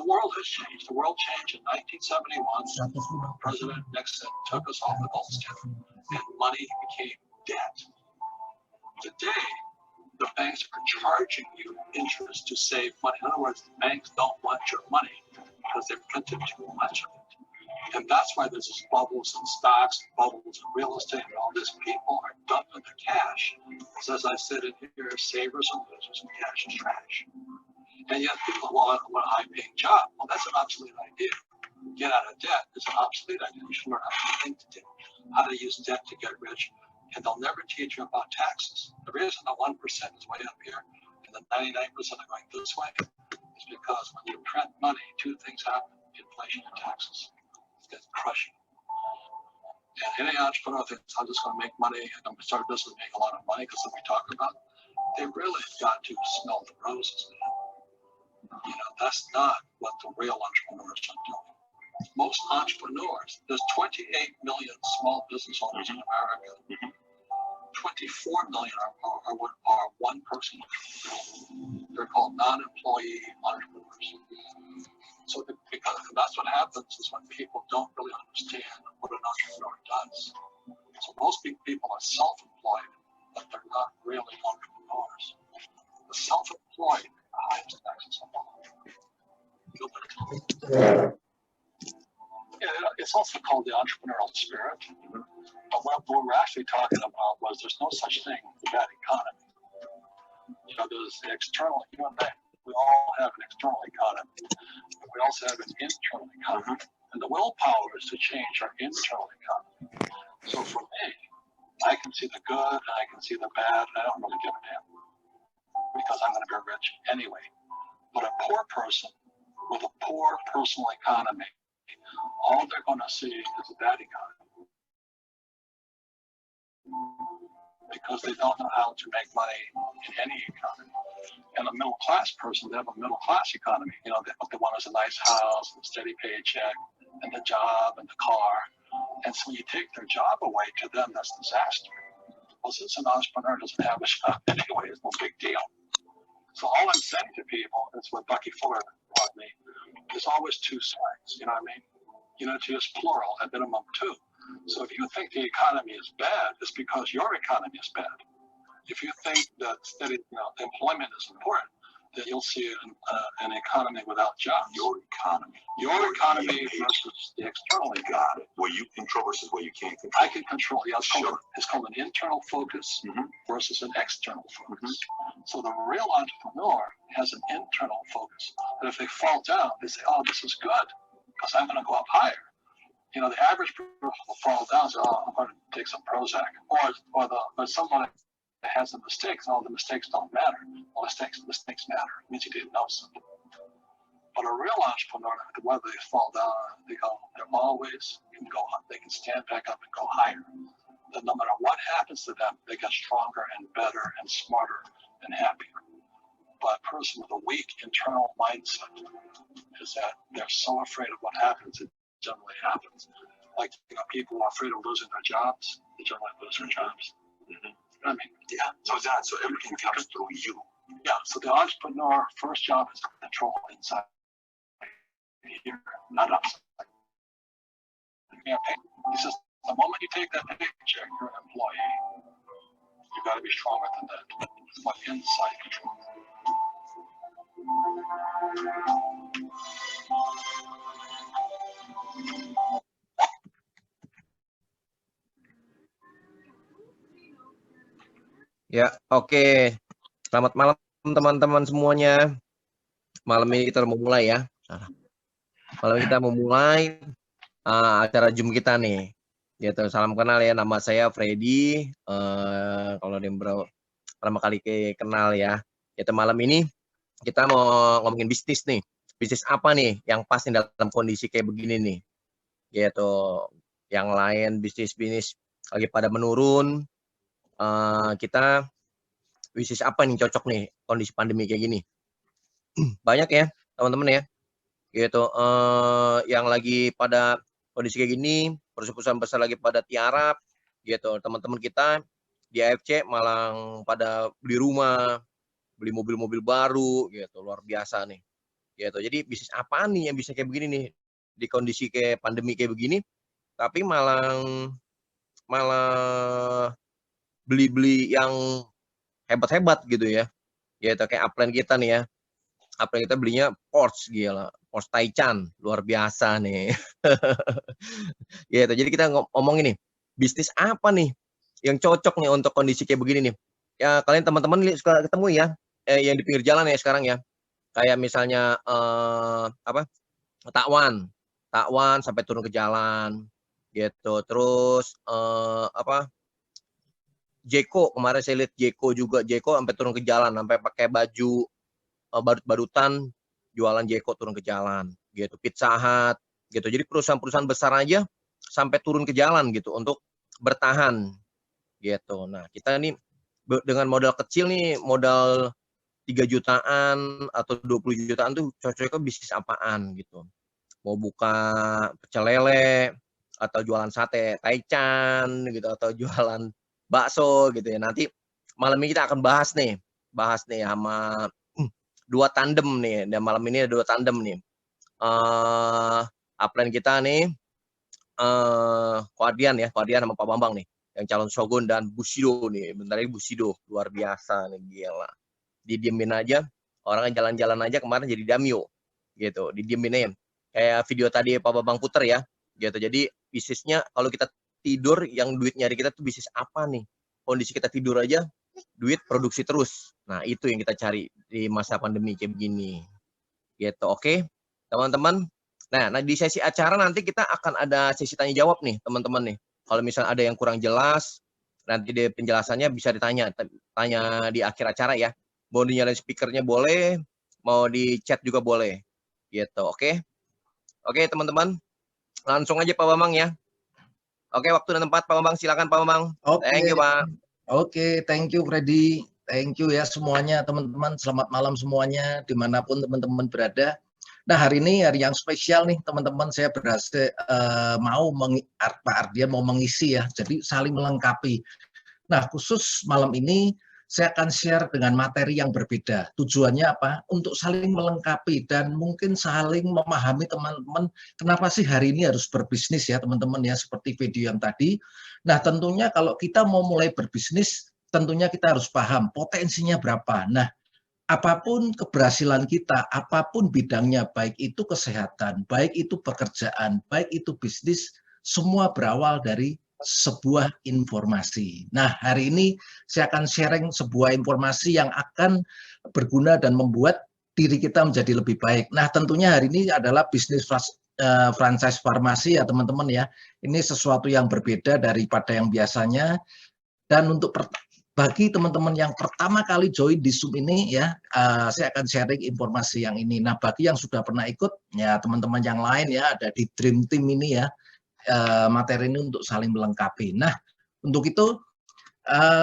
the world has changed. The world changed in 1971. President Nixon took us off the gold standard, and money became debt. Today, the banks are charging you interest to save money. In other words, the banks don't want your money because they've printed too much of it. And that's why there's this bubbles in stocks, bubbles in real estate, and all this. People are dumping their cash. So as I said in here, savers and losers, and cash is trash. And yet people want a high-paying job. Well, that's an obsolete idea. Get out of debt is an obsolete idea. You should learn how to think to debt, how to use debt to get rich. And they'll never teach you about taxes. The reason the 1% is way up here and the 99% are going this way is because when you print money, two things happen: inflation and taxes. It's crushing. And any entrepreneur thinks, I'm just going to make money and I'm going to start a business and make a lot of money because of what we talk about. They really got to smell the roses. You know, that's not what the real entrepreneurs are doing. Most entrepreneurs, there's 28 million small business owners in America. 24 million are one person. They're called non-employee entrepreneurs. So because that's what happens is when people don't really understand what an entrepreneur does. So most people are self-employed, but they're not really entrepreneurs. The self-employed are the highest taxes of all. Yeah, it's also called the entrepreneurial spirit. But what we're actually talking about was there's no such thing as a bad economy. You know, there's the external, you and I, we all have an external economy. But we also have an internal economy. And the willpower is to change our internal economy. So for me, I can see the good and I can see the bad, and I don't really give a damn. Because I'm going to be rich anyway. But a poor person with a poor personal economy, all they're going to see is a bad economy. Because they don't know how to make money in any economy. And a middle class person, they have a middle class economy. You know, what they want is a nice house, a steady paycheck, and the job and the car. And so when you take their job away, to them, that's disaster. Well, since an entrepreneur doesn't have a job anyway, it's no big deal. So all I'm saying to people is what Bucky Fuller taught me, there's always two sides, you know what I mean? Unity is plural, at minimum two. So if you think the economy is bad, it's because your economy is bad. If you think that steady, employment is important, then you'll see an economy without jobs. Your economy versus the external economy. Got it. Where you control versus where you can't control. I can control. Yeah, it's called an internal focus versus an external focus. So the real entrepreneur has an internal focus. But if they fall down, they say, "Oh, this is good because I'm going to go up higher." You know, the average person will fall down and say, "Oh, I'm going to take some Prozac," or someone that has the mistakes. All the mistakes don't matter. Well, mistakes matter. It means you didn't know something. But a real entrepreneur, whether they fall down, they're always can go up. They can stand back up and go higher. That no matter what happens to them, they get stronger and better and smarter and happier. But a person with a weak internal mindset is that they're so afraid of what happens. It generally happens. Like, people are afraid of losing their jobs. They generally lose their jobs. I mean, yeah. So everything comes through you. Yeah. So the entrepreneur first job is to control inside here, not outside. He says the moment you take that paycheck, you're an employee. You got to be stronger than that. It's like inside control. Ya, oke. Selamat malam teman-teman semuanya. Malam ini kita mau mulai ya. Malam ini kita mau mulai acara Zoom kita nih. Gitu. Salam kenal ya, nama saya Freddy. Kalau yang pertama kali kenal ya. Gitu, malam ini kita mau ngomongin bisnis nih. Bisnis apa nih yang pas nih dalam kondisi kayak begini nih. Gitu. Yang lain bisnis lagi pada menurun. Kita bisnis apa nih cocok nih kondisi pandemi kayak gini. Banyak ya teman-teman ya. Gitu. Yang lagi pada kondisi kayak gini, perusahaan besar lagi pada tiarap gitu. Teman-teman kita di AFC malah pada beli rumah, beli mobil-mobil baru gitu. Luar biasa nih. gitu. Jadi bisnis apa nih yang bisa kayak begini nih di kondisi kayak pandemi kayak begini, tapi malah beli-beli yang hebat-hebat gitu ya. Gitu kayak upline kita nih ya. Upline kita belinya Porsche gila, Porsche Taycan luar biasa nih. Gitu. Jadi kita ngomongin nih, bisnis apa nih yang cocok nih untuk kondisi kayak begini nih. Ya kalian teman-teman suka ketemu ya yang di pinggir jalan ya sekarang ya. Kayak misalnya apa? Takwan sampai turun ke jalan gitu. Terus apa? Jeko kemarin saya lihat Jeko juga, Jeko sampai turun ke jalan, sampai pakai baju barut-barutan jualan Jeko turun ke jalan gitu. Pizza Hut gitu. Jadi perusahaan-perusahaan besar aja sampai turun ke jalan gitu untuk bertahan gitu. Nah, kita nih dengan modal kecil nih, modal 3 jutaan atau 20 jutaan tuh cocoknya bisnis apaan gitu. Mau buka pecel lele atau jualan sate taichan gitu atau jualan bakso gitu ya. Nanti malam ini kita akan bahas nih sama dua tandem nih. Dan malam ini ada 2 tandem nih. Upline kita nih Koadian sama Pak Bambang nih yang calon Shogun dan Bushido nih. Bentar lagi Bushido luar biasa nih gila. Didiemin aja, orangnya jalan-jalan aja kemarin jadi Damio gitu, didiemin aja. Kayak video tadi Pak Bambang puter ya gitu. Jadi bisnisnya kalau kita tidur yang duit nyari kita tuh bisnis apa nih? Kondisi kita tidur aja duit produksi terus. Nah, itu yang kita cari di masa pandemi kayak begini. Gitu. Oke, teman-teman. Nah, di sesi acara nanti kita akan ada sesi tanya jawab nih, teman-teman nih. Kalau misalnya ada yang kurang jelas, nanti di penjelasannya bisa tanya di akhir acara ya. Mau dinyalain speakernya boleh, mau di chat juga boleh. Gitu, oke? Oke, teman-teman. Langsung aja Pak Bambang ya. Oke, waktu dan tempat Pak Bambang, silakan Pak Bambang. Thank you, Pak. Oke, thank you Freddy. Thank you ya semuanya teman-teman. Selamat malam semuanya dimanapun teman-teman berada. Nah, hari ini hari yang spesial nih teman-teman. Saya berhasil Pak Ardian mau mengisi ya. Jadi saling melengkapi. Nah, khusus malam ini saya akan share dengan materi yang berbeda. Tujuannya apa? Untuk saling melengkapi dan mungkin saling memahami teman-teman kenapa sih hari ini harus berbisnis ya teman-teman ya, seperti video yang tadi. Nah, tentunya kalau kita mau mulai berbisnis, tentunya kita harus paham potensinya berapa. Nah, apapun keberhasilan kita, apapun bidangnya, baik itu kesehatan, baik itu pekerjaan, baik itu bisnis, semua berawal dari sebuah informasi. Nah, hari ini saya akan sharing sebuah informasi yang akan berguna dan membuat diri kita menjadi lebih baik. Nah, tentunya hari ini adalah bisnis franchise farmasi ya teman-teman ya. Ini sesuatu yang berbeda daripada yang biasanya. Dan untuk bagi teman-teman yang pertama kali join di Zoom ini ya, saya akan sharing informasi yang ini. Nah, bagi yang sudah pernah ikut ya teman-teman yang lain ya, ada di Dream Team ini ya, materi ini untuk saling melengkapi. Nah, untuk itu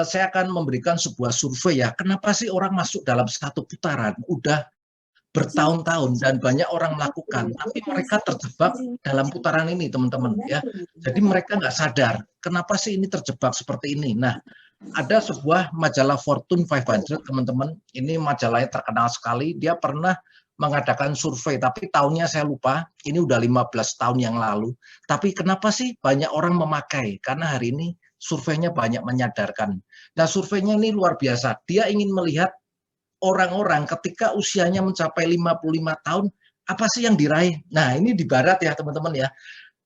saya akan memberikan sebuah survei ya. Kenapa sih orang masuk dalam satu putaran? Udah bertahun-tahun dan banyak orang melakukan, tapi mereka terjebak dalam putaran ini, teman-teman ya. Jadi mereka nggak sadar kenapa sih ini terjebak seperti ini. Nah, ada sebuah majalah Fortune 500, teman-teman. Ini majalahnya terkenal sekali. Dia pernah mengadakan survei, tapi tahunnya saya lupa, ini udah 15 tahun yang lalu. Tapi kenapa sih banyak orang memakai? Karena hari ini surveinya banyak menyadarkan. Nah, surveinya ini luar biasa. Dia ingin melihat orang-orang ketika usianya mencapai 55 tahun, apa sih yang diraih? Nah, ini di barat ya, teman-teman ya.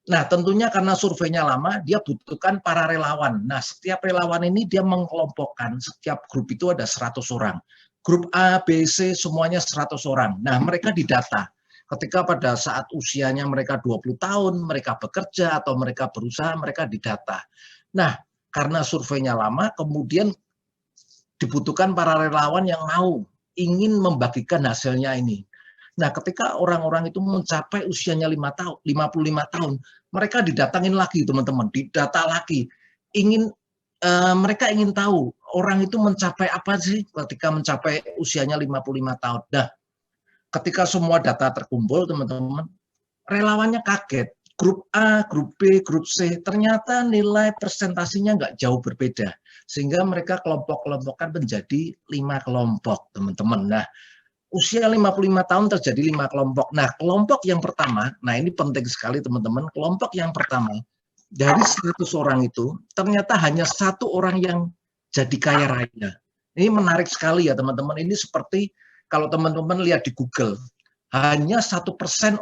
Nah, tentunya karena surveinya lama, dia butuhkan para relawan. Nah, setiap relawan ini dia mengelompokkan, setiap grup itu ada 100 orang. Grup A, B, C, semuanya 100 orang. Nah, mereka didata. Ketika pada saat usianya mereka 20 tahun, mereka bekerja atau mereka berusaha, mereka didata. Nah, karena surveinya lama, kemudian dibutuhkan para relawan yang mau, ingin membagikan hasilnya ini. Nah, ketika orang-orang itu mencapai usianya 55 tahun, mereka didatangin lagi, teman-teman, didata lagi. Mereka ingin tahu orang itu mencapai apa sih ketika mencapai usianya 55 tahun. Nah, ketika semua data terkumpul, teman-teman, relawannya kaget. Grup A, grup B, grup C, ternyata nilai presentasinya nggak jauh berbeda. Sehingga mereka kelompok-kelompokkan menjadi 5 kelompok, teman-teman. Nah, usia 55 tahun terjadi 5 kelompok. Nah, kelompok yang pertama, nah ini penting sekali teman-teman, kelompok yang pertama, dari 100 orang itu, ternyata hanya 1 orang yang jadi kaya raya. Ini menarik sekali ya teman-teman, ini seperti kalau teman-teman lihat di Google, hanya 1%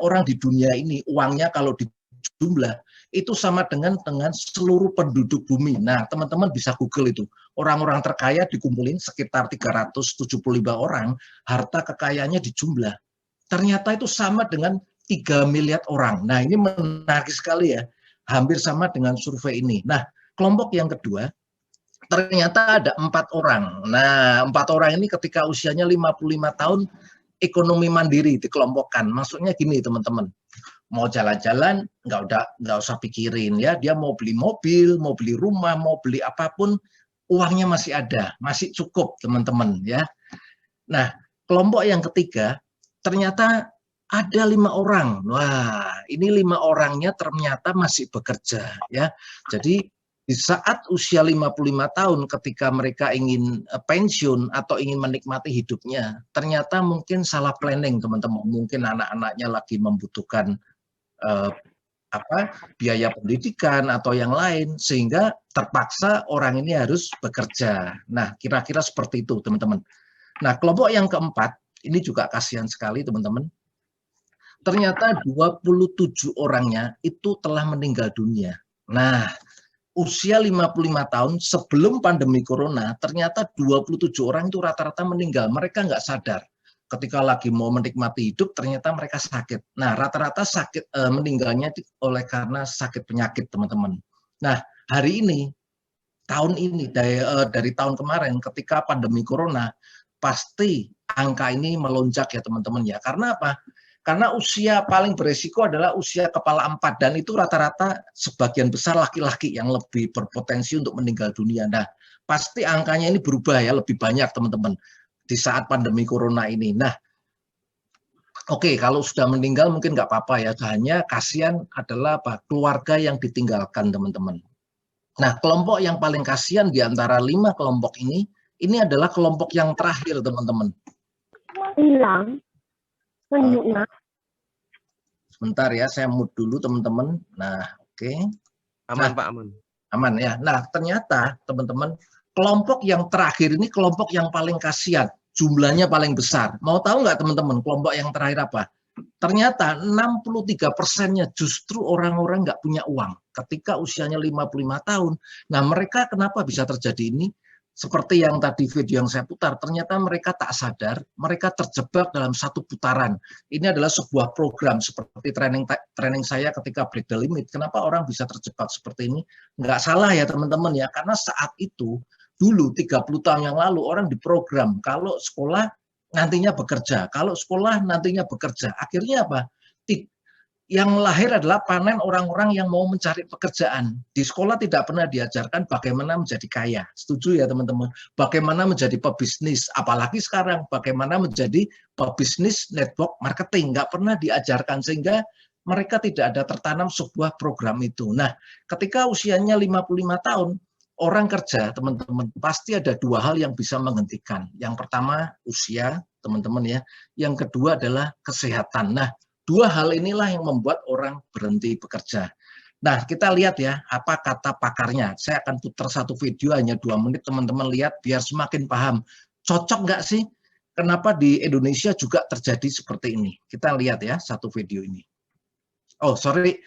orang di dunia ini, uangnya kalau dijumlah, itu sama dengan seluruh penduduk bumi. Nah, teman-teman bisa Google itu. Orang-orang terkaya dikumpulin sekitar 375 orang, harta kekayaannya dijumlah. Ternyata itu sama dengan 3 miliar orang. Nah, ini menarik sekali ya. Hampir sama dengan survei ini. Nah, kelompok yang kedua, ternyata ada 4 orang. Nah, 4 orang ini ketika usianya 55 tahun, ekonomi mandiri dikelompokkan. Maksudnya gini teman-teman, mau jalan-jalan nggak usah pikirin ya, dia mau beli mobil, mau beli rumah, mau beli apapun, uangnya masih ada, masih cukup teman-teman ya. Nah, kelompok yang ketiga ternyata ada 5 orang. Wah, ini 5 orangnya ternyata masih bekerja ya. Jadi di saat usia 55 tahun ketika mereka ingin pensiun atau ingin menikmati hidupnya, ternyata mungkin salah planning teman-teman. Mungkin anak-anaknya lagi membutuhkan biaya pendidikan atau yang lain, sehingga terpaksa orang ini harus bekerja. Nah, kira-kira seperti itu teman-teman. Nah, kelompok yang keempat, ini juga kasihan sekali teman-teman. Ternyata 27 orangnya itu telah meninggal dunia. Nah, usia 55 tahun sebelum pandemi corona, ternyata 27 orang itu rata-rata meninggal. Mereka nggak sadar. Ketika lagi mau menikmati hidup, ternyata mereka sakit. Nah, rata-rata sakit meninggalnya oleh karena sakit penyakit, teman-teman. Nah, hari ini, tahun ini, dari tahun kemarin, ketika pandemi corona, pasti angka ini melonjak ya, teman-teman ya. Karena apa? Karena usia paling beresiko adalah usia kepala 4, dan itu rata-rata sebagian besar laki-laki yang lebih berpotensi untuk meninggal dunia. Nah, pasti angkanya ini berubah ya, lebih banyak teman-teman di saat pandemi corona ini. Nah, oke, kalau sudah meninggal mungkin nggak apa-apa ya, hanya kasihan adalah keluarga yang ditinggalkan teman-teman. Nah, kelompok yang paling kasihan di antara 5 kelompok ini adalah kelompok yang terakhir teman-teman. Hilang. Sebentar ya, saya mute dulu teman-teman. Nah, oke. Aman, Pak, aman. Aman ya. Nah, ternyata teman-teman, kelompok yang terakhir ini kelompok yang paling kasihan. Jumlahnya paling besar. Mau tahu nggak teman-teman, kelompok yang terakhir apa? Ternyata 63%-nya justru orang-orang nggak punya uang. Ketika usianya 55 tahun. Nah, mereka kenapa bisa terjadi ini? Seperti yang tadi video yang saya putar, ternyata mereka tak sadar, mereka terjebak dalam satu putaran. Ini adalah sebuah program seperti training saya ketika Break the Limit. Kenapa orang bisa terjebak seperti ini? Nggak salah ya teman-teman ya, karena saat itu, dulu 30 tahun yang lalu orang diprogram, kalau sekolah nantinya bekerja, kalau sekolah nantinya bekerja. Akhirnya apa? Yang lahir adalah panen orang-orang yang mau mencari pekerjaan. Di sekolah tidak pernah diajarkan bagaimana menjadi kaya. Setuju ya teman-teman? Bagaimana menjadi pebisnis. Apalagi sekarang, bagaimana menjadi pebisnis network marketing. Nggak pernah diajarkan, sehingga mereka tidak ada tertanam sebuah program itu. Nah, ketika usianya 55 tahun, orang kerja, teman-teman, pasti ada 2 hal yang bisa menghentikan. Yang pertama, usia, teman-teman ya. Yang kedua adalah kesehatan. Nah, 2 hal inilah yang membuat orang berhenti bekerja. Nah, kita lihat ya, apa kata pakarnya. Saya akan putar satu video, hanya 2 menit, teman-teman lihat, biar semakin paham. Cocok nggak sih? Kenapa di Indonesia juga terjadi seperti ini? Kita lihat ya, satu video ini. Oh, sorry,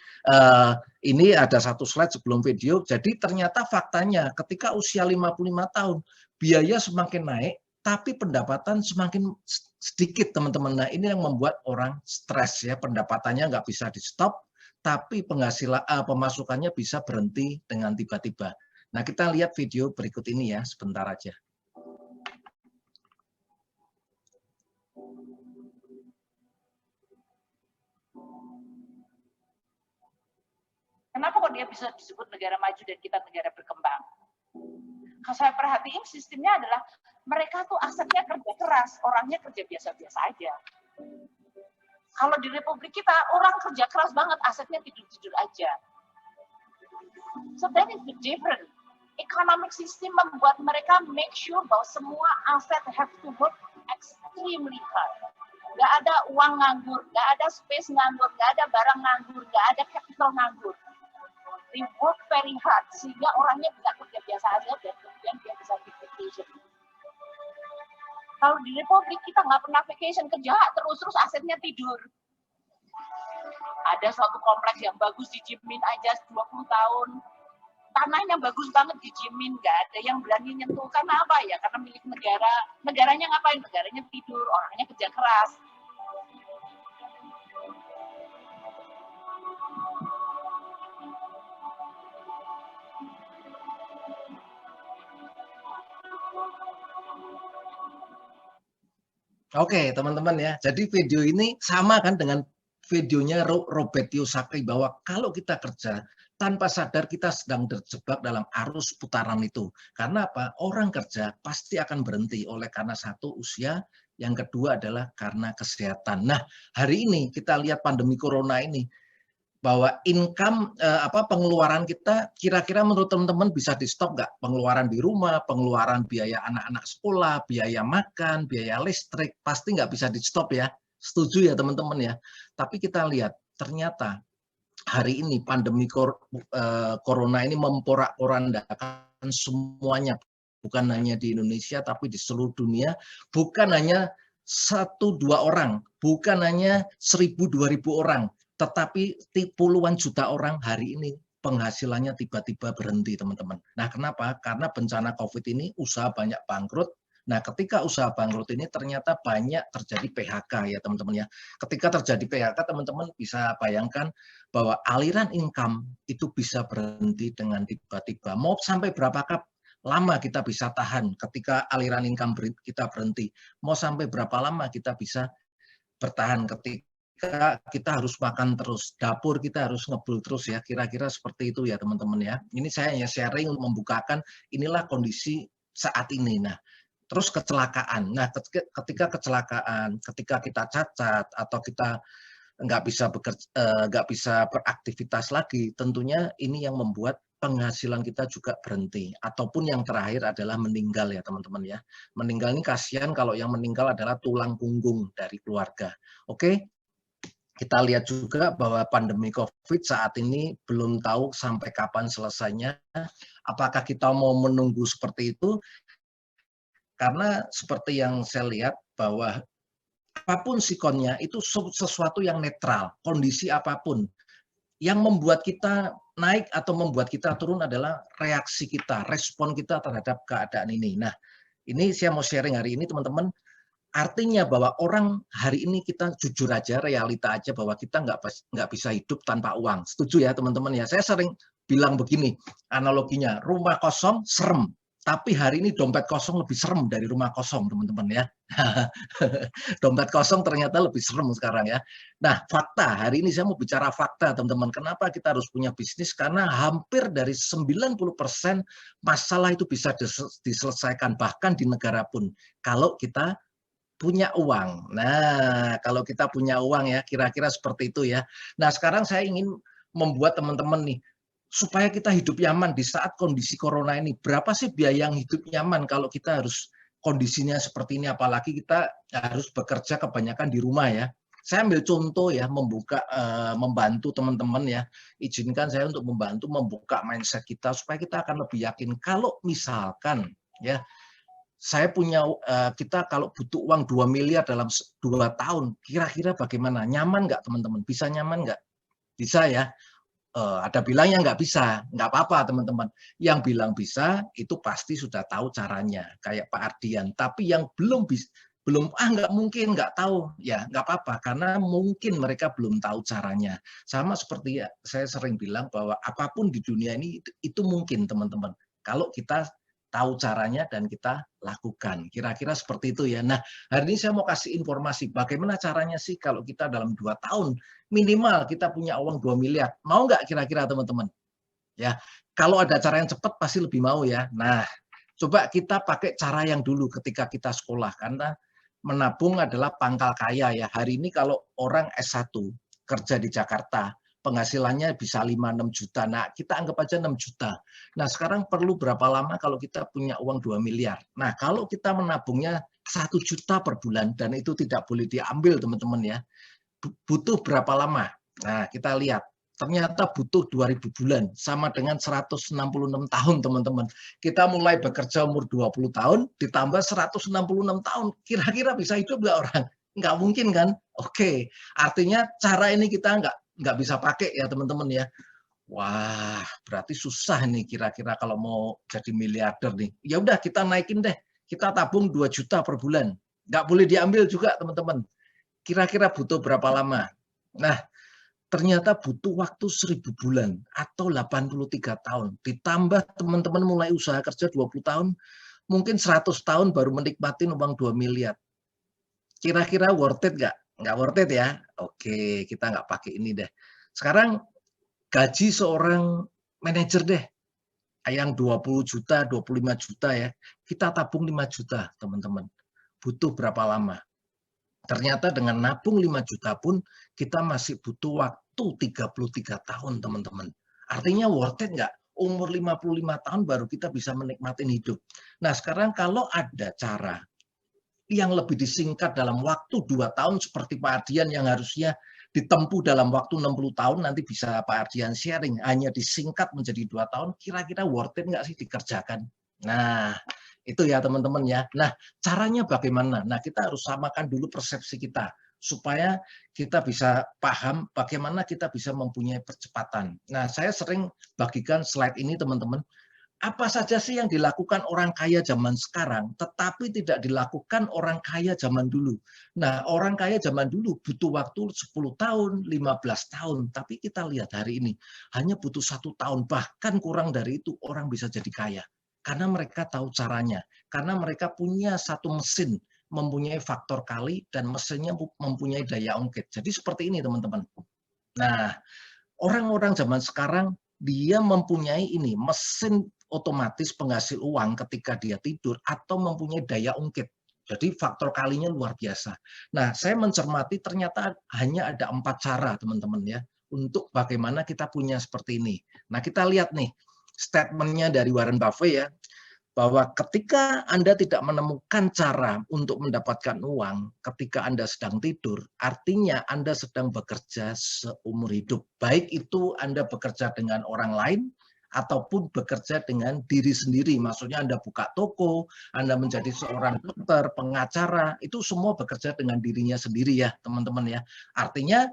ini ada satu slide sebelum video. Jadi ternyata faktanya, ketika usia 55 tahun, biaya semakin naik, tapi pendapatan semakin sedikit, teman-teman. Nah, ini yang membuat orang stres ya, pendapatannya nggak bisa di stop, tapi penghasilan pemasukannya bisa berhenti dengan tiba-tiba. Nah, kita lihat video berikut ini ya, sebentar aja. Kenapa kok dia bisa disebut negara maju dan kita negara berkembang? Kalau saya perhatiin sistemnya adalah mereka tuh asetnya kerja keras, orangnya kerja biasa-biasa aja. Kalau di Republik kita, orang kerja keras banget, asetnya tidur-tidur aja. So that is the difference. Economic system membuat mereka make sure bahwa semua aset have to work extremely hard. Nggak ada uang nganggur, nggak ada space nganggur, nggak ada barang nganggur, nggak ada capital nganggur. They work very hard sehingga orangnya bisa kerja biasa aja dan kemudian dia bisa vacation. Kalau di Republik kita nggak pernah vacation, kerja terus asetnya tidur. Ada suatu kompleks yang bagus dijamin aja 20 tahun. Tanahnya bagus banget dijamin, nggak ada yang berani nyentuh. Karena apa ya? Karena milik negara. Negaranya ngapain? Negaranya tidur, orangnya kerja keras. Oke, teman-teman ya. Jadi video ini sama kan dengan videonya Robert Kiyosaki bahwa kalau kita kerja tanpa sadar kita sedang terjebak dalam arus putaran itu. Karena apa? Orang kerja pasti akan berhenti oleh karena satu usia, yang kedua adalah karena kesehatan. Nah, hari ini kita lihat pandemi corona ini bahwa income pengeluaran kita kira-kira menurut teman-teman bisa di stop nggak? Pengeluaran di rumah, pengeluaran biaya anak-anak sekolah, biaya makan, biaya listrik pasti nggak bisa di stop ya. Setuju ya teman-teman ya. Tapi kita lihat ternyata hari ini pandemi corona ini memporak-porandakan semuanya, bukan hanya di Indonesia tapi di seluruh dunia, bukan hanya 1-2 orang, bukan hanya 1000-2000 orang, tetapi puluhan juta orang hari ini penghasilannya tiba-tiba berhenti, teman-teman. Nah, kenapa? Karena bencana COVID ini usaha banyak bangkrut. Nah, ketika usaha bangkrut ini ternyata banyak terjadi PHK ya, teman-teman ya. Ketika terjadi PHK, teman-teman bisa bayangkan bahwa aliran income itu bisa berhenti dengan tiba-tiba. Mau sampai berapakah lama kita bisa tahan ketika aliran income kita berhenti? Mau sampai berapa lama kita bisa bertahan ketika kita harus makan terus, dapur kita harus ngebul terus ya, kira-kira seperti itu ya teman-teman ya. Ini saya hanya sharing untuk membukakan inilah kondisi saat ini. Nah, terus kecelakaan. Nah, ketika kecelakaan, ketika kita cacat atau kita nggak bisa beraktivitas lagi, tentunya ini yang membuat penghasilan kita juga berhenti. Ataupun yang terakhir adalah meninggal ya teman-teman ya. Meninggal ini kasihan kalau yang meninggal adalah tulang punggung dari keluarga. Oke. Kita lihat juga bahwa pandemi COVID saat ini belum tahu sampai kapan selesainya. Apakah kita mau menunggu seperti itu? Karena seperti yang saya lihat bahwa apapun sikonnya itu sesuatu yang netral, kondisi apapun. Yang membuat kita naik atau membuat kita turun adalah reaksi kita, respon kita terhadap keadaan ini. Nah, ini saya mau sharing hari ini teman-teman. Artinya bahwa orang hari ini kita jujur aja, realita aja bahwa kita nggak bisa hidup tanpa uang. Setuju ya teman-teman ya? Saya sering bilang begini, analoginya, rumah kosong serem. Tapi hari ini dompet kosong lebih serem dari rumah kosong, teman-teman ya. Dompet kosong ternyata lebih serem sekarang ya. Nah, fakta, hari ini saya mau bicara fakta, teman-teman. Kenapa kita harus punya bisnis? Karena hampir dari 90% masalah itu bisa diselesaikan, bahkan di negara pun. Kalau kita punya uang. Nah, kalau kita punya uang ya, kira-kira seperti itu ya. Nah, sekarang saya ingin membuat teman-teman nih, supaya kita hidup nyaman di saat kondisi corona ini. Berapa sih biaya yang hidup nyaman kalau kita harus kondisinya seperti ini, apalagi kita harus bekerja kebanyakan di rumah ya. Saya ambil contoh ya, membantu teman-teman ya. Izinkan saya untuk membantu membuka mindset kita, supaya kita akan lebih yakin kalau misalkan ya, saya punya, kita kalau butuh uang 2 miliar dalam 2 tahun, kira-kira bagaimana? Nyaman nggak teman-teman? Bisa nyaman nggak? Bisa ya? Ada bilangnya nggak bisa, nggak apa-apa teman-teman. Yang bilang bisa, itu pasti sudah tahu caranya, kayak Pak Ardian. Tapi yang belum nggak mungkin, nggak tahu, ya nggak apa-apa, karena mungkin mereka belum tahu caranya. Sama seperti ya, saya sering bilang bahwa apapun di dunia ini, itu mungkin teman-teman. Kalau kita tahu caranya dan kita lakukan. Kira-kira seperti itu ya. Nah, hari ini saya mau kasih informasi bagaimana caranya sih kalau kita dalam 2 tahun minimal kita punya uang 2 miliar. Mau nggak kira-kira teman-teman? Ya, kalau ada cara yang cepat pasti lebih mau ya. Nah, coba kita pakai cara yang dulu ketika kita sekolah, karena menabung adalah pangkal kaya ya. Hari ini kalau orang S1 kerja di Jakarta, penghasilannya bisa 5-6 juta. Nah, kita anggap aja 6 juta. Nah, sekarang perlu berapa lama kalau kita punya uang 2 miliar? Nah, kalau kita menabungnya 1 juta per bulan dan itu tidak boleh diambil teman-teman ya. Butuh berapa lama? Nah, kita lihat. Ternyata butuh 2000 bulan, sama dengan 166 tahun teman-teman. Kita mulai bekerja umur 20 tahun, ditambah 166 tahun. Kira-kira bisa hidup nggak orang? Nggak mungkin kan? Oke, artinya cara ini kita nggak bisa pakai ya teman-teman ya. Wah, berarti susah nih kira-kira kalau mau jadi miliarder nih. Ya udah kita naikin deh, kita tabung 2 juta per bulan. Nggak boleh diambil juga teman-teman. Kira-kira butuh berapa lama? Nah, ternyata butuh waktu 1000 bulan atau 83 tahun. Ditambah teman-teman mulai usaha kerja 20 tahun, mungkin 100 tahun baru menikmati uang 2 miliar. Kira-kira worth it nggak? Nggak worth it ya? Oke, kita nggak pakai ini deh. Sekarang gaji seorang manajer deh, yang 20 juta, 25 juta ya, kita tabung 5 juta teman-teman. Butuh berapa lama? Ternyata dengan nabung 5 juta pun kita masih butuh waktu 33 tahun teman-teman. Artinya worth it nggak? Umur 55 tahun baru kita bisa menikmati hidup. Nah sekarang kalau ada cara yang lebih disingkat dalam waktu 2 tahun seperti Pak Ardian yang harusnya ditempuh dalam waktu 60 tahun, nanti bisa Pak Ardian sharing, hanya disingkat menjadi 2 tahun, kira-kira worth it nggak sih dikerjakan? Nah, itu ya teman-teman ya. Nah, caranya bagaimana? Nah, kita harus samakan dulu persepsi kita, supaya kita bisa paham bagaimana kita bisa mempunyai percepatan. Nah, saya sering bagikan slide ini teman-teman. Apa saja sih yang dilakukan orang kaya zaman sekarang, tetapi tidak dilakukan orang kaya zaman dulu. Nah, orang kaya zaman dulu butuh waktu 10 tahun, 15 tahun. Tapi kita lihat hari ini, hanya butuh 1 tahun, bahkan kurang dari itu orang bisa jadi kaya. Karena mereka tahu caranya. Karena mereka punya satu mesin, mempunyai faktor kali, dan mesinnya mempunyai daya ungkit. Jadi seperti ini teman-teman. Nah, orang-orang zaman sekarang, dia mempunyai ini, mesin otomatis penghasil uang ketika dia tidur atau mempunyai daya ungkit. Jadi faktor kalinya luar biasa. Nah, saya mencermati ternyata hanya ada 4 cara teman-teman ya untuk bagaimana kita punya seperti ini. Nah, kita lihat nih statementnya dari Warren Buffett ya, bahwa ketika Anda tidak menemukan cara untuk mendapatkan uang ketika Anda sedang tidur, artinya Anda sedang bekerja seumur hidup. Baik itu Anda bekerja dengan orang lain, ataupun bekerja dengan diri sendiri. Maksudnya Anda buka toko, Anda menjadi seorang dokter, pengacara, itu semua bekerja dengan dirinya sendiri ya teman-teman ya. Artinya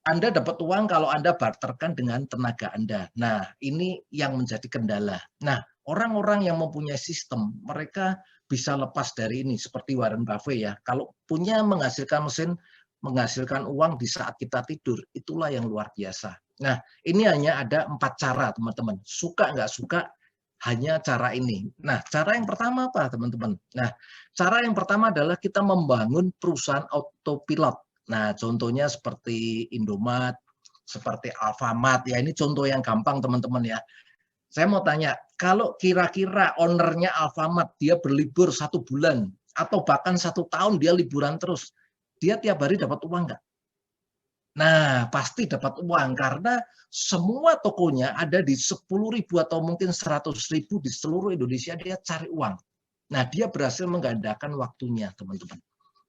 Anda dapat uang kalau Anda barterkan dengan tenaga Anda. Nah, ini yang menjadi kendala. Nah, orang-orang yang mempunyai sistem, mereka bisa lepas dari ini, seperti Warren Buffett ya. Kalau punya menghasilkan mesin, menghasilkan uang di saat kita tidur, itulah yang luar biasa. Nah, ini hanya ada 4 cara, teman-teman. Suka nggak suka, hanya cara ini. Nah, cara yang pertama apa, teman-teman? Nah, cara yang pertama adalah kita membangun perusahaan autopilot. Nah, contohnya seperti Indomaret, seperti Alfamart. Ya, ini contoh yang gampang, teman-teman ya. Saya mau tanya, kalau kira-kira ownernya Alfamart, dia berlibur 1 bulan, atau bahkan 1 tahun dia liburan terus, dia tiap hari dapat uang nggak? Nah, pasti dapat uang, karena semua tokonya ada di 10.000 atau mungkin 100.000 di seluruh Indonesia, dia cari uang. Nah, dia berhasil menggandakan waktunya, teman-teman.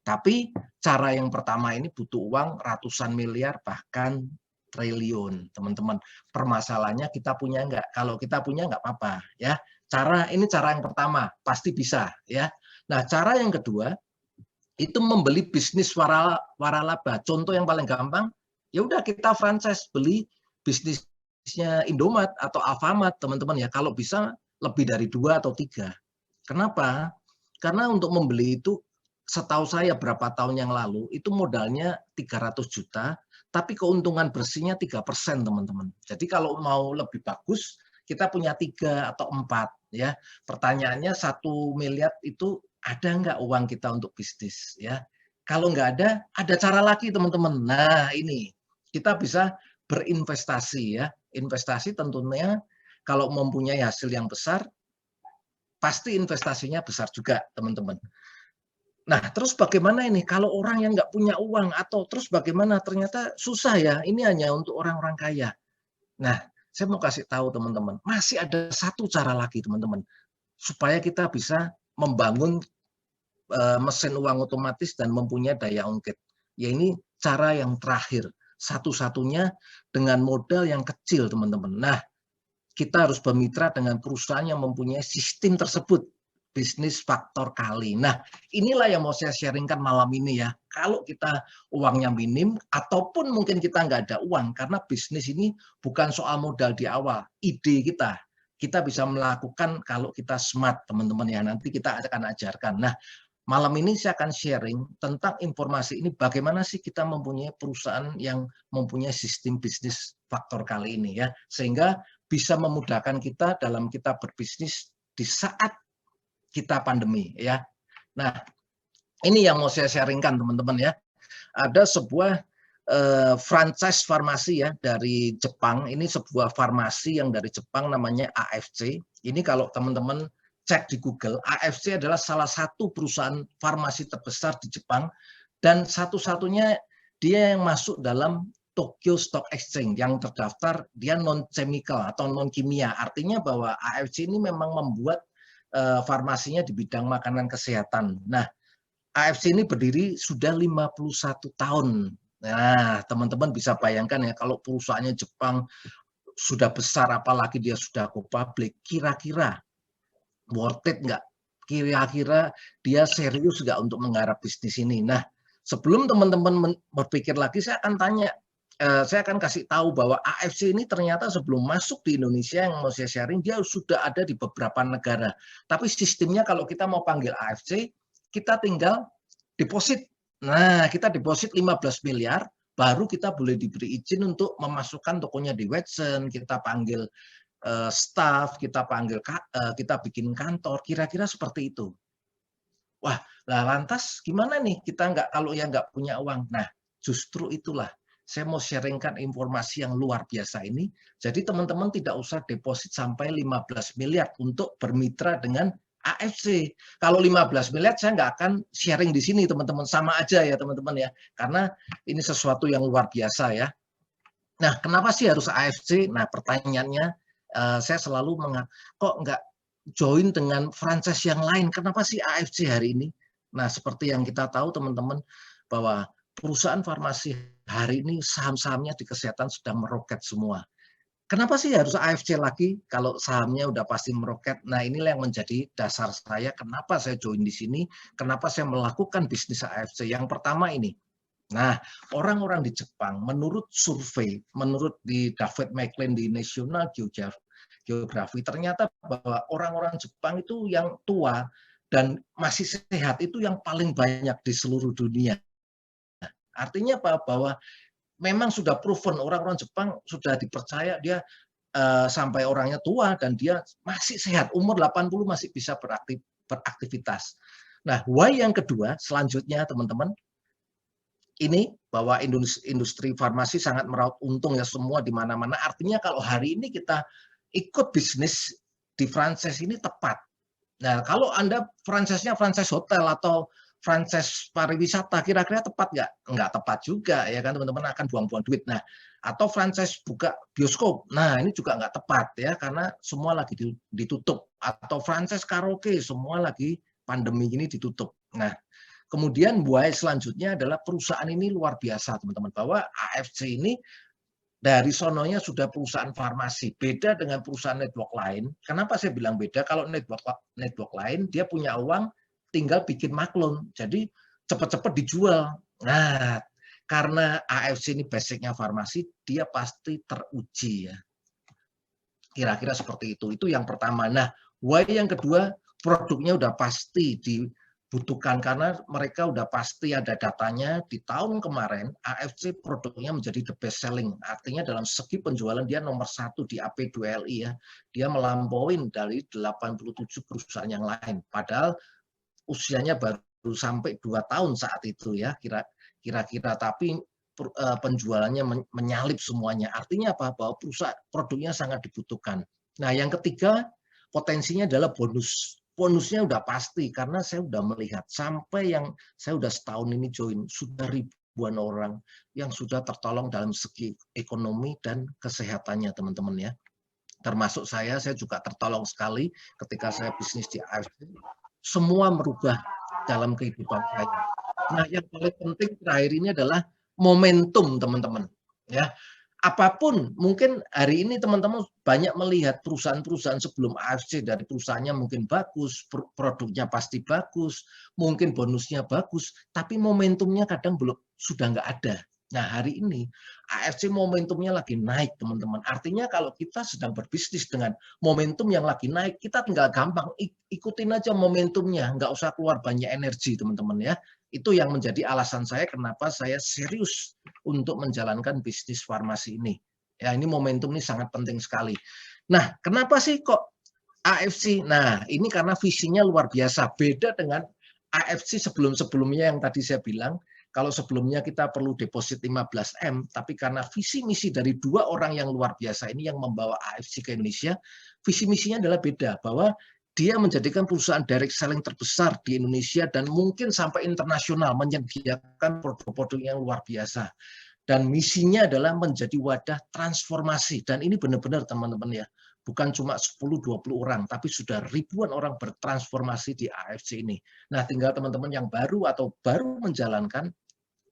Tapi cara yang pertama ini butuh uang ratusan miliar, bahkan triliun, teman-teman. Permasalahannya kita punya nggak? Kalau kita punya nggak apa-apa, ya. Ini cara yang pertama, pasti bisa, ya. Nah, cara yang kedua itu membeli bisnis waralaba. Contoh yang paling gampang, ya udah kita franchise, beli bisnisnya Indomaret atau Alfamart, teman-teman ya. Kalau bisa lebih dari 2 atau 3. Kenapa? Karena untuk membeli itu, setahu saya berapa tahun yang lalu, itu modalnya 300 juta, tapi keuntungan bersihnya 3%, teman-teman. Jadi kalau mau lebih bagus, kita punya 3 atau 4. Ya. Pertanyaannya 1 miliar itu ada nggak uang kita untuk bisnis? Ya. Kalau nggak ada cara lagi, teman-teman. Nah, ini kita bisa berinvestasi. Ya. Investasi tentunya kalau mempunyai hasil yang besar, pasti investasinya besar juga, teman-teman. Nah, terus bagaimana ini kalau orang yang nggak punya uang, atau terus bagaimana? Ternyata susah ya, ini hanya untuk orang-orang kaya. Nah, saya mau kasih tahu teman-teman, masih ada 1 cara lagi teman-teman, supaya kita bisa membangun mesin uang otomatis dan mempunyai daya ungkit. Ya ini cara yang terakhir, satu-satunya dengan modal yang kecil teman-teman. Nah, kita harus bermitra dengan perusahaan yang mempunyai sistem tersebut, bisnis faktor kali. Nah, inilah yang mau saya sharingkan malam ini ya. Kalau kita uangnya minim, ataupun mungkin kita nggak ada uang, karena bisnis ini bukan soal modal di awal, ide kita bisa melakukan kalau kita smart teman-teman ya. Nanti kita akan ajarkan. Nah, malam ini saya akan sharing tentang informasi ini, bagaimana sih kita mempunyai perusahaan yang mempunyai sistem bisnis faktor kali ini ya, sehingga bisa memudahkan kita dalam kita berbisnis di saat kita pandemi ya. Nah, ini yang mau saya sharingkan teman-teman ya. Ada sebuah franchise farmasi ya dari Jepang. Ini sebuah farmasi yang dari Jepang namanya AFC. Ini kalau teman-teman cek di Google, AFC adalah salah satu perusahaan farmasi terbesar di Jepang dan satu-satunya dia yang masuk dalam Tokyo Stock Exchange yang terdaftar, dia non-chemical atau non-kimia. Artinya bahwa AFC ini memang membuat farmasinya di bidang makanan kesehatan. Nah, AFC ini berdiri sudah 51 tahun. Nah, teman-teman bisa bayangkan ya, kalau perusahaannya Jepang sudah besar, apalagi dia sudah go public, kira-kira worth it nggak? Kira-kira dia serius nggak untuk menggarap bisnis ini? Nah, sebelum teman-teman berpikir lagi, saya akan tanya, saya akan kasih tahu bahwa AFC ini ternyata sebelum masuk di Indonesia yang mau saya sharing, dia sudah ada di beberapa negara. Tapi sistemnya kalau kita mau panggil AFC, kita tinggal deposit. Nah, kita deposit 15 miliar, baru kita boleh diberi izin untuk memasukkan tokonya di Watson, kita panggil staff, kita panggil, kita bikin kantor, kira-kira seperti itu. Wah, lah lantas gimana nih kita kalau yang nggak punya uang? Nah, justru itulah saya mau sharingkan informasi yang luar biasa ini. Jadi teman-teman tidak usah deposit sampai 15 miliar untuk bermitra dengan AFC. Kalau 15 miliar saya nggak akan sharing di sini teman-teman, sama aja ya teman-teman ya, karena ini sesuatu yang luar biasa ya. Nah, kenapa sih harus AFC? Nah, pertanyaannya saya selalu kok nggak join dengan franchise yang lain? Kenapa sih AFC hari ini? Nah, seperti yang kita tahu teman-teman bahwa perusahaan farmasi hari ini saham-sahamnya di kesehatan sudah meroket semua. Kenapa sih harus AFC lagi kalau sahamnya udah pasti meroket? Nah, inilah yang menjadi dasar saya kenapa saya join di sini, kenapa saya melakukan bisnis AFC. Yang pertama ini. Nah, orang-orang di Jepang, menurut survei, menurut di David McLean di National Geography, ternyata bahwa orang-orang Jepang itu yang tua dan masih sehat itu yang paling banyak di seluruh dunia. Artinya apa? Bahwa memang sudah proven, orang-orang Jepang sudah dipercaya dia sampai orangnya tua dan dia masih sehat, umur 80 masih bisa beraktivitas. Nah, why yang kedua, selanjutnya teman-teman, ini bahwa industri farmasi sangat meraup untung ya semua di mana-mana. Artinya kalau hari ini kita ikut bisnis di franchise ini tepat. Nah, kalau Anda franchise-nya franchise hotel atau franchise pariwisata, kira-kira tepat nggak? Nggak tepat juga ya kan teman-teman, akan buang-buang duit. Nah, atau franchise buka bioskop, nah ini juga nggak tepat ya karena semua lagi ditutup. Atau franchise karaoke, semua lagi pandemi ini ditutup. Nah, kemudian buah selanjutnya adalah perusahaan ini luar biasa teman-teman, bahwa AFC ini dari sononya sudah perusahaan farmasi, beda dengan perusahaan network lain. Kenapa saya bilang beda? Kalau network lain dia punya uang tinggal bikin maklum, jadi cepat-cepat dijual. Nah, karena AFC ini basicnya farmasi, dia pasti teruji ya. Kira-kira seperti itu. Itu yang pertama. Nah, why yang kedua, produknya udah pasti dibutuhkan karena mereka udah pasti ada datanya. Di tahun kemarin AFC produknya menjadi the best selling, artinya dalam segi penjualan dia nomor 1 di AP2LI ya, dia melampaui dari 87 perusahaan yang lain, padahal usianya baru sampai 2 tahun saat itu ya kira-kira, tapi penjualannya menyalip semuanya. Artinya apa? Bahwa produknya sangat dibutuhkan. Nah, yang ketiga potensinya adalah bonusnya udah pasti karena saya udah melihat sampai yang saya udah setahun ini join sudah ribuan orang yang sudah tertolong dalam segi ekonomi dan kesehatannya teman-teman ya. Termasuk saya juga tertolong sekali ketika saya bisnis di AFC. Semua merubah dalam kehidupan saya. Nah, yang paling penting terakhir ini adalah momentum, teman-teman. Ya, apapun, mungkin hari ini teman-teman banyak melihat perusahaan-perusahaan sebelum AFC, dari perusahaannya mungkin bagus, produknya pasti bagus, mungkin bonusnya bagus, tapi momentumnya kadang sudah nggak ada. Nah, hari ini AFC momentumnya lagi naik, teman-teman. Artinya kalau kita sedang berbisnis dengan momentum yang lagi naik, kita tinggal gampang ikutin aja momentumnya, nggak usah keluar banyak energi, teman-teman ya. Itu yang menjadi alasan saya kenapa saya serius untuk menjalankan bisnis farmasi ini. Ya, ini momentum ini sangat penting sekali. Nah, kenapa sih kok AFC? Nah, ini karena visinya luar biasa. Beda dengan AFC sebelum-sebelumnya yang tadi saya bilang, kalau sebelumnya kita perlu deposit 15M, tapi karena visi misi dari dua orang yang luar biasa ini yang membawa AFC ke Indonesia, visi misinya adalah beda, bahwa dia menjadikan perusahaan direct selling terbesar di Indonesia dan mungkin sampai internasional, menyediakan produk-produk yang luar biasa. Dan misinya adalah menjadi wadah transformasi. Dan ini benar-benar teman-teman ya, bukan cuma 10-20 orang, tapi sudah ribuan orang bertransformasi di AFC ini. Nah, tinggal teman-teman yang baru atau baru menjalankan,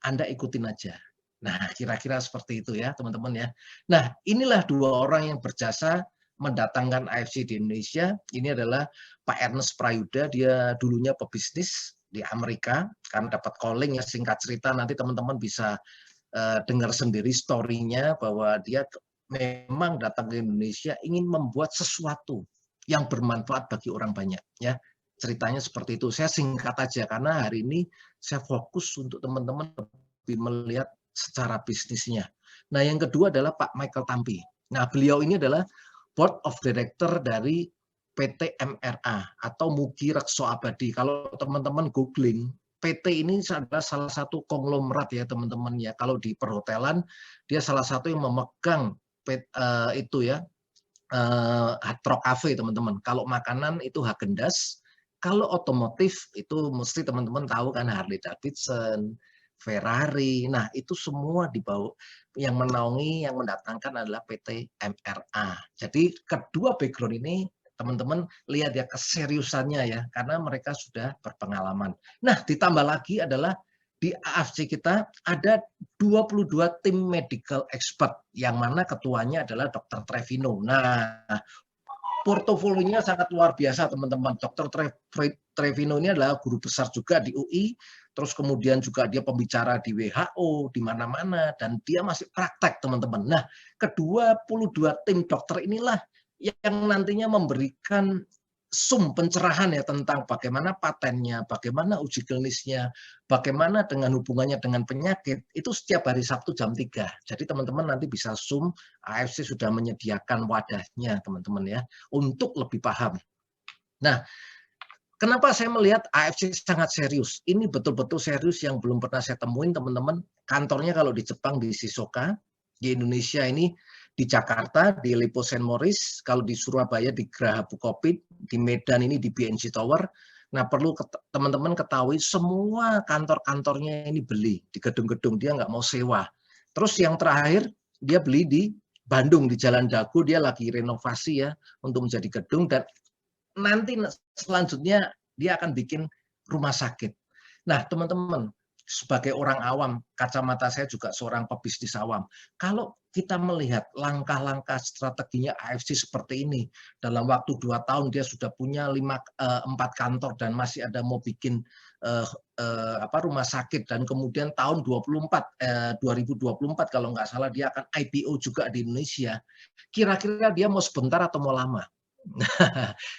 Anda ikutin aja. Nah, kira-kira seperti itu ya, teman-teman ya. Nah, inilah dua orang yang berjasa mendatangkan AFC di Indonesia. Ini adalah Pak Ernest Prayuda, dia dulunya pebisnis di Amerika, karena dapat calling ya, singkat cerita nanti teman-teman bisa dengar sendiri story-nya, bahwa dia memang datang ke Indonesia ingin membuat sesuatu yang bermanfaat bagi orang banyak ya. Ceritanya seperti itu. Saya singkat aja karena hari ini saya fokus untuk teman-teman lebih melihat secara bisnisnya. Nah, yang kedua adalah Pak Michael Tampi. Nah, beliau ini adalah Board of Director dari PT MRA atau Mugi Rekso Abadi. Kalau teman-teman googling, PT ini adalah salah satu konglomerat ya teman-teman ya. Kalau di perhotelan, dia salah satu yang memegang itu ya, Hard Rock Cafe teman-teman. Kalau makanan itu Häagen-Dazs. Kalau otomotif itu mesti teman-teman tahu kan Harley Davidson, Ferrari. Nah, itu semua dibawa, yang menaungi, yang mendatangkan adalah PT MRA. Jadi kedua background ini teman-teman lihat ya keseriusannya ya, karena mereka sudah berpengalaman. Nah, ditambah lagi adalah di AFC kita ada 22 tim medical expert, yang mana ketuanya adalah Dr. Trevino. Nah, portofolionya sangat luar biasa teman-teman. Dr. Trevino ini adalah guru besar juga di UI, terus kemudian juga dia pembicara di WHO, di mana-mana, dan dia masih praktek teman-teman. Nah, ke-22 tim dokter inilah yang nantinya memberikan pencerahan ya tentang bagaimana patennya, bagaimana uji klinisnya, bagaimana dengan hubungannya dengan penyakit, itu setiap hari Sabtu jam 3. Jadi teman-teman nanti bisa Zoom, AFC sudah menyediakan wadahnya teman-teman ya, untuk lebih paham. Nah, kenapa saya melihat AFC sangat serius? Ini betul-betul serius yang belum pernah saya temuin teman-teman. Kantornya kalau di Jepang di Shizuoka, di Indonesia ini di Jakarta, di Lipo St. Maurice, kalau di Surabaya di Geraha Bukopin, di Medan ini di BNC Tower. Nah, perlu teman-teman ketahui semua kantor-kantornya ini beli di gedung-gedung, dia nggak mau sewa. Terus yang terakhir, dia beli di Bandung, di Jalan Dago, dia lagi renovasi ya untuk menjadi gedung, dan nanti selanjutnya dia akan bikin rumah sakit. Nah, teman-teman, sebagai orang awam, kacamata saya juga seorang pebisnis awam. Kalau kita melihat langkah-langkah strateginya AFC seperti ini, dalam waktu 2 tahun dia sudah punya 4 kantor dan masih ada mau bikin rumah sakit, dan kemudian tahun 2024 kalau nggak salah dia akan IPO juga di Indonesia. Kira-kira dia mau sebentar atau mau lama?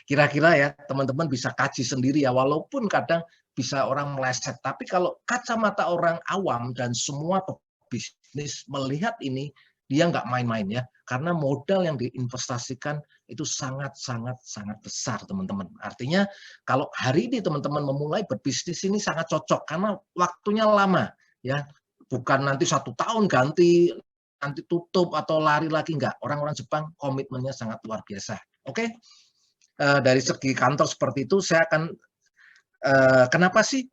Kira-kira ya teman-teman bisa kaji sendiri ya, walaupun kadang bisa orang meleset, tapi kalau kacamata orang awam dan semua bisnis melihat ini, dia nggak main-main ya, karena modal yang diinvestasikan itu sangat besar teman-teman. Artinya kalau hari ini teman-teman memulai berbisnis ini sangat cocok karena waktunya lama ya, bukan nanti 1 tahun ganti, nanti tutup atau lari lagi, nggak. Orang-orang Jepang komitmennya sangat luar biasa. Oke, dari segi kantor seperti itu, saya akan kenapa sih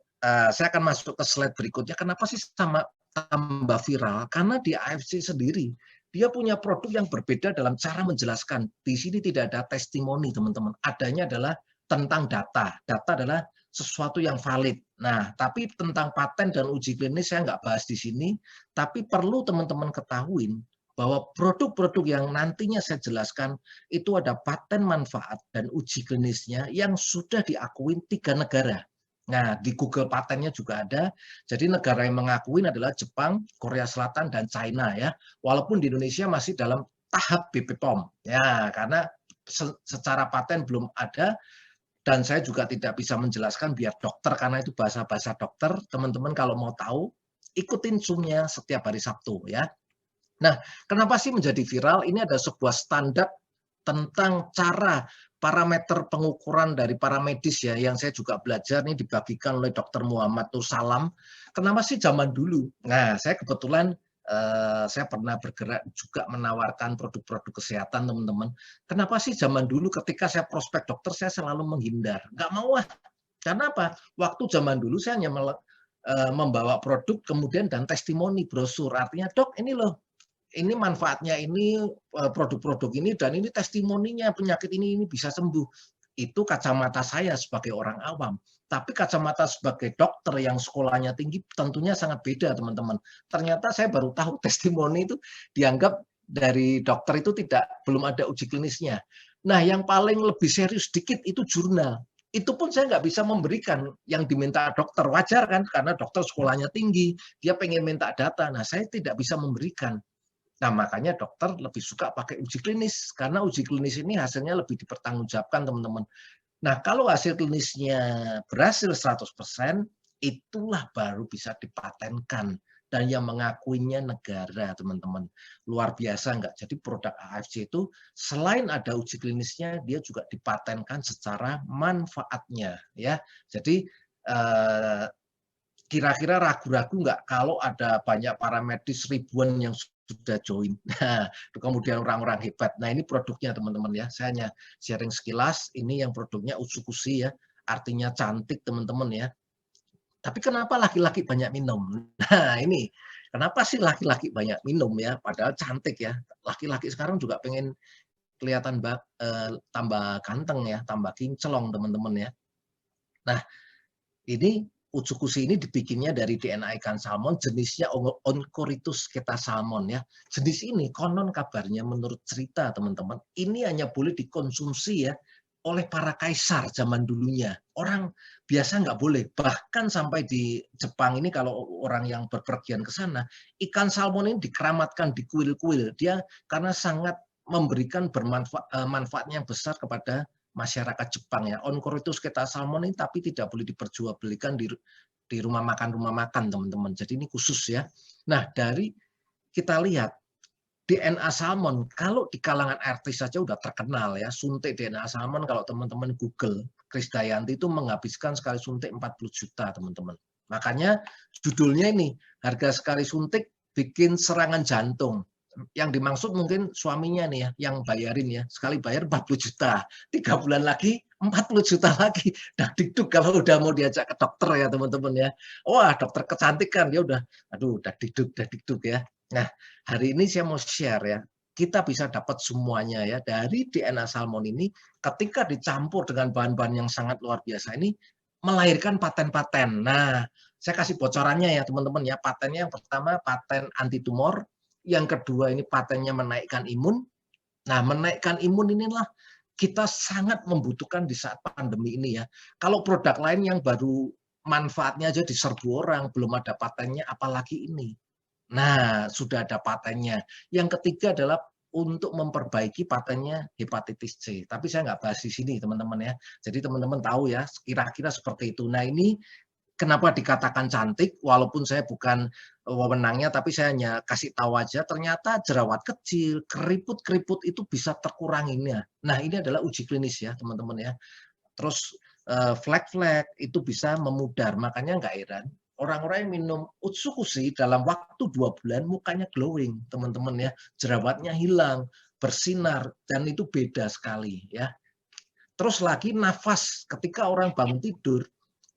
saya akan masuk ke slide berikutnya. Kenapa sih tambah viral? Karena di AFC sendiri dia punya produk yang berbeda dalam cara menjelaskan. Di sini tidak ada testimoni teman-teman. Adanya adalah tentang data. Data adalah sesuatu yang valid. Nah, tapi tentang paten dan uji klinis saya nggak bahas di sini, tapi perlu teman-teman ketahuin bahwa produk-produk yang nantinya saya jelaskan itu ada paten manfaat dan uji klinisnya yang sudah diakui 3 negara. Nah, di Google patennya juga ada. Jadi negara yang mengakui adalah Jepang, Korea Selatan, dan China ya. Walaupun di Indonesia masih dalam tahap BPOM. Ya, karena secara paten belum ada, dan saya juga tidak bisa menjelaskan biar dokter, karena itu bahasa-bahasa dokter. Teman-teman kalau mau tahu, ikutin Zoom-nya setiap hari Sabtu ya. Nah, kenapa sih menjadi viral? Ini ada sebuah standar tentang cara parameter pengukuran dari para medis ya, yang saya juga belajar nih dibagikan oleh Dr. Muhammad Nur Salam. Kenapa sih zaman dulu? Nah, saya kebetulan saya pernah bergerak juga menawarkan produk-produk kesehatan, teman-teman. Kenapa sih zaman dulu ketika saya prospek dokter, saya selalu menghindar. Nggak mau ah. Karena apa? Waktu zaman dulu saya hanya membawa produk kemudian dan testimoni brosur. Artinya, dok ini loh, ini manfaatnya, ini produk-produk ini, dan ini testimoninya penyakit ini bisa sembuh. Itu kacamata saya sebagai orang awam. Tapi kacamata sebagai dokter yang sekolahnya tinggi tentunya sangat beda, teman-teman. Ternyata saya baru tahu testimoni itu dianggap dari dokter itu belum ada uji klinisnya. Nah, yang paling lebih serius sedikit itu jurnal. Itu pun saya nggak bisa memberikan yang diminta dokter. Wajar kan, karena dokter sekolahnya tinggi, dia pengen minta data. Nah, saya tidak bisa memberikan. Nah, makanya dokter lebih suka pakai uji klinis, karena uji klinis ini hasilnya lebih dipertanggungjawabkan, teman-teman. Nah, kalau hasil klinisnya berhasil 100%, itulah baru bisa dipatenkan. Dan yang mengakuinya negara, teman-teman. Luar biasa nggak? Jadi produk AFC itu selain ada uji klinisnya, dia juga dipatenkan secara manfaatnya. Ya, jadi kira-kira ragu-ragu nggak kalau ada banyak para medis ribuan yang sudah join. Nah, kemudian orang-orang hebat. Nah, ini produknya teman-teman ya. Saya hanya sharing sekilas. Ini yang produknya Utsukushi ya. Artinya cantik teman-teman ya. Tapi kenapa laki-laki banyak minum? Nah, ini kenapa sih laki-laki banyak minum ya? Padahal cantik ya. Laki-laki sekarang juga pengen kelihatan tambah ganteng ya, tambah kinclong teman-teman ya. Nah, ini Utsukushi ini dibikinnya dari DNA ikan salmon, jenisnya Oncorhynchus ketasalmon ya. Jenis ini konon kabarnya menurut cerita teman-teman, ini hanya boleh dikonsumsi ya oleh para kaisar zaman dulunya. Orang biasa nggak boleh. Bahkan sampai di Jepang ini kalau orang yang berpergian ke sana, ikan salmon ini dikeramatkan di kuil-kuil. Dia karena sangat memberikan manfaatnya yang besar kepada masyarakat Jepang ya. Oncorhynchus ketasalmon ini tapi tidak boleh diperjualbelikan di rumah makan teman-teman. Jadi ini khusus ya. Nah, dari kita lihat DNA salmon kalau di kalangan artis saja udah terkenal ya. Suntik DNA salmon kalau teman-teman Google, Krisdayanti itu menghabiskan sekali suntik 40 juta, teman-teman. Makanya judulnya ini, harga sekali suntik bikin serangan jantung. Yang dimaksud mungkin suaminya nih ya, yang bayarin ya. Sekali bayar 40 juta. 3 bulan lagi 40 juta lagi. Dakdikduk kalau udah mau diajak ke dokter ya teman-teman ya. Wah, dokter kecantikan ya udah. Aduh, dakdikduk ya. Nah, hari ini saya mau share ya. Kita bisa dapat semuanya ya dari DNA salmon ini ketika dicampur dengan bahan-bahan yang sangat luar biasa ini melahirkan paten-paten. Nah, saya kasih bocorannya ya teman-teman ya. Patennya yang pertama paten anti tumor. Yang kedua ini patennya menaikkan imun. Nah, menaikkan imun inilah kita sangat membutuhkan di saat pandemi ini ya. Kalau produk lain yang baru manfaatnya aja diserbu orang, belum ada patennya, apalagi ini. Nah, sudah ada patennya. Yang ketiga adalah untuk memperbaiki patennya hepatitis C. Tapi saya nggak bahas di sini, teman-teman ya. Jadi teman-teman tahu ya, kira-kira seperti itu. Nah, ini kenapa dikatakan cantik, walaupun saya bukan wewenangnya, tapi saya hanya kasih tahu aja, ternyata jerawat kecil, keriput-keriput itu bisa terkuranginya. Nah, ini adalah uji klinis ya, teman-teman ya. Terus flek-flek itu bisa memudar, makanya nggak heran. Orang-orang yang minum Utsukushi dalam waktu 2 bulan mukanya glowing, teman-teman ya. Jerawatnya hilang, bersinar, dan itu beda sekali ya. Terus lagi nafas, ketika orang bangun tidur,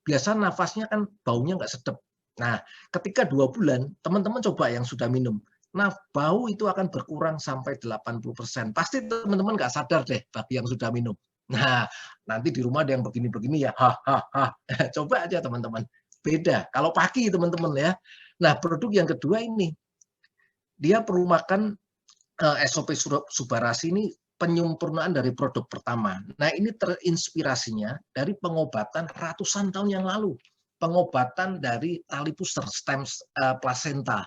biasa nafasnya kan baunya nggak sedap. Nah, ketika 2 bulan, teman-teman coba yang sudah minum. Nah, bau itu akan berkurang sampai 80%. Pasti teman-teman nggak sadar deh bagi yang sudah minum. Nah, nanti di rumah ada yang begini-begini ya, hahaha. Coba aja teman-teman, beda. Kalau pagi teman-teman ya. Nah, produk yang kedua ini, dia perlu makan SOP Subarasi ini penyempurnaan dari produk pertama. Nah, ini terinspirasinya dari pengobatan ratusan tahun yang lalu. Pengobatan dari tali pusar, stem placenta.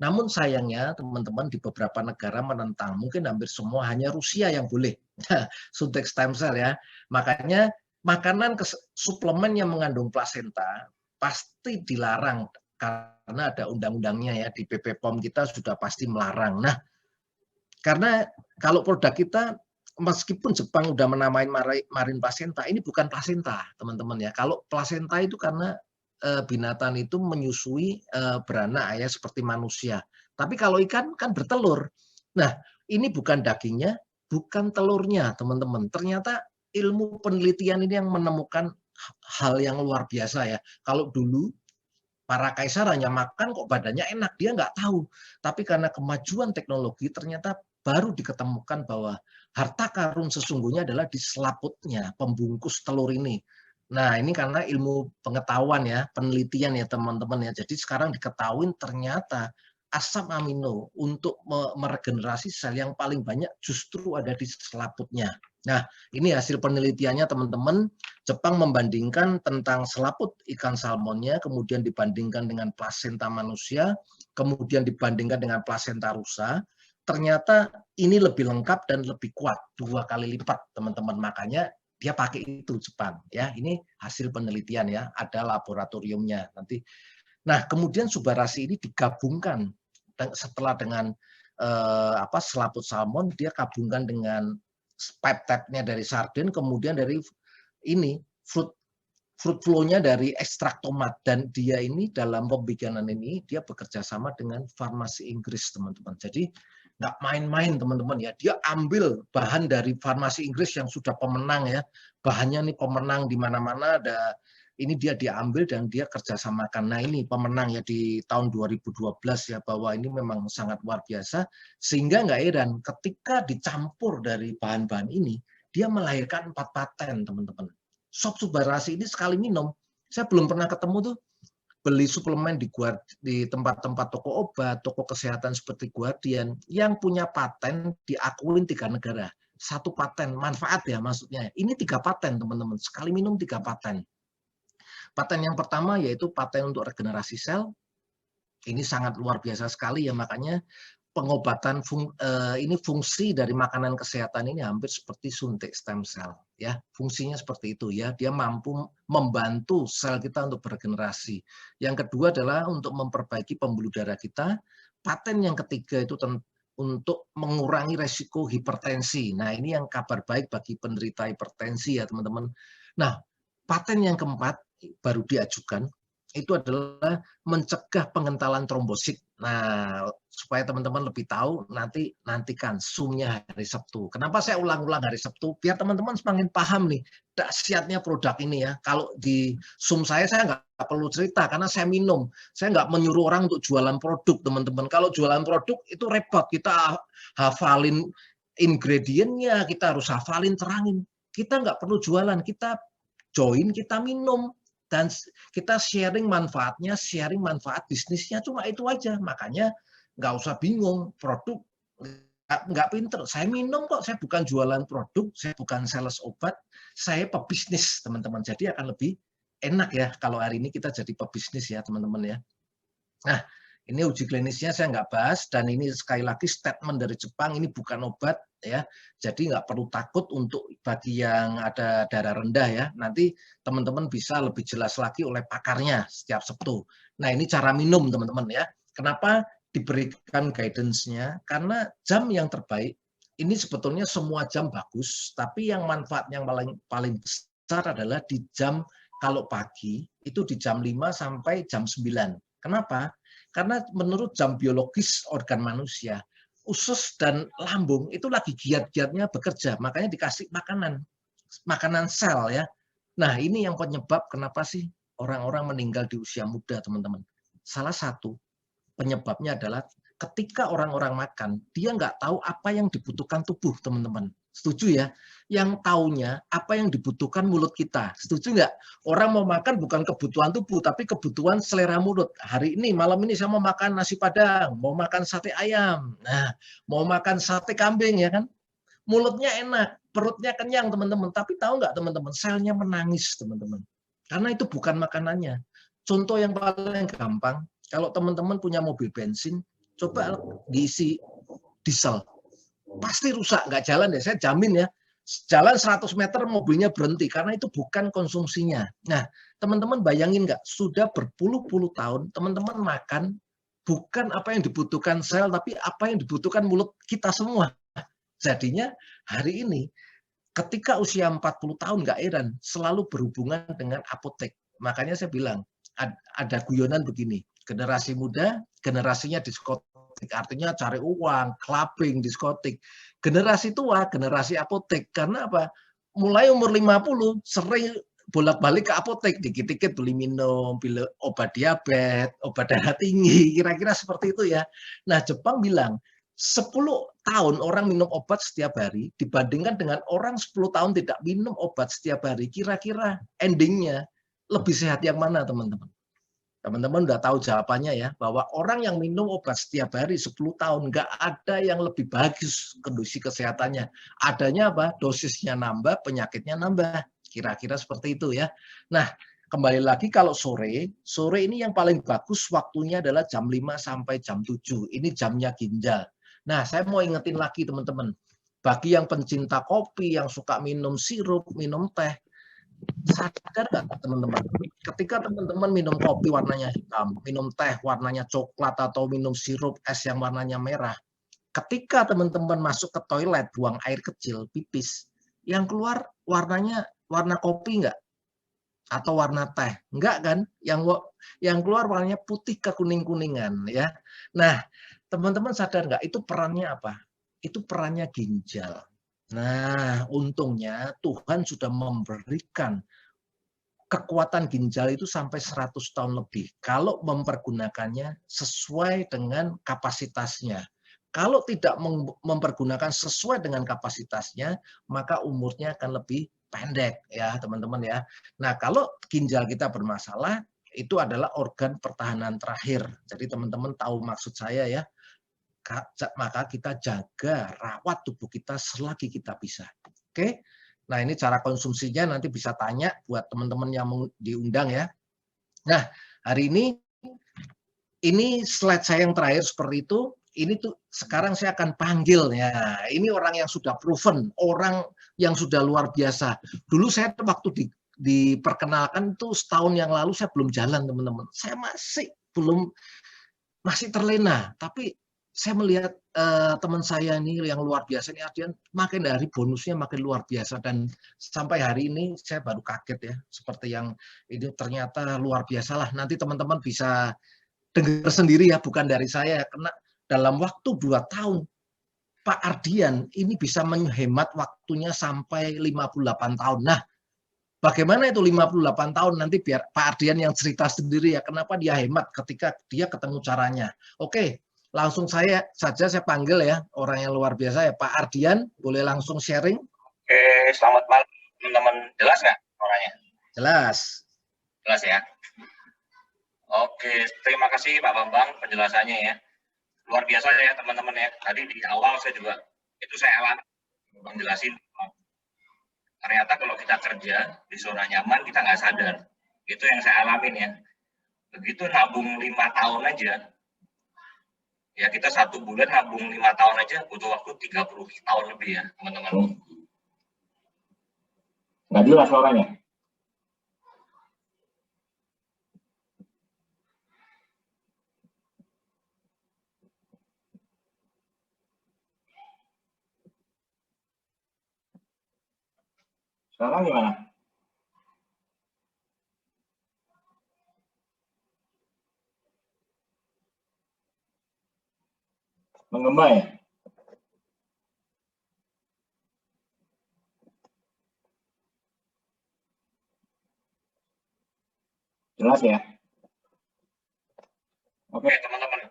Namun sayangnya teman-teman di beberapa negara menentang, mungkin hampir semua, hanya Rusia yang boleh suntik stem cell ya. Makanya makanan suplemen yang mengandung plasenta pasti dilarang karena ada undang-undangnya ya, di PP POM kita sudah pasti melarang. Nah, karena kalau produk kita meskipun Jepang udah menamain marin placenta, ini bukan placenta teman-teman ya. Kalau placenta itu karena binatang itu menyusui beranak ya seperti manusia. Tapi kalau ikan kan bertelur. Nah, ini bukan dagingnya, bukan telurnya, teman-teman. Ternyata ilmu penelitian ini yang menemukan hal yang luar biasa ya. Kalau dulu para kaisar hanya makan kok badannya enak, dia nggak tahu. Tapi karena kemajuan teknologi ternyata baru diketemukan bahwa harta karun sesungguhnya adalah di selaputnya, pembungkus telur ini. Nah, ini karena ilmu pengetahuan ya, penelitian ya teman-teman ya. Jadi sekarang diketahui ternyata asam amino untuk meregenerasi sel yang paling banyak justru ada di selaputnya. Nah, ini hasil penelitiannya teman-teman. Jepang membandingkan tentang selaput ikan salmonnya, kemudian dibandingkan dengan plasenta manusia, kemudian dibandingkan dengan plasenta rusa. Ternyata ini lebih lengkap dan lebih kuat, 2 kali lipat teman-teman. Makanya dia pakai itu Jepang ya. Ini hasil penelitian ya, ada laboratoriumnya nanti. Nah, kemudian Subarasi ini digabungkan setelah dengan selaput salmon, dia gabungkan dengan peptide-nya dari sarden, kemudian dari ini fruit flow-nya dari ekstrak tomat, dan dia ini dalam pembikinan ini dia bekerja sama dengan farmasi Inggris teman-teman. Jadi nggak main-main teman-teman ya, dia ambil bahan dari farmasi Inggris yang sudah pemenang ya, bahannya nih pemenang di mana-mana ada, ini dia diambil dan dia kerjasamakan. Nah ini pemenang ya di tahun 2012 ya, bahwa ini memang sangat luar biasa, sehingga nggak heran ketika dicampur dari bahan-bahan ini, dia melahirkan 4 paten teman-teman. Sop Subarasi ini sekali minum, saya belum pernah ketemu tuh beli suplemen di tempat-tempat toko obat, toko kesehatan seperti Guardian, yang punya paten diakuin 3 negara. 1 paten, manfaat ya maksudnya. Ini 3 paten teman-teman, sekali minum 3 paten. Paten yang pertama yaitu paten untuk regenerasi sel. Ini sangat luar biasa sekali ya, makanya pengobatan ini fungsi dari makanan kesehatan ini hampir seperti suntik stem cell ya, fungsinya seperti itu ya, dia mampu membantu sel kita untuk beregenerasi. Yang kedua adalah untuk memperbaiki pembuluh darah kita. Paten yang ketiga itu untuk mengurangi resiko hipertensi. Nah, ini yang kabar baik bagi penderita hipertensi ya teman-teman. Nah, paten yang keempat baru diajukan itu adalah mencegah pengentalan trombosit. Nah, supaya teman-teman lebih tahu, nantikan Zoom-nya hari Sabtu. Kenapa saya ulang-ulang hari Sabtu? Biar teman-teman semakin paham nih dahsyatnya produk ini ya. Kalau di Zoom saya nggak perlu cerita karena saya minum. Saya nggak menyuruh orang untuk jualan produk, teman-teman. Kalau jualan produk itu repot. Kita hafalin ingredientnya, kita harus hafalin, terangin. Kita nggak perlu jualan, kita join, kita minum. Dan kita sharing manfaatnya, sharing manfaat bisnisnya, cuma itu aja. Makanya nggak usah bingung, produk nggak pinter. Saya minum kok, saya bukan jualan produk, saya bukan sales obat, saya pebisnis teman-teman. Jadi akan lebih enak ya kalau hari ini kita jadi pebisnis ya teman-teman ya. Nah, ini uji klinisnya saya nggak bahas, dan ini sekali lagi statement dari Jepang, ini bukan obat ya, jadi nggak perlu takut untuk bagi yang ada darah rendah ya. Nanti teman-teman bisa lebih jelas lagi oleh pakarnya setiap Sabtu. Nah, ini cara minum teman-teman ya. Kenapa diberikan guidance-nya? Karena jam yang terbaik ini sebetulnya semua jam bagus, tapi yang manfaat yang paling besar adalah di jam, kalau pagi itu di jam 5 sampai jam 9. Kenapa? Karena menurut jam biologis organ manusia, usus dan lambung itu lagi giat-giatnya bekerja, makanya dikasih makanan sel ya. Nah, ini yang penyebab kenapa sih orang-orang meninggal di usia muda, teman-teman. Salah satu penyebabnya adalah ketika orang-orang makan, dia nggak tahu apa yang dibutuhkan tubuh, teman-teman. Setuju ya? Yang taunya apa yang dibutuhkan mulut kita. Setuju nggak? Orang mau makan bukan kebutuhan tubuh, tapi kebutuhan selera mulut. Hari ini, malam ini saya mau makan nasi padang, mau makan sate ayam, nah, mau makan sate kambing, ya kan? Mulutnya enak, perutnya kenyang, teman-teman. Tapi tahu nggak, teman-teman? Selnya menangis, teman-teman. Karena itu bukan makanannya. Contoh yang paling gampang, kalau teman-teman punya mobil bensin, coba diisi diesel. Pasti rusak, nggak jalan deh, saya jamin ya. Jalan 100 meter mobilnya berhenti karena itu bukan konsumsinya. Nah, teman-teman bayangin nggak, sudah berpuluh-puluh tahun teman-teman makan bukan apa yang dibutuhkan sel, tapi apa yang dibutuhkan mulut kita semua. Jadinya hari ini ketika usia 40 tahun nggak heran selalu berhubungan dengan apotek. Makanya saya bilang ada guyonan begini, generasi muda generasinya diskotik, artinya cari uang, clubbing, diskotik. Generasi tua, generasi apotek. Karena apa? Mulai umur 50 sering bolak-balik ke apotek, dikit-dikit beli minum, beli obat diabetes, obat darah tinggi, kira-kira seperti itu ya. Nah, Jepang bilang 10 tahun orang minum obat setiap hari dibandingkan dengan orang 10 tahun tidak minum obat setiap hari, kira-kira endingnya lebih sehat yang mana, teman-teman? Teman-teman udah tahu jawabannya ya, bahwa orang yang minum obat setiap hari 10 tahun, nggak ada yang lebih bagus kondisi kesehatannya. Adanya apa? Dosisnya nambah, penyakitnya nambah. Kira-kira seperti itu ya. Nah, kembali lagi kalau sore ini yang paling bagus waktunya adalah jam 5 sampai jam 7. Ini jamnya ginjal. Nah, saya mau ingetin lagi teman-teman. Bagi yang pencinta kopi, yang suka minum sirup, minum teh, sadar nggak teman-teman? Ketika teman-teman minum kopi warnanya hitam, minum teh warnanya coklat, atau minum sirup es yang warnanya merah, ketika teman-teman masuk ke toilet, buang air kecil, pipis, yang keluar warnanya warna kopi nggak? Atau warna teh? Enggak kan? Yang keluar warnanya putih ke kuning-kuningan ya. Nah, teman-teman sadar nggak? Itu perannya apa? Itu perannya ginjal. Nah, untungnya Tuhan sudah memberikan kekuatan ginjal itu sampai 100 tahun lebih. Kalau mempergunakannya sesuai dengan kapasitasnya. Kalau tidak mempergunakan sesuai dengan kapasitasnya, maka umurnya akan lebih pendek ya teman-teman ya. Nah, kalau ginjal kita bermasalah, itu adalah organ pertahanan terakhir. Jadi teman-teman tahu maksud saya ya. Maka kita jaga, rawat tubuh kita selagi kita bisa. Oke? Nah, ini cara konsumsinya, nanti bisa tanya buat teman-teman yang diundang ya. Nah, hari ini slide saya yang terakhir seperti itu. Ini tuh sekarang saya akan panggil ya. Ini orang yang sudah proven, orang yang sudah luar biasa. Dulu saya waktu diperkenalkan itu setahun yang lalu saya belum jalan, teman-teman. Saya masih terlena, tapi saya melihat teman saya ini yang luar biasa ini, Ardian, makin hari bonusnya makin luar biasa, dan sampai hari ini saya baru kaget ya, seperti yang ini ternyata luar biasa lah. Nanti teman-teman bisa dengar sendiri ya, bukan dari saya, karena dalam waktu 2 tahun Pak Ardian ini bisa menghemat waktunya sampai 58 tahun. Nah, bagaimana itu 58 tahun? Nanti biar Pak Ardian yang cerita sendiri ya, kenapa dia hemat ketika dia ketemu caranya. Oke. Langsung saya panggil ya, orang yang luar biasa ya, Pak Ardian, boleh langsung sharing? Oke, selamat malam teman-teman. Jelas nggak orangnya? Jelas. Jelas ya. Oke, terima kasih Pak Bambang penjelasannya ya. Luar biasa ya teman-teman ya. Tadi di awal saya juga, itu saya alami, menjelasin. Ternyata kalau kita kerja di zona nyaman, kita nggak sadar. Itu yang saya alamin ya. Begitu nabung 5 tahun aja, ya kita 1 bulan nabung 5 tahun aja butuh waktu 30 tahun lebih ya teman-teman. Nggak jelas suaranya. Sekarang gimana? Mengembang ya? Jelas ya? Oke teman-teman.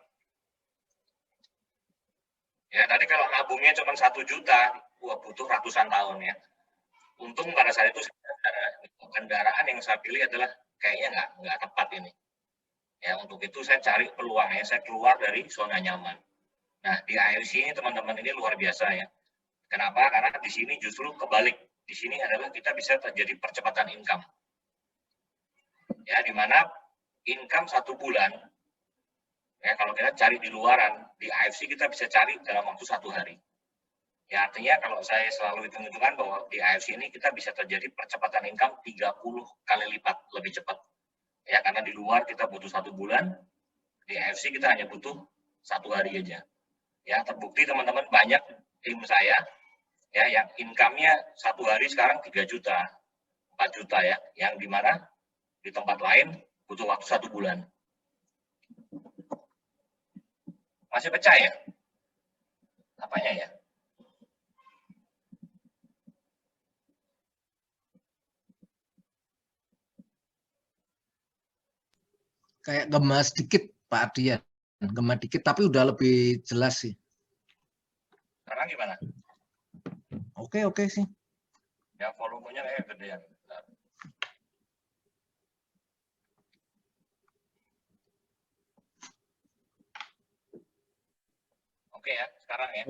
Ya tadi kalau nabungnya cuma 1 juta, butuh ratusan tahun ya. Untung pada saat itu kendaraan yang saya pilih adalah kayaknya nggak tepat ini. Ya, untuk itu saya cari peluang ya, saya keluar dari zona nyaman. Nah, di IFC ini teman-teman ini luar biasa ya. Kenapa? Karena di sini justru kebalik. Di sini adalah kita bisa terjadi percepatan income. Ya, di mana income 1 bulan, ya kalau kita cari di luaran, di IFC kita bisa cari dalam waktu 1 hari. Ya, artinya kalau saya selalu hitung-hitungan bahwa di IFC ini kita bisa terjadi percepatan income 30 kali lipat lebih cepat. Ya, karena di luar kita butuh 1 bulan, di IFC kita hanya butuh 1 hari aja. Ya, terbukti teman-teman banyak tim saya ya yang income-nya 1 hari sekarang 3 juta, 4 juta ya, yang dimana di tempat lain butuh waktu 1 bulan. Masih pecah ya? Apanya ya? Kayak gemas dikit Pak Ardian, gemas dikit tapi udah lebih jelas sih. Sekarang gimana? Oke sih. Ya volumenya kayak gedean. Oke ya, sekarang ya.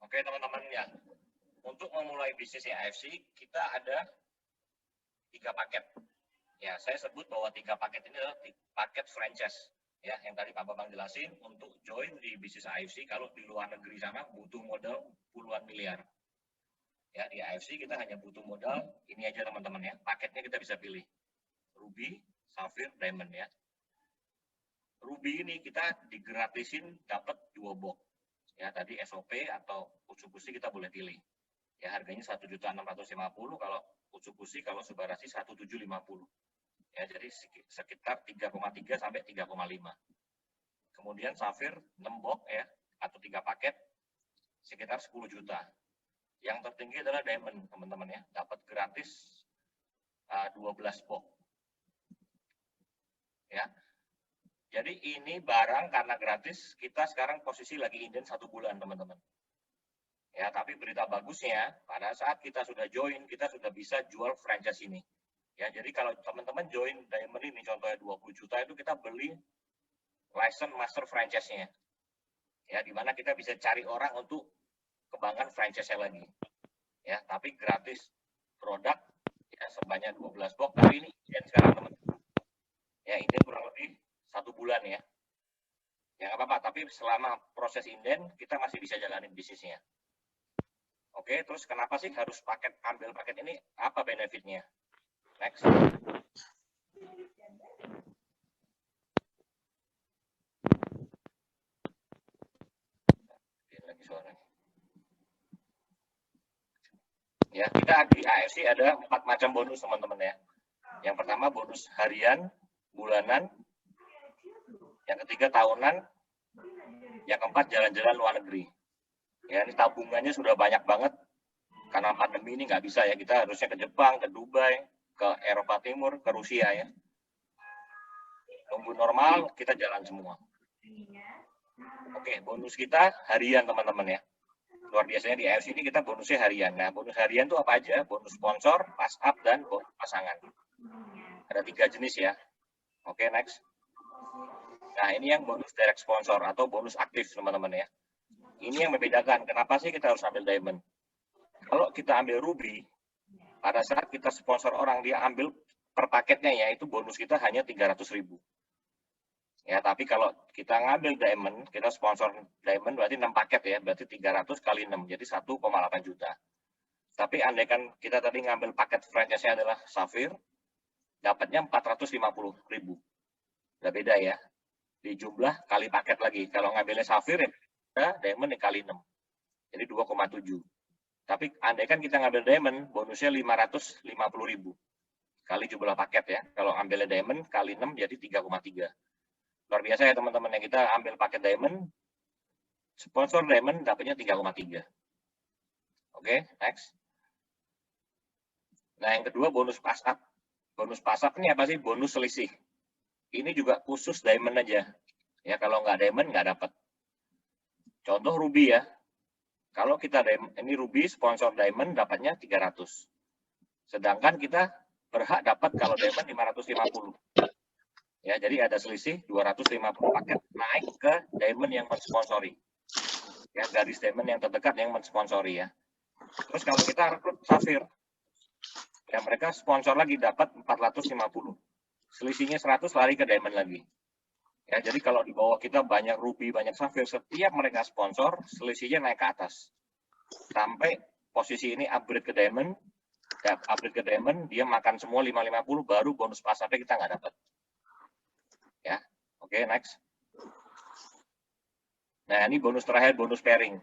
Oke teman-teman ya. Untuk memulai bisnis IFC, kita ada 3 paket. Ya, saya sebut bahwa 3 paket ini adalah paket franchise. Ya, yang tadi Pak Bambang jelasin, untuk join di bisnis IFC, kalau di luar negeri sana butuh modal puluhan miliar. Ya, di IFC kita hanya butuh modal, ini aja teman-teman ya, paketnya kita bisa pilih. Ruby, Sapphire, Diamond ya. Ruby ini kita digratisin dapat 2 box. Ya, tadi SOP atau Utsukushi kita boleh pilih. Ya, harganya 1.650.000, kalau Utsukushi, kalau Subarashi 1.750. Ya, jadi sekitar 3,3 sampai 3,5. Kemudian Sapphire 6 box ya, atau 3 paket sekitar 10 juta. Yang tertinggi adalah Diamond, teman-teman ya, dapat gratis 12 box. Ya. Jadi ini barang karena gratis, kita sekarang posisi lagi inden 1 bulan, teman-teman. Ya, tapi berita bagusnya, pada saat kita sudah join, kita sudah bisa jual franchise ini. Ya, jadi kalau teman-teman join Diamond ini, contohnya 20 juta, itu kita beli license master franchise-nya. Ya, di mana kita bisa cari orang untuk kembangkan franchise-nya lagi. Ya, tapi gratis produk, ya, sebanyak 12 box. Tapi ini inden sekarang, teman-teman. Ya, inden kurang lebih 1 bulan ya. Ya, nggak apa-apa, tapi selama proses inden, kita masih bisa jalanin bisnisnya. Oke, terus kenapa sih harus ambil paket ini? Apa benefitnya? Next. Lagi suara. Ya, kita di AFC ada 4 macam bonus, teman-teman ya. Yang pertama bonus harian, bulanan. Yang ketiga tahunan. Yang keempat jalan-jalan luar negeri. Ya, ini tabungannya sudah banyak banget. Karena pandemi ini nggak bisa ya, kita harusnya ke Jepang, ke Dubai, ke Eropa Timur, ke Rusia ya. Nunggu normal, kita jalan semua. Oke, bonus kita harian, teman-teman ya. Luar biasanya di AFC ini kita bonusnya harian. Nah, bonus harian itu apa aja? Bonus sponsor, pass up, dan bonus pasangan. Ada 3 jenis ya. Oke, next. Nah, ini yang bonus direct sponsor atau bonus aktif, teman-teman ya. Ini yang membedakan. Kenapa sih kita harus ambil Diamond? Kalau kita ambil Ruby, pada saat kita sponsor orang, dia ambil per paketnya ya, itu bonus kita hanya 300.000. Ya, tapi kalau kita ngambil Diamond, kita sponsor Diamond berarti 6 paket ya, berarti 300 kali 6, jadi 1,8 juta. Tapi andaikan kita tadi ngambil paket franchise-nya adalah Sapphire, dapatnya 450.000. Udah beda ya. Di jumlah kali paket lagi. Kalau ngambilnya Sapphire, ya Diamond kali 6. Jadi 2,7. Tapi andaikan kita ngambil Diamond, bonusnya 550.000. Kali jumlah paket ya. Kalau ambilnya Diamond, kali 6 jadi 3,3. Luar biasa ya teman-teman, yang kita ambil paket Diamond, sponsor Diamond dapatnya 3,3. Oke, next. Nah, yang kedua bonus pass up. Bonus pass up ini apa sih? Bonus selisih. Ini juga khusus Diamond aja. Ya, kalau nggak diamond nggak dapat. Contoh ruby ya. Kalau kita ini ruby sponsor diamond dapatnya 300. Sedangkan kita berhak dapat kalau diamond 550. Ya, jadi ada selisih 250 paket naik ke diamond yang mensponsori. Ya, garis diamond yang terdekat yang mensponsori ya. Terus kalau kita rekrut safir, ya mereka sponsor lagi dapat 450. Selisihnya 100 lari ke diamond lagi. Ya, jadi kalau di bawah kita banyak ruby, banyak safir, setiap mereka sponsor, selisihnya naik ke atas. Sampai posisi ini upgrade ke diamond, ya, upgrade ke diamond, dia makan semua 550, baru bonus pasarnya kita nggak dapat. Ya, oke, next. Nah, ini bonus terakhir, bonus pairing.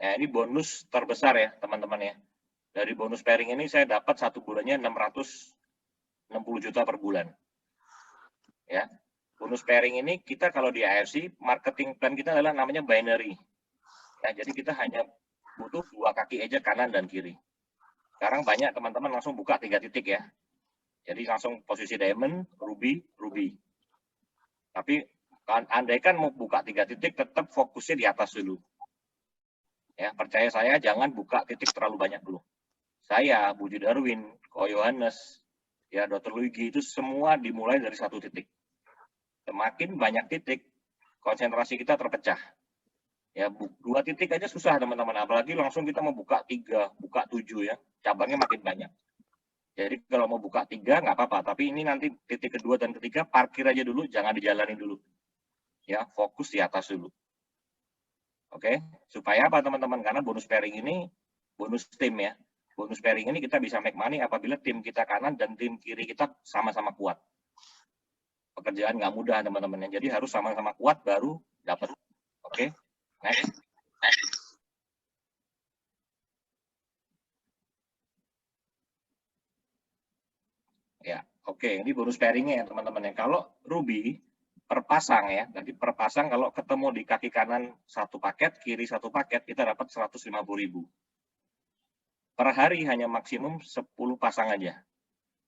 Nah, ini bonus terbesar ya, teman-teman ya. Dari bonus pairing ini saya dapat satu bulannya 660 juta per bulan. Ya. Bonus pairing ini kita kalau di AFC, marketing plan kita adalah namanya binary. Ya, jadi kita hanya butuh 2 kaki aja kanan dan kiri. Sekarang banyak teman-teman langsung buka 3 titik ya. Jadi langsung posisi diamond, ruby, ruby. Tapi andaikan mau buka 3 titik, tetap fokusnya di atas dulu. Ya, percaya saya jangan buka titik terlalu banyak dulu. Saya, Budi Darwin, Ko Yohanes, ya Dr. Luigi itu semua dimulai dari 1 titik. Semakin banyak titik, konsentrasi kita terpecah. Ya, 2 titik aja susah teman-teman, apalagi langsung kita mau buka 3, buka 7 ya, cabangnya makin banyak. Jadi kalau mau buka 3 nggak apa-apa, tapi ini nanti titik kedua dan ketiga parkir aja dulu, jangan dijalani dulu. Ya, fokus di atas dulu. Oke, supaya apa teman-teman? Karena bonus pairing ini bonus tim ya. Bonus pairing ini kita bisa make money apabila tim kita kanan dan tim kiri kita sama-sama kuat. Pekerjaan nggak mudah teman-teman, jadi harus sama-sama kuat baru dapat. Oke, next. Ya, oke, ini bonus pairingnya ya teman-teman ya. Kalau ruby per pasang ya, jadi per pasang kalau ketemu di kaki kanan 1 paket, kiri 1 paket, kita dapat 150.000. Per hari hanya maksimum 10 pasang aja.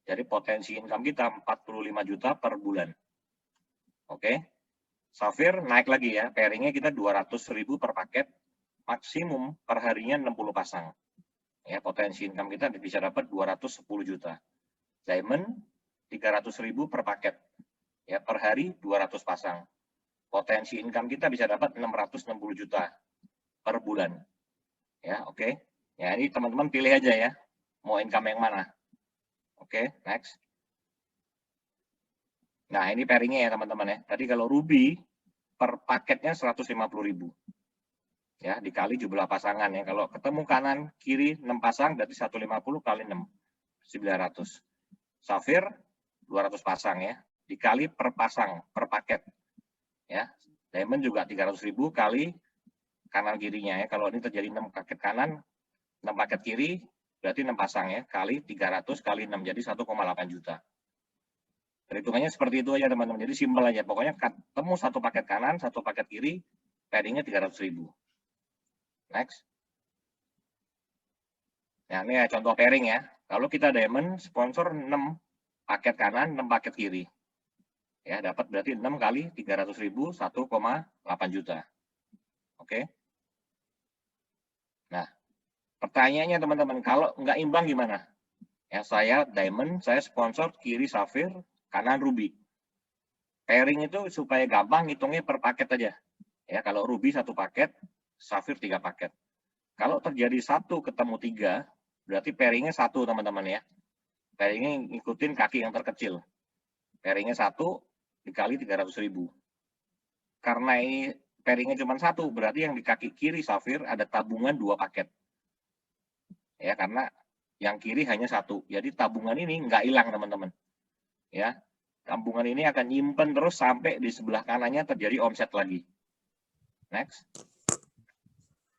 Jadi potensi income kita 45 juta per bulan. Oke, safir naik lagi ya, pairingnya kita 200.000 per paket, maksimum per harinya 60 pasang. Ya, potensi income kita bisa dapat 210 juta. Diamond 300.000 per paket, ya per hari 200 pasang. Potensi income kita bisa dapat 660 juta per bulan. Ya, oke. Ya, ini teman-teman pilih aja ya, mau income yang mana. Oke, next. Nah, ini pairingnya ya teman-teman ya. Tadi kalau ruby per paketnya 150.000. Ya, dikali jumlah pasangan ya. Kalau ketemu kanan kiri 6 pasang berarti 150 kali 6 900. Safir 200 pasang ya. Dikali per pasang per paket. Ya. Diamond juga 300.000 kali kanan kirinya ya. Kalau ini terjadi 6 paket kanan, 6 paket kiri berarti 6 pasang ya, kali 300 kali 6 jadi 1,8 juta. Perhitungannya seperti itu aja teman-teman. Jadi simpel aja. Pokoknya ketemu 1 paket kanan, 1 paket kiri, pairingnya 300.000. Next. Nah, ini ya contoh pairing ya. Kalau kita diamond sponsor 6 paket kanan, 6 paket kiri. Ya, dapat berarti 6 kali 300.000, 1,8 juta. Oke. Nah, pertanyaannya teman-teman, kalau nggak imbang gimana? Ya, saya diamond, saya sponsor kiri safir, kanan ruby. Pairing itu supaya gampang hitungnya per paket aja. Ya, kalau ruby 1 paket, safir 3 paket. Kalau terjadi 1 ketemu 3, berarti pairingnya 1 teman-teman ya. Pairingnya ngikutin kaki yang terkecil. Pairingnya 1 dikali 300.000. Karena ini pairingnya cuma 1, berarti yang di kaki kiri safir ada tabungan 2 paket. Ya, karena yang kiri hanya 1. Jadi tabungan ini nggak hilang teman-teman. Ya, tabungan ini akan nyimpen terus sampai di sebelah kanannya terjadi omset lagi. Next.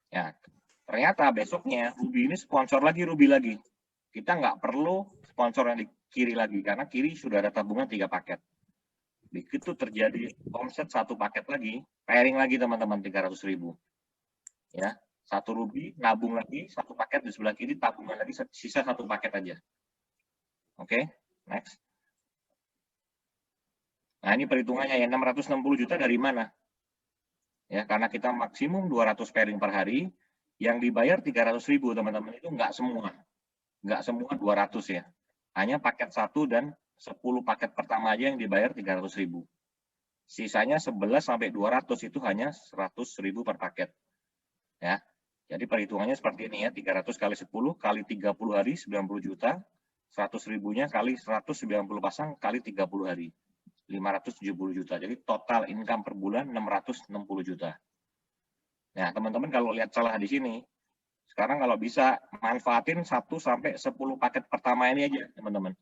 Ya, ternyata besoknya ruby ini sponsor lagi ruby lagi. Kita nggak perlu sponsor yang di kiri lagi karena kiri sudah ada tabungan 3 paket. Begitu terjadi omset 1 paket lagi, pairing lagi teman-teman 300.000. Ya, 1 ruby nabung lagi 1 paket di sebelah kiri, tabungan lagi sisa 1 paket aja. Oke, next. Nah, ini perhitungannya ya, 660 juta dari mana? Ya, karena kita maksimum 200 pairing per hari, yang dibayar 300.000 teman-teman, itu nggak semua 200 ya. Hanya paket 1 dan 10 paket pertama aja yang dibayar 300.000. Sisanya 11 sampai 200 itu hanya 100.000 per paket. Ya. Jadi perhitungannya seperti ini ya, 300 kali 10 kali 30 hari 90 juta, 100.000-nya kali 190 pasang kali 30 hari. 570 juta. Jadi total income per bulan 660 juta. Nah, teman-teman kalau lihat celah di sini, sekarang kalau bisa manfaatin 1 sampai 10 paket pertama ini aja, teman-teman.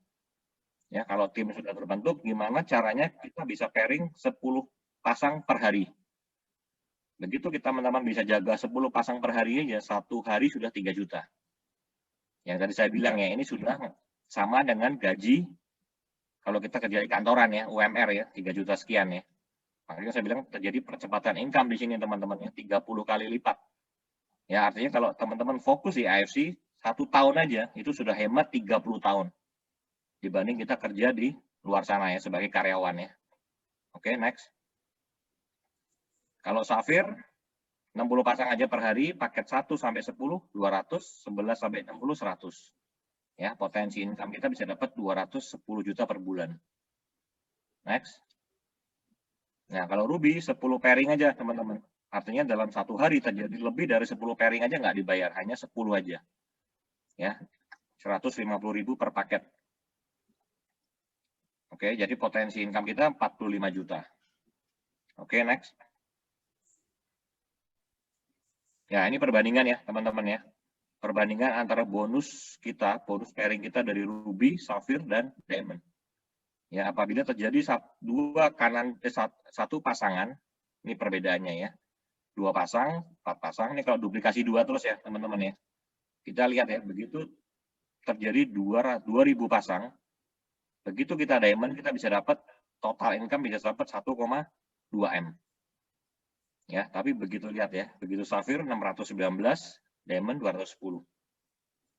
Ya, kalau tim sudah terbentuk, gimana caranya kita bisa pairing 10 pasang per hari. Begitu kita teman-teman bisa jaga 10 pasang per hari aja, 1 hari sudah 3 juta. Yang tadi saya bilang ya, ini sudah sama dengan gaji kalau kita kerja di kantoran ya, UMR ya, 3 juta sekian ya. Makanya saya bilang terjadi percepatan income di sini teman-teman ya, 30 kali lipat. Ya, artinya kalau teman-teman fokus di AFC, 1 tahun aja itu sudah hemat 30 tahun. Dibanding kita kerja di luar sana ya, sebagai karyawan ya. Oke, next. Kalau Safir, 60 pasang aja per hari, paket 1 sampai 10, 200, 11 sampai 60, 100. Ya, potensi income kita bisa dapat 210 juta per bulan. Next. Nah, kalau Ruby 10 pairing aja, teman-teman. Artinya dalam 1 hari terjadi lebih dari 10 pairing aja nggak dibayar, hanya 10 aja. Ya, 150.000 per paket. Oke, jadi potensi income kita 45 juta. Oke, next. Ya, ini perbandingan ya, teman-teman ya. Perbandingan antara bonus kita, bonus pairing kita dari Ruby, Safir, dan Diamond. Ya, apabila terjadi 1 pasangan, ini perbedaannya ya. 2 pasang, 4 pasang, ini kalau duplikasi 2 terus ya, teman-teman ya. Kita lihat ya, begitu terjadi 2.000 pasang, begitu kita Diamond, kita bisa dapat total income bisa dapat 1,2 M. Ya, tapi begitu lihat ya, begitu Safir 619, Diamond 210.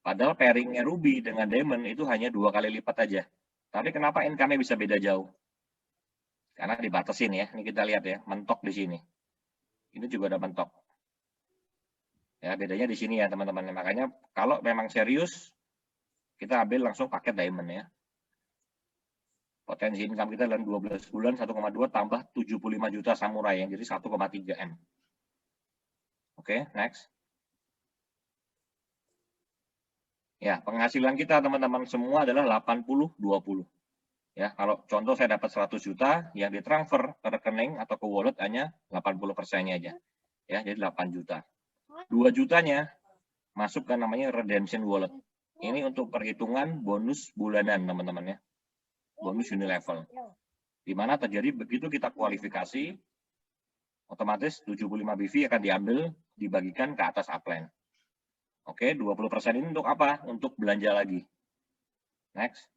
Padahal pairingnya Ruby dengan Diamond itu hanya 2 kali lipat aja. Tapi kenapa income-nya bisa beda jauh? Karena dibatasin ya. Ini kita lihat ya, mentok di sini. Ini juga ada mentok. Ya, bedanya di sini ya teman-teman. Makanya kalau memang serius, kita ambil langsung paket Diamond ya. Potensi income kita dalam 12 bulan 1,2 tambah 75 juta samurai yang jadi 1,3 M. Oke, next. Ya, penghasilan kita teman-teman semua adalah 80-20. Ya, kalau contoh saya dapat 100 juta, yang ditransfer ke rekening atau ke wallet hanya 80%-nya aja. Ya, jadi 8 juta. 2 jutanya masuk ke namanya redemption wallet. Ini untuk perhitungan bonus bulanan, teman-teman ya. Bonus unilevel. Di mana terjadi begitu kita kualifikasi, otomatis 75 BV akan diambil, dibagikan ke atas upline. Oke, 20% ini untuk apa? Untuk belanja lagi. Next.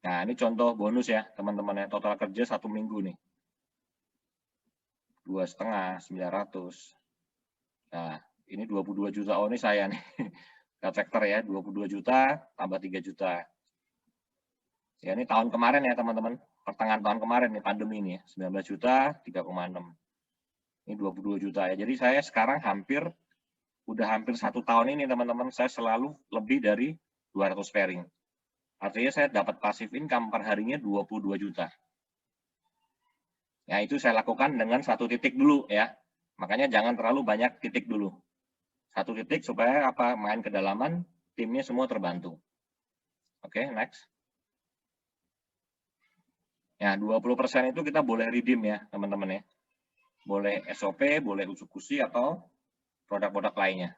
Nah, ini contoh bonus ya, teman-teman ya. Total kerja 1 minggu nih. 2,5, 900. Nah, ini 22 juta. Oh, ini saya nih. Factor ya, 22 juta tambah 3 juta. Ya, ini tahun kemarin ya, teman-teman. Pertengahan tahun kemarin nih, pandemi ini ya. 19 juta, 3,6. Ini 22 juta ya. Jadi saya sekarang udah hampir 1 tahun ini teman-teman, saya selalu lebih dari 200 pairing. Artinya saya dapat passive income per harinya 22 juta. Ya, itu saya lakukan dengan 1 titik dulu ya. Makanya jangan terlalu banyak titik dulu. 1 titik supaya apa? Main kedalaman, timnya semua terbantu. Oke, next. Ya, 20% itu kita boleh redeem ya, teman-teman ya. Boleh SOP, boleh Usukushi atau produk-produk lainnya.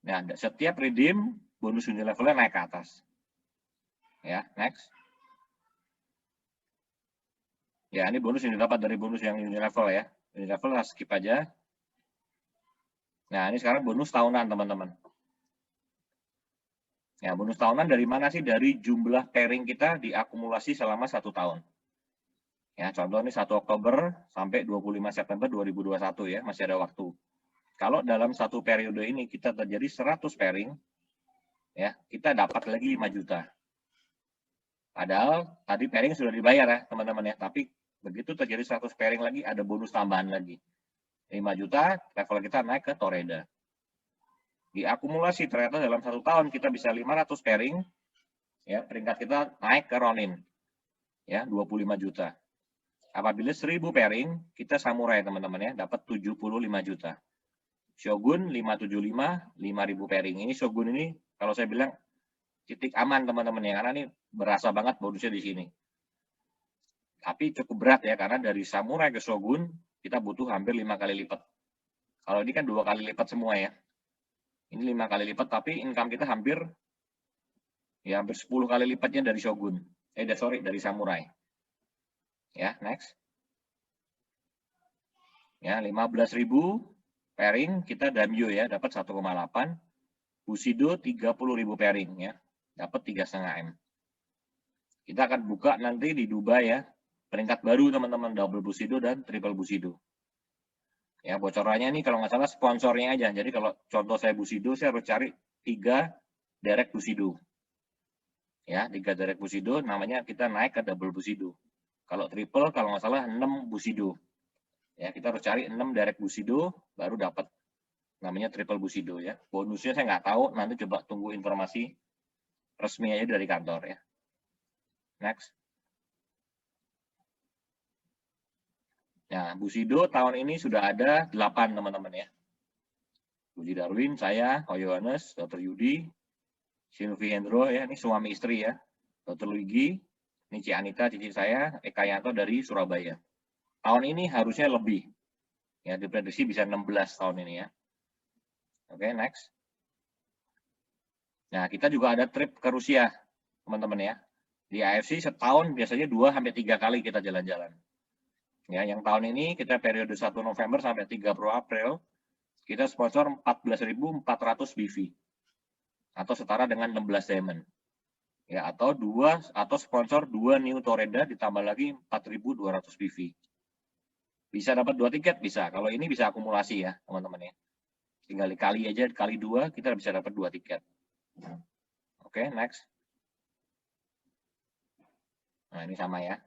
Nah, setiap redeem, bonus unilevelnya naik ke atas. Ya, next. Ya, ini bonus yang didapat dari bonus yang unilevel ya. Unilevel skip aja. Nah, ini sekarang bonus tahunan, teman-teman. Ya, bonus tahunan dari mana sih? Dari jumlah pairing kita diakumulasi selama 1 tahun. Ya, contoh ini 1 Oktober sampai 25 September 2021 ya, masih ada waktu. Kalau dalam 1 periode ini kita terjadi 100 pairing, ya, kita dapat lagi 5 juta. Padahal tadi pairing sudah dibayar ya teman-teman ya, tapi begitu terjadi 100 pairing lagi ada bonus tambahan lagi. 5 juta, level kita naik ke Toreda. Diakumulasi ternyata dalam 1 tahun kita bisa 500 pairing, ya peringkat kita naik ke Ronin, ya 25 juta. Apabila 1000 pairing, kita samurai teman-teman ya, dapat 75 juta. Shogun 575, 5000 pairing. Ini Shogun ini kalau saya bilang titik aman teman-teman ya, karena ini berasa banget bonusnya di sini. Tapi cukup berat ya, karena dari samurai ke Shogun kita butuh hampir 5 kali lipat. Kalau ini kan 2 kali lipat semua ya. Ini 5 kali lipat, tapi income kita hampir 10 kali lipatnya dari Shogun. Dari samurai. Ya, next. Ya, 15.000 pairing kita Damyo ya, dapat 1,8. Bushido 30.000 pairing ya, dapat 3,5 M. Kita akan buka nanti di Dubai ya, peringkat baru teman-teman, double Bushido dan triple Bushido. Ya, bocorannya nih kalau nggak salah sponsornya aja. Jadi kalau contoh saya Bushido, saya harus cari 3 direct Bushido. Ya, 3 direct Bushido, namanya kita naik ke double Bushido. Kalau triple, kalau nggak salah 6 Bushido. Ya, kita harus cari 6 direct Bushido, baru dapat namanya triple Bushido ya. Bonusnya saya nggak tahu, nanti coba tunggu informasi resmi aja dari kantor ya. Next. Nah, Bushido tahun ini sudah ada 8 teman-teman ya. Puji Darwin, saya, Ko Yohanes, Dr. Yudi, Silvi Hendro ya, ini suami istri ya. Dr. Luigi, ini Ci Anita, cici saya, Eka Yanto dari Surabaya. Tahun ini harusnya lebih. Ya, diprediksi bisa 16 tahun ini ya. Oke, next. Nah, kita juga ada trip ke Rusia, teman-teman ya. Di AFC setahun biasanya 2-3 kali kita jalan-jalan. Ya, yang tahun ini kita periode 1 November sampai 30 April, kita sponsor 14.400 BV. Atau setara dengan 16 diamond. Ya, atau sponsor 2 new Toreda ditambah lagi 4.200 BV. Bisa dapat 2 tiket? Bisa. Kalau ini bisa akumulasi ya, teman-teman ya. Tinggal dikali aja, kali 2, kita bisa dapat 2 tiket. Oke, next. Nah, ini sama ya.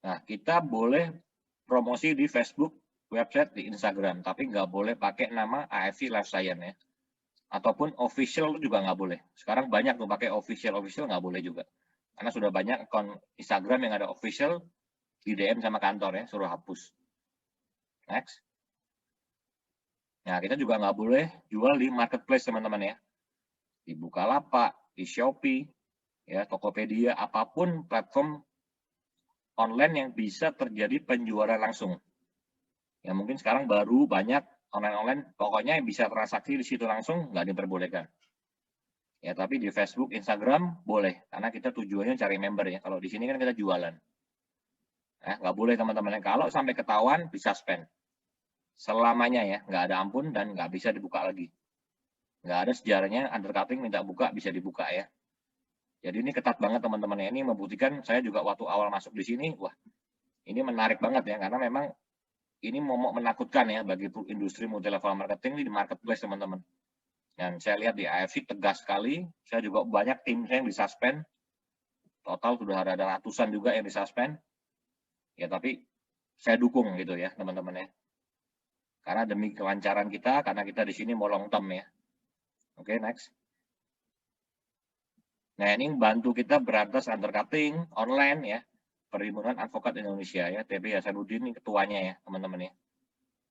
Nah, kita boleh promosi di Facebook, website, di Instagram, tapi nggak boleh pakai nama AFC Life Science ya. Ataupun official juga nggak boleh. Sekarang banyak tuh pakai official nggak boleh juga. Karena sudah banyak akun Instagram yang ada official, di DM sama kantor ya, suruh hapus. Next. Nah, kita juga nggak boleh jual di marketplace teman-teman ya. Di Bukalapak, di Shopee, ya Tokopedia, apapun platform online yang bisa terjadi penjualan langsung. Ya mungkin sekarang baru banyak online, pokoknya yang bisa transaksi di situ langsung nggak diperbolehkan. Ya tapi di Facebook, Instagram boleh, karena kita tujuannya cari member ya. Kalau di sini kan kita jualan. Nah, nggak boleh teman-teman. Kalau sampai ketahuan bisa suspend. Selamanya ya, nggak ada ampun dan nggak bisa dibuka lagi. Nggak ada sejarahnya undercutting minta buka bisa dibuka ya. Jadi ini ketat banget teman-teman ya. Ini membuktikan saya juga waktu awal masuk di sini, wah ini menarik banget ya, karena memang ini momok menakutkan ya bagi industri multi level marketing di marketplace teman-teman. Dan saya lihat di AFC tegas sekali, saya juga banyak tim saya yang disuspend, total sudah ada ratusan juga yang disuspend. Ya tapi saya dukung gitu ya teman-teman ya. Karena demi kelancaran kita, karena kita di sini mau long term ya. Oke, next. Nah, ini bantu kita berantas undercutting online ya. Perhimpunan Advokat Indonesia ya, TB Hasanuddin ini ketuanya ya, teman-teman ya.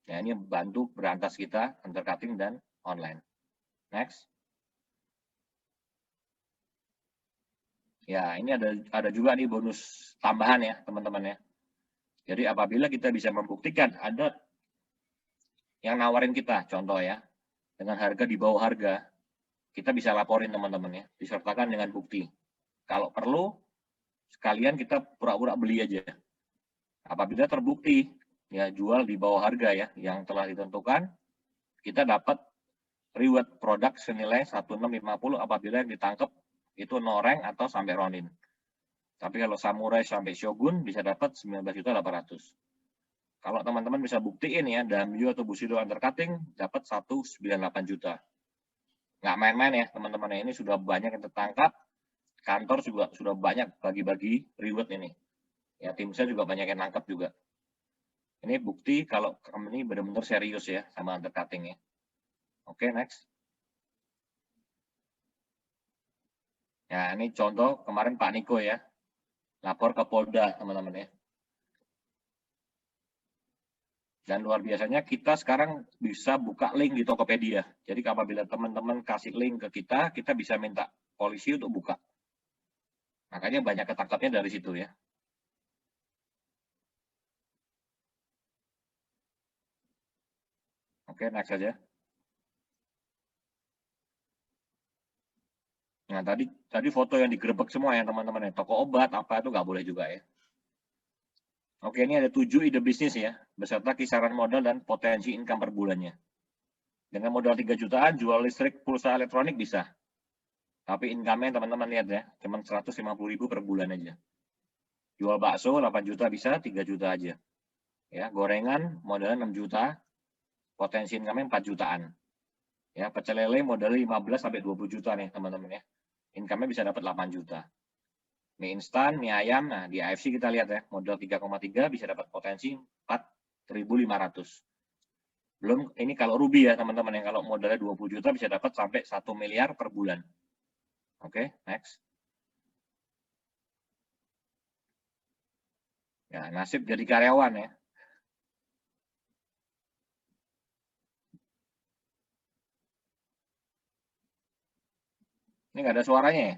Nah, ini bantu berantas kita undercutting dan online. Next. Ya, ini ada juga nih bonus tambahan ya, teman-teman ya. Jadi apabila kita bisa membuktikan ada yang nawarin kita, contoh ya, dengan harga di bawah harga, kita bisa laporin teman-teman ya, disertakan dengan bukti. Kalau perlu, sekalian kita pura-pura beli aja. Apabila terbukti, ya jual di bawah harga ya, yang telah ditentukan, kita dapat reward produk senilai 1650 apabila yang ditangkap itu no rank atau sampai Ronin. Tapi kalau Samurai sampai Shogun bisa dapat 19.800. Kalau teman-teman bisa buktiin ya, Damyo atau Bushido undercutting dapat 198 juta. Nggak main-main ya teman-teman, ini sudah banyak yang tertangkap kantor juga sudah banyak bagi-bagi reward ini. Ya, tim saya juga banyak yang nangkep juga. Ini bukti kalau company benar-benar serius ya sama undercutting ya. Oke, next. Ya, ini contoh kemarin Pak Niko ya. Lapor ke Polda, teman-teman ya. Dan luar biasanya kita sekarang bisa buka link di Tokopedia. Jadi apabila teman-teman kasih link ke kita bisa minta polisi untuk buka. Makanya banyak ketangkapnya dari situ ya. Oke, next saja. Nah, tadi foto yang digerebek semua ya teman-teman ya. Toko obat apa itu nggak boleh juga ya. Oke, ini ada 7 ide bisnis ya, beserta kisaran modal dan potensi income per bulannya. Dengan modal 3 jutaan, jual listrik pulsa elektronik bisa. Tapi income-nya teman-teman lihat ya, cuma 150.000 per bulan aja. Jual bakso 8 juta bisa, 3 juta aja. Ya, gorengan modalnya 6 juta, potensi income-nya 4 jutaan. Ya, pecel lele modalnya 15 sampai 20 juta nih teman-teman ya. Income-nya bisa dapat 8 juta. Mie instan, mie ayam, nah di AFC kita lihat ya, modal 3,3 bisa dapat potensi 4.500. Belum, ini kalau Ruby ya teman-teman, yang kalau modalnya 20 juta bisa dapat sampai 1 miliar per bulan. Oke, next. Ya, nasib jadi karyawan ya. Ini nggak ada suaranya ya?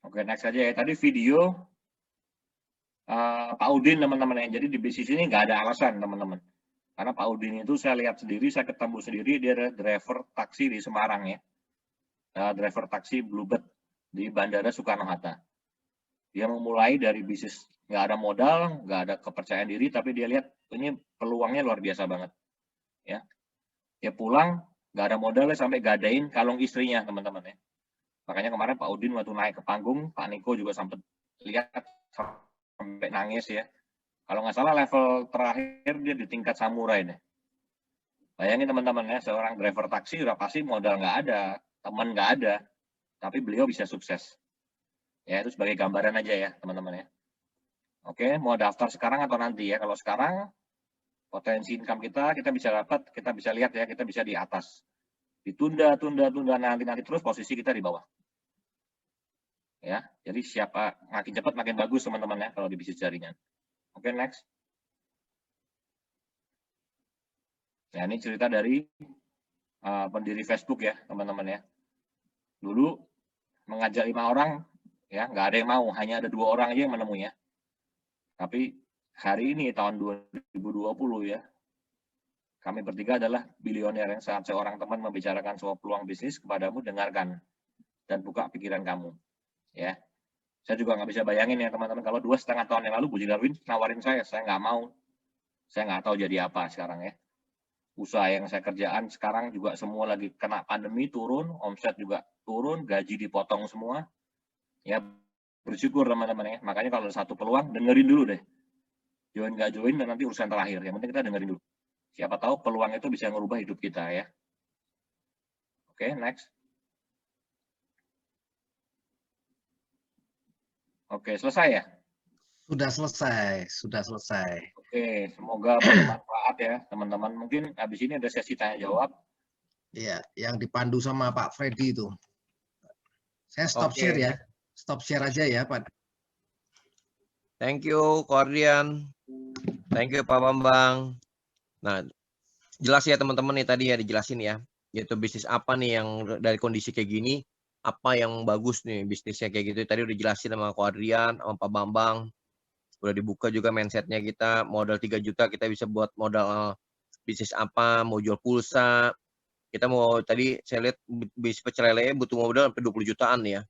Oke, next aja ya. Tadi video Pak Udin teman-teman ya. Jadi di bisnis ini nggak ada alasan teman-teman. Karena Pak Udin itu saya lihat sendiri, saya ketemu sendiri, dia ada driver taksi di Semarang ya. Driver taksi Bluebird di Bandara Soekarno-Hatta. Dia memulai dari bisnis nggak ada modal, nggak ada kepercayaan diri, tapi dia lihat ini peluangnya luar biasa banget. Ya, dia pulang nggak ada modalnya sampai gadain kalung istrinya teman-teman ya. Makanya kemarin Pak Udin waktu naik ke panggung, Pak Niko juga sempat lihat sampai nangis ya. Kalau nggak salah level terakhir dia di tingkat samurai deh. Bayangin teman-teman ya, seorang driver taksi udah pasti modal nggak ada, teman nggak ada, tapi beliau bisa sukses. Ya, itu sebagai gambaran aja ya teman-teman ya. Oke, mau daftar sekarang atau nanti ya? Kalau sekarang potensi income kita bisa dapat, kita bisa lihat ya, kita bisa di atas. Ditunda, nanti terus posisi kita di bawah. Ya, jadi siapa makin cepat makin bagus teman-teman ya kalau di bisnis jaringan. Oke, next. Nah, ini cerita dari pendiri Facebook ya teman-teman ya. Dulu mengajak 5 orang ya, nggak ada yang mau, hanya ada 2 orang aja yang menemui ya. Tapi hari ini tahun 2020 ya, kami bertiga adalah bilioner yang saat seorang teman membicarakan sebuah peluang bisnis kepadamu, dengarkan dan buka pikiran kamu. Ya, saya juga nggak bisa bayangin ya teman-teman, kalau 2,5 tahun yang lalu Budi Darwin nawarin saya nggak mau. Saya nggak tahu jadi apa sekarang ya. Usaha yang saya kerjaan sekarang juga semua lagi kena pandemi, turun, omset juga turun, gaji dipotong semua. Ya, bersyukur teman-teman ya. Makanya kalau ada satu peluang, dengerin dulu deh. Join nggak join dan nanti urusan terakhir. Yang penting kita dengerin dulu. Siapa tahu peluang itu bisa merubah hidup kita ya. Oke, next. Oke, selesai ya? Sudah selesai. Oke, semoga bermanfaat ya teman-teman. Mungkin habis ini ada sesi tanya jawab. Iya, yang dipandu sama Pak Freddy itu. Saya stop share ya. Stop share aja ya, Pak. Thank you, Kordian. Thank you, Pak Bambang. Nah, jelas ya teman-teman nih tadi ya dijelasin ya. Yaitu bisnis apa nih yang dari kondisi kayak gini, apa yang bagus nih bisnisnya kayak gitu. Tadi udah jelasin sama Kordian, sama Pak Bambang. Udah dibuka juga mindsetnya kita, modal 3 juta kita bisa buat modal bisnis apa, mau jual pulsa. Kita mau, tadi saya lihat bisnis pecel lele butuh modal sampai 20 jutaan ya.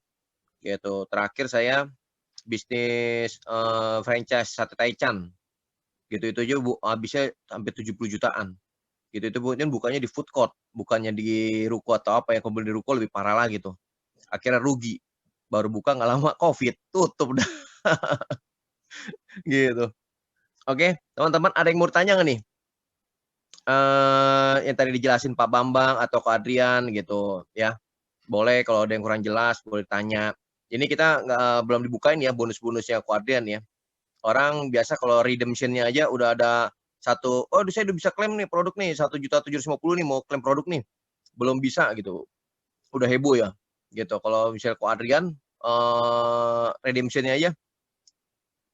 Gitu. Terakhir saya bisnis franchise sate Taichan. Gitu itu aja habisnya sampai 70 jutaan. Gitu itu bukannya di food court, bukannya di ruko atau apa ya, kalau beli di ruko lebih parah lagi tuh. Akhirnya rugi. Baru buka nggak lama Covid, tutup dah. Gitu. Oke, teman-teman ada yang mau tanya nggak nih? yang tadi dijelasin Pak Bambang atau Kak Adrian gitu ya. Boleh kalau ada yang kurang jelas boleh tanya. Ini kita belum dibukain ya bonus-bonusnya Kak Adrian ya. Orang biasa kalau redemption-nya aja udah ada satu, oh saya udah bisa klaim nih produk nih 1.750.000 nih mau klaim produk nih. Belum bisa gitu. Udah heboh ya gitu. Kalau misalnya Kak Adrian redemption-nya aja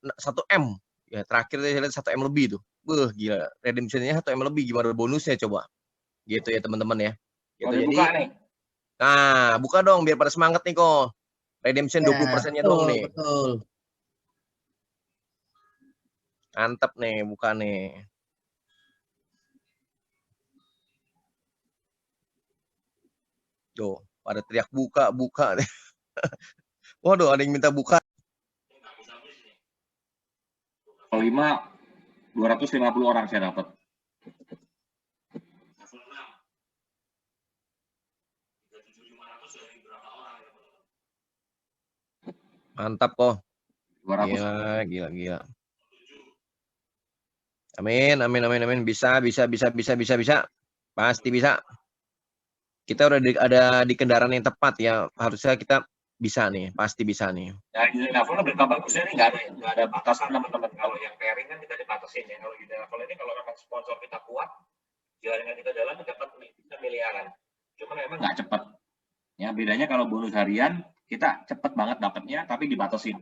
1M. Ya terakhir saya lihat 1M lebih tuh. Gila. Redemption-nya 1M lebih, gimana bonusnya coba. Gitu ya teman-teman ya. Gitu. Boleh Jadi buka nih. nah, buka dong biar pada semangat nih kok. Redemption Ya, 20%-nya dong nih. betul. Mantap nih, buka nih. Tuh, pada teriak buka, buka. Waduh, ada yang minta buka. Kalau 5, 250 orang saya dapat. Mantap kok. 200. Gila. Amin. Bisa. Pasti bisa. Kita udah ada di kendaraan yang tepat ya. Harusnya kita bisa nih, pasti bisa nih. Ya, unit level berita bagusnya ini nggak ada batasan teman-teman. Kalau yang pairing kan kita dibatasin ya. Kalau unit level ini kalau memang sponsor kita kuat, jaringan kita jalan dapat bisa miliaran. Cuma memang nggak cepat. Ya bedanya kalau bonus harian kita cepat banget dapatnya, tapi dibatasin.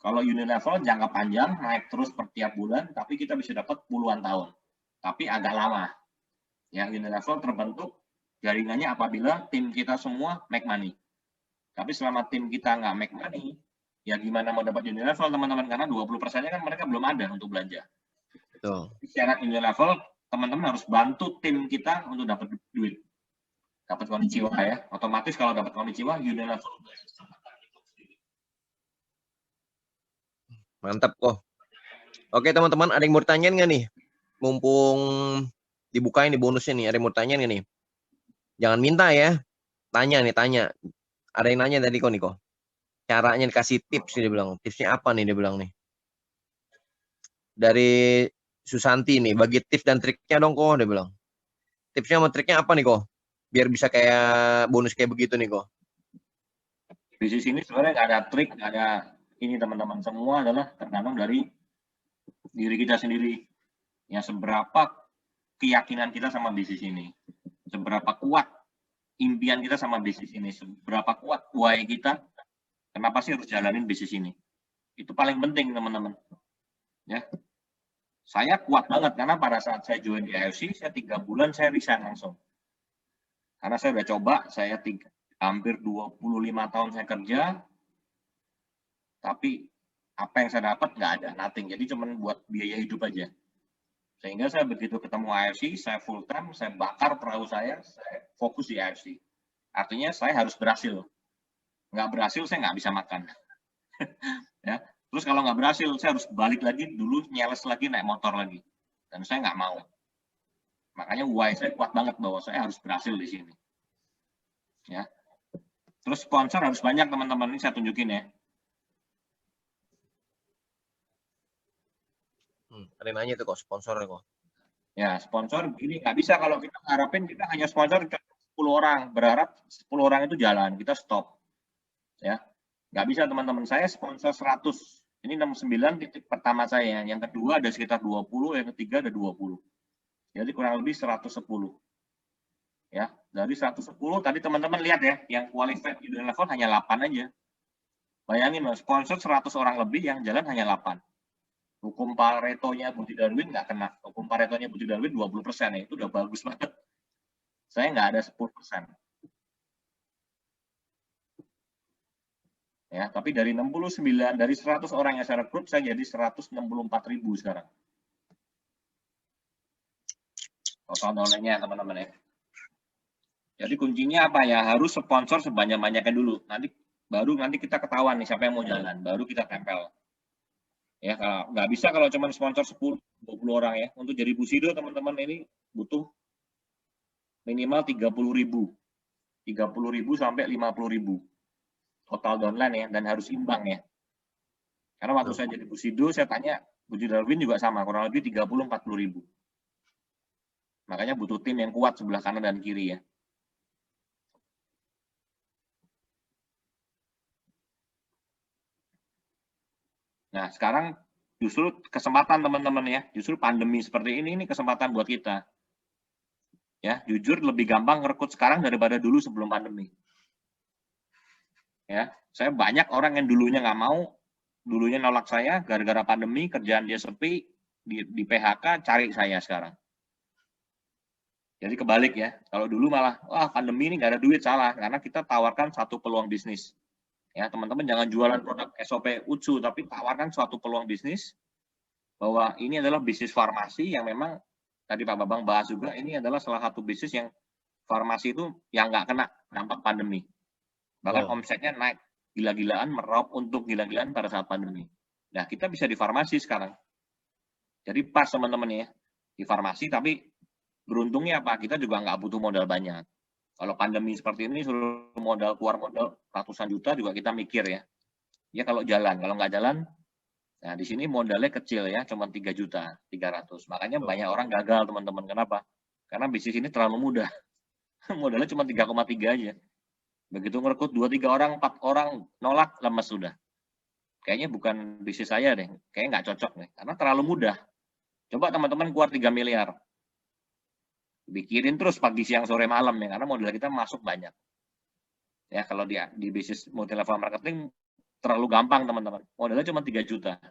Kalau unit level jangka panjang naik terus per tiap bulan, tapi kita bisa dapat puluhan tahun. Tapi agak lama. Ya unit level terbentuk jaringannya apabila tim kita semua make money. Tapi selama tim kita nggak make money, ya gimana mau dapat unit level teman-teman, karena 20%-nya kan mereka belum ada untuk belanja. Betul. Syarat unit level, teman-teman harus bantu tim kita untuk dapat duit. Dapat konnichiwa ya. Otomatis kalau dapat konnichiwa, unit level. Mantap kok. Oke teman-teman, ada yang mau ditanyain nggak nih? Mumpung dibukain nih bonusnya nih, ada yang mau ditanyain nggak nih? Jangan minta ya. Tanya. Ada yang nanya tadi kok nih kok. Caranya dikasih tips dia bilang. Tipsnya apa nih dia bilang nih. Dari Susanti nih, bagi tips dan triknya dong kok dia bilang. Tipsnya sama triknya apa nih kok? Biar bisa kayak bonus kayak begitu nih kok. Bisnis ini sebenarnya nggak ada trik, nggak ada ini teman-teman. Semua adalah tergantung dari diri kita sendiri. Ya seberapa keyakinan kita sama bisnis ini. Seberapa kuat impian kita sama bisnis ini, seberapa kuat why kita, kenapa sih harus jalanin bisnis ini. Itu paling penting teman-teman. Ya, saya kuat banget karena pada saat saya join di AFC, saya 3 bulan saya resign langsung. Karena saya udah coba, saya hampir 25 tahun saya kerja, tapi apa yang saya dapat nggak ada, nothing. Jadi cuma buat biaya hidup aja. Sehingga saya begitu ketemu AFC, saya full time, saya bakar perahu saya fokus di AFC. Artinya saya harus berhasil. Nggak berhasil, saya nggak bisa makan. Ya. Terus kalau nggak berhasil, saya harus balik lagi dulu, nyeles lagi, naik motor lagi. Dan saya nggak mau. Makanya why saya kuat banget bahwa saya harus berhasil di sini. Ya. Terus sponsor harus banyak teman-teman, ini saya tunjukin ya. Ada yang nanya tuh kok sponsornya kok. Ya sponsor ini nggak bisa kalau kita harapin kita hanya sponsor 10 orang, berharap 10 orang itu jalan, kita stop. Ya nggak bisa teman-teman, saya sponsor 100. Ini 69 titik pertama saya, yang kedua ada sekitar 20, yang ketiga ada 20. Jadi kurang lebih 110. Ya dari 110 tadi teman-teman lihat ya, yang qualified unit level hanya 8 aja. Bayangin sponsor 100 orang lebih, yang jalan hanya 8. Hukum Paretonya Budi Darwin nggak kena. Hukum Paretonya Budi Darwin 20% ya, itu udah bagus banget. Saya nggak ada 10%. Ya, tapi dari 69, dari 100 orang yang saya rekrut, saya jadi 164.000 sekarang. Total downline-nya teman-teman ya. Jadi kuncinya apa ya? Harus sponsor sebanyak-banyaknya dulu. Baru nanti kita ketahuan nih siapa yang mau jalan. Baru kita tempel. Ya, kalau nggak bisa kalau cuma sponsor 10-20 orang ya. Untuk jadi Bushido teman-teman ini butuh minimal 30.000. 30.000 sampai 50.000 total downline ya, dan harus imbang ya. Karena waktu saya jadi Bushido, saya tanya Budi Darwin juga sama, kurang lebih 30-40.000. Makanya butuh tim yang kuat sebelah kanan dan kiri ya. Nah, sekarang justru kesempatan teman-teman ya, justru pandemi seperti ini kesempatan buat kita. Ya, jujur lebih gampang ngerekrut sekarang daripada dulu sebelum pandemi. Ya, saya banyak orang yang dulunya nggak mau, dulunya nolak saya, gara-gara pandemi kerjaan dia sepi, di PHK cari saya sekarang. Jadi kebalik ya, kalau dulu malah, wah pandemi ini nggak ada duit, salah, karena kita tawarkan satu peluang bisnis. Ya, teman-teman jangan jualan produk SOP UTSU, tapi tawarkan suatu peluang bisnis, bahwa ini adalah bisnis farmasi yang memang, tadi Pak Babang bahas juga, ini adalah salah satu bisnis yang farmasi itu yang nggak kena dampak pandemi. Bahkan omsetnya naik gila-gilaan, meraup untuk gila-gilaan pada saat pandemi. Nah, kita bisa di farmasi sekarang. Jadi pas teman-teman ya, di farmasi, tapi beruntungnya apa? Kita juga nggak butuh modal banyak. Kalau pandemi seperti ini, suruh modal, keluar modal ratusan juta juga kita mikir ya. Ya kalau jalan, kalau nggak jalan, nah di sini modalnya kecil ya, cuma 3.300.000. Makanya banyak orang gagal teman-teman. Kenapa? Karena bisnis ini terlalu mudah. Modalnya cuma 3,3 aja. Begitu ngerekrut 2-3 orang, 4 orang, nolak, lemes sudah. Kayaknya bukan bisnis saya deh, kayaknya nggak cocok nih, karena terlalu mudah. Coba teman-teman keluar 3 miliar. Bikirin terus pagi, siang, sore, malam ya, karena modal kita masuk banyak. Ya, kalau di bisnis multi level marketing terlalu gampang teman-teman. Modalnya cuma 3 juta.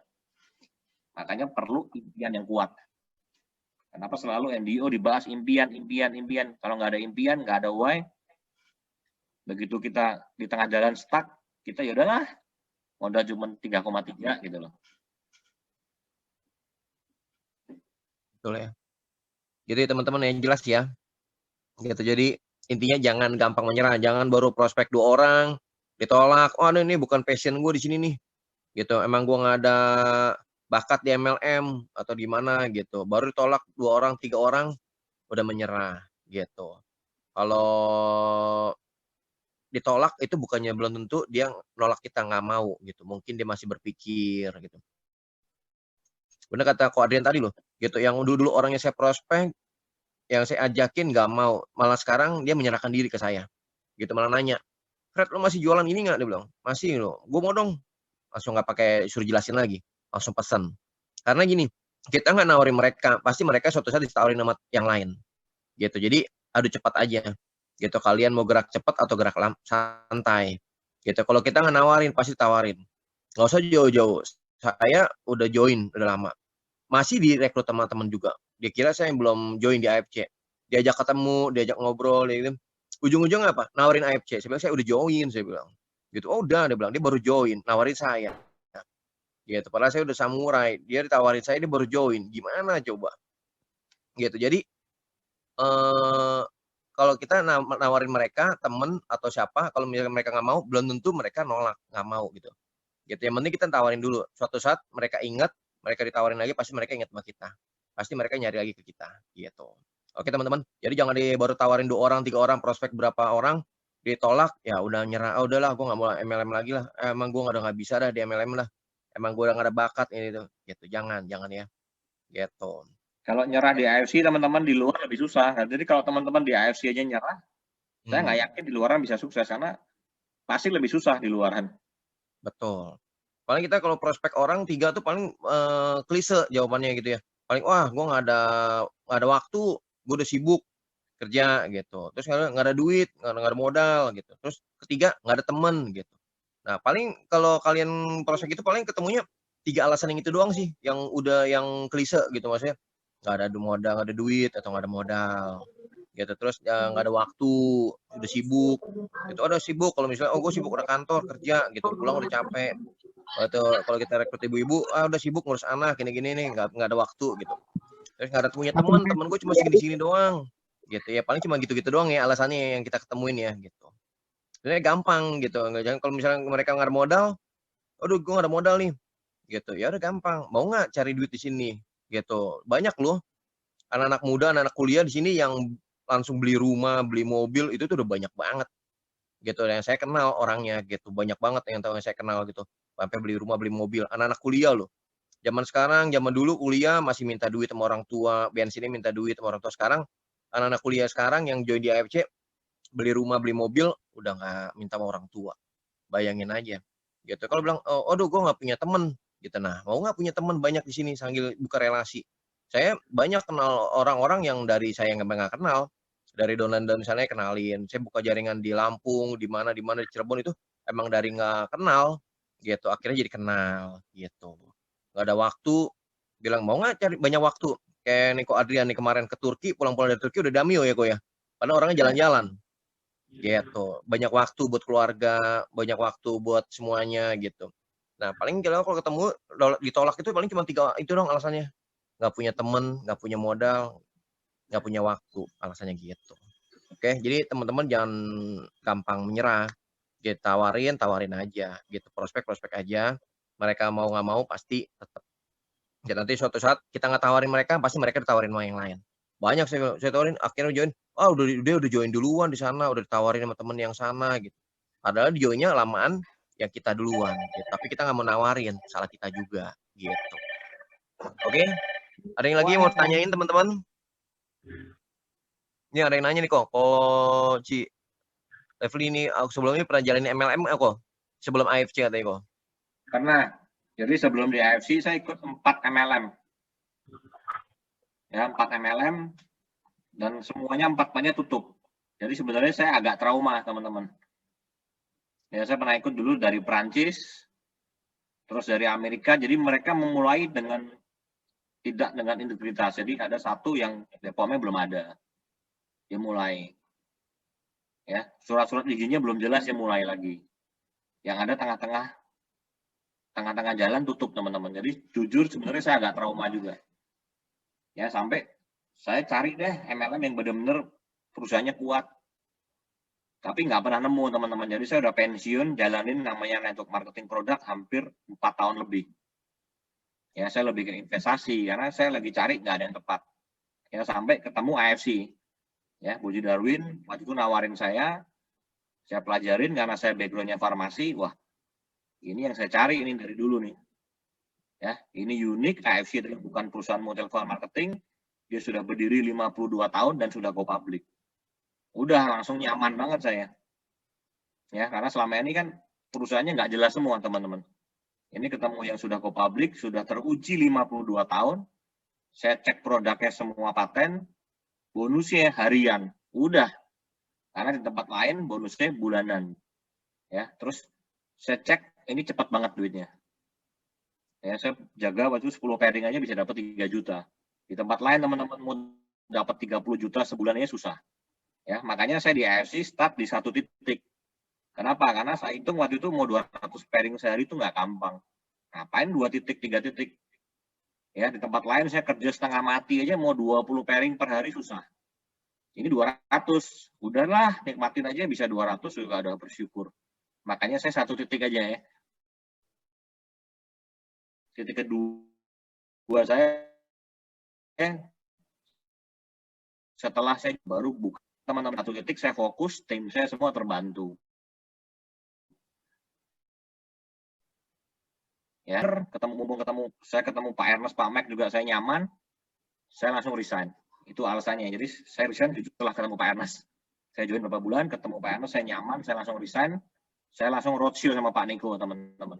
Makanya perlu impian yang kuat. Kenapa selalu NDO dibahas impian. Kalau nggak ada impian, nggak ada why. Begitu kita di tengah jalan stuck, kita ya udahlah, modal cuma 3,3 gitu loh. Betul ya. Jadi teman-teman yang jelas ya. Gitu. Jadi intinya jangan gampang menyerah, jangan baru prospek 2 orang ditolak. Oh, ini bukan passion gue di sini nih. Gitu. Emang gue nggak ada bakat di MLM atau di mana gitu. Baru ditolak 2 orang, 3 orang udah menyerah gitu. Kalau ditolak itu bukannya belum tentu dia nolak kita, nggak mau gitu. Mungkin dia masih berpikir gitu. Benar kata Ko Adrian tadi loh, gitu. Yang dulu orangnya saya prospek, yang saya ajakin nggak mau, malah sekarang dia menyerahkan diri ke saya. Gitu, malah nanya, "Fred, lo masih jualan ini nggak?" Dia bilang, "Masih loh." "Gue mau dong." Langsung nggak pakai suruh jelasin lagi, langsung pesan. Karena gini, kita nggak nawarin mereka, pasti mereka suatu saat ditawarin sama yang lain. Gitu. Jadi adu cepat aja. Gitu, kalian mau gerak cepat atau gerak santai. Gitu. Kalau kita nggak nawarin, pasti tawarin. Nggak usah jauh-jauh. Saya udah join, udah lama. Masih direkrut teman-teman juga. Dia kira saya yang belum join di AFC. Diajak ketemu, diajak ngobrol, gitu. Ujung-ujungnya apa? Nawarin AFC. Saya bilang, saya udah join, saya bilang. Gitu, oh udah, dia bilang, dia baru join, nawarin saya. Gitu, padahal saya udah samurai. Dia ditawarin saya, dia baru join. Gimana coba? Gitu, jadi kalau kita nawarin mereka, temen atau siapa, kalau misalnya mereka nggak mau, belum tentu mereka nolak, nggak mau gitu. Gitu, yang penting kita tawarin dulu. Suatu saat mereka ingat, mereka ditawarin lagi, pasti mereka ingat sama kita. Pasti mereka nyari lagi ke kita, gitu. Oke teman-teman, jadi jangan baru tawarin 2 orang, 3 orang, prospek berapa orang, ditolak, ya udah nyerah, oh udahlah, gue nggak mau MLM lagi lah, emang gue nggak bisa dah di MLM lah, emang gue udah nggak ada bakat ini tuh, gitu. Jangan ya, gitu. Kalau nyerah di AFC teman-teman di luar lebih susah. Jadi kalau teman-teman di AFC aja nyerah, saya nggak yakin di luaran bisa sukses, karena pasti lebih susah di luaran. Betul. Paling kita kalau prospek orang 3 tuh paling klise jawabannya gitu ya. Paling, wah gue nggak ada waktu, gue udah sibuk kerja gitu. Terus nggak ada duit, nggak ada modal gitu. Terus ketiga nggak ada temen gitu. Nah paling kalau kalian prospek itu paling ketemunya 3 alasan yang itu doang sih, yang udah yang klise gitu, maksudnya nggak ada modal, nggak ada duit atau nggak ada modal gitu. Terus nggak ada waktu, udah sibuk gitu. Ada sibuk kalau misalnya, oh gue sibuk udah kantor kerja gitu, pulang udah capek. Kalau kita rekrut ibu-ibu, udah sibuk ngurus anak gini-gini nih, nggak ada waktu gitu. Terus nggak ada punya teman gue cuma segini-segini doang gitu ya, paling cuma gitu-gitu doang ya alasannya yang kita ketemuin ya gitu. Sebenarnya gampang gitu, jangan kalau misalnya mereka nggak ada modal, aduh gue nggak ada modal nih gitu, ya udah gampang, mau nggak cari duit di sini gitu. Banyak loh anak-anak muda, anak-anak kuliah di sini yang langsung beli rumah, beli mobil, itu tuh udah banyak banget gitu. Yang saya kenal orangnya gitu, banyak banget yang tahu yang saya kenal gitu, sampai beli rumah, beli mobil, anak-anak kuliah loh. Zaman sekarang, zaman dulu kuliah masih minta duit sama orang tua, bensinnya minta duit sama orang tua. Sekarang anak-anak kuliah sekarang yang join di AFC, beli rumah, beli mobil, udah nggak minta sama orang tua. Bayangin aja. Gitu. Kalau bilang, oh, aduh gue nggak punya temen. Gitu. Nah, mau nggak punya temen banyak di sini sambil buka relasi. Saya banyak kenal orang-orang yang dari saya nggak kenal. Dari downline dan misalnya kenalin. Saya buka jaringan di Lampung, di mana di Cirebon itu emang dari nggak kenal. Gitu. Akhirnya jadi kenal. Gitu. Nggak ada waktu. Bilang, mau nggak cari banyak waktu? Kayak Niko Adrian nih kemarin ke Turki, pulang-pulang dari Turki udah damio ya kok ya. Padahal orangnya jalan-jalan. Gitu. Banyak waktu buat keluarga, banyak waktu buat semuanya gitu. Nah, paling kalau ketemu ditolak itu paling cuma 3 itu dong alasannya. Nggak punya temen, nggak punya modal, nggak punya waktu, alasannya gitu. Oke, jadi teman-teman jangan gampang menyerah. Gitu, tawarin aja gitu. Prospek aja. Mereka mau nggak mau pasti tetap. Ya nanti suatu saat kita nggak tawarin mereka, pasti mereka ditawarin sama yang lain. Banyak saya tawarin, akhirnya join. Dia udah join duluan di sana, udah ditawarin sama temen yang sana gitu. Padahal di joinnya lamaan yang kita duluan. Gitu. Tapi kita nggak mau nawarin, salah kita juga gitu. Oke, ada yang lagi mau tanyain teman-teman? Ini ada yang nanya nih kok, kalau Ci Levli ini sebelumnya pernah jalanin MLM kok, sebelum AFC katanya kok. Karena jadi sebelum di AFC saya ikut 4 MLM. Ya, 4 MLM dan semuanya 4-nya tutup. Jadi sebenarnya saya agak trauma, teman-teman. Ya, saya pernah ikut dulu dari Prancis, terus dari Amerika. Jadi mereka memulai dengan tidak dengan integritas. Jadi ada satu yang BPOM-nya belum ada. Dia mulai. Ya, surat-surat izinnya belum jelas, dia mulai lagi. Yang ada tengah-tengah jalan tutup, teman-teman. Jadi jujur sebenarnya saya agak trauma juga. Ya, sampai saya cari deh MLM yang benar-benar perusahaannya kuat. Tapi nggak pernah nemu, teman-teman. Jadi saya udah pensiun, jalanin namanya network marketing produk hampir 4 tahun lebih. Ya, saya lebih ke investasi, karena saya lagi cari nggak ada yang tepat. Ya, sampai ketemu AFC. Ya, Buji Darwin, waktu itu nawarin saya pelajarin karena saya background-nya farmasi. Wah, ini yang saya cari ini dari dulu nih. Ya, ini unik, AFC adalah bukan perusahaan model marketing. Dia sudah berdiri 52 tahun dan sudah go public. Udah langsung nyaman banget saya. Ya, karena selama ini kan perusahaannya nggak jelas semua, teman-teman. Ini ketemu yang sudah go public, sudah teruji 52 tahun. Saya cek produknya semua paten, bonusnya harian. Udah. Karena di tempat lain bonusnya bulanan. Ya, terus saya cek ini cepat banget duitnya. Ya, saya jaga waktu 10 pairing aja bisa dapat 3 juta. Di tempat lain teman-teman mau dapat 30 juta sebulannya susah. Ya, makanya saya di AFC start di 1 titik. Kenapa? Karena saya hitung waktu itu mau 200 pairing sehari itu nggak gampang. Ngapain 2 titik, 3 titik? Ya, di tempat lain saya kerja setengah mati aja mau 20 pairing per hari susah. Ini 200. Udahlah, nikmatin aja bisa 200 juga ada bersyukur. Makanya saya 1 titik aja ya. Titik kedua saya setelah saya baru buka teman-teman 1 titik, saya fokus, tim saya semua terbantu. Ya, saya ketemu Pak Ernest, Pak Mac juga saya nyaman, saya langsung resign. Itu alasannya. Jadi saya resign setelah ketemu Pak Ernest. Saya join beberapa bulan, ketemu Pak Ernest, saya nyaman, saya langsung resign. Saya langsung roadshow sama Pak Niko, teman-teman.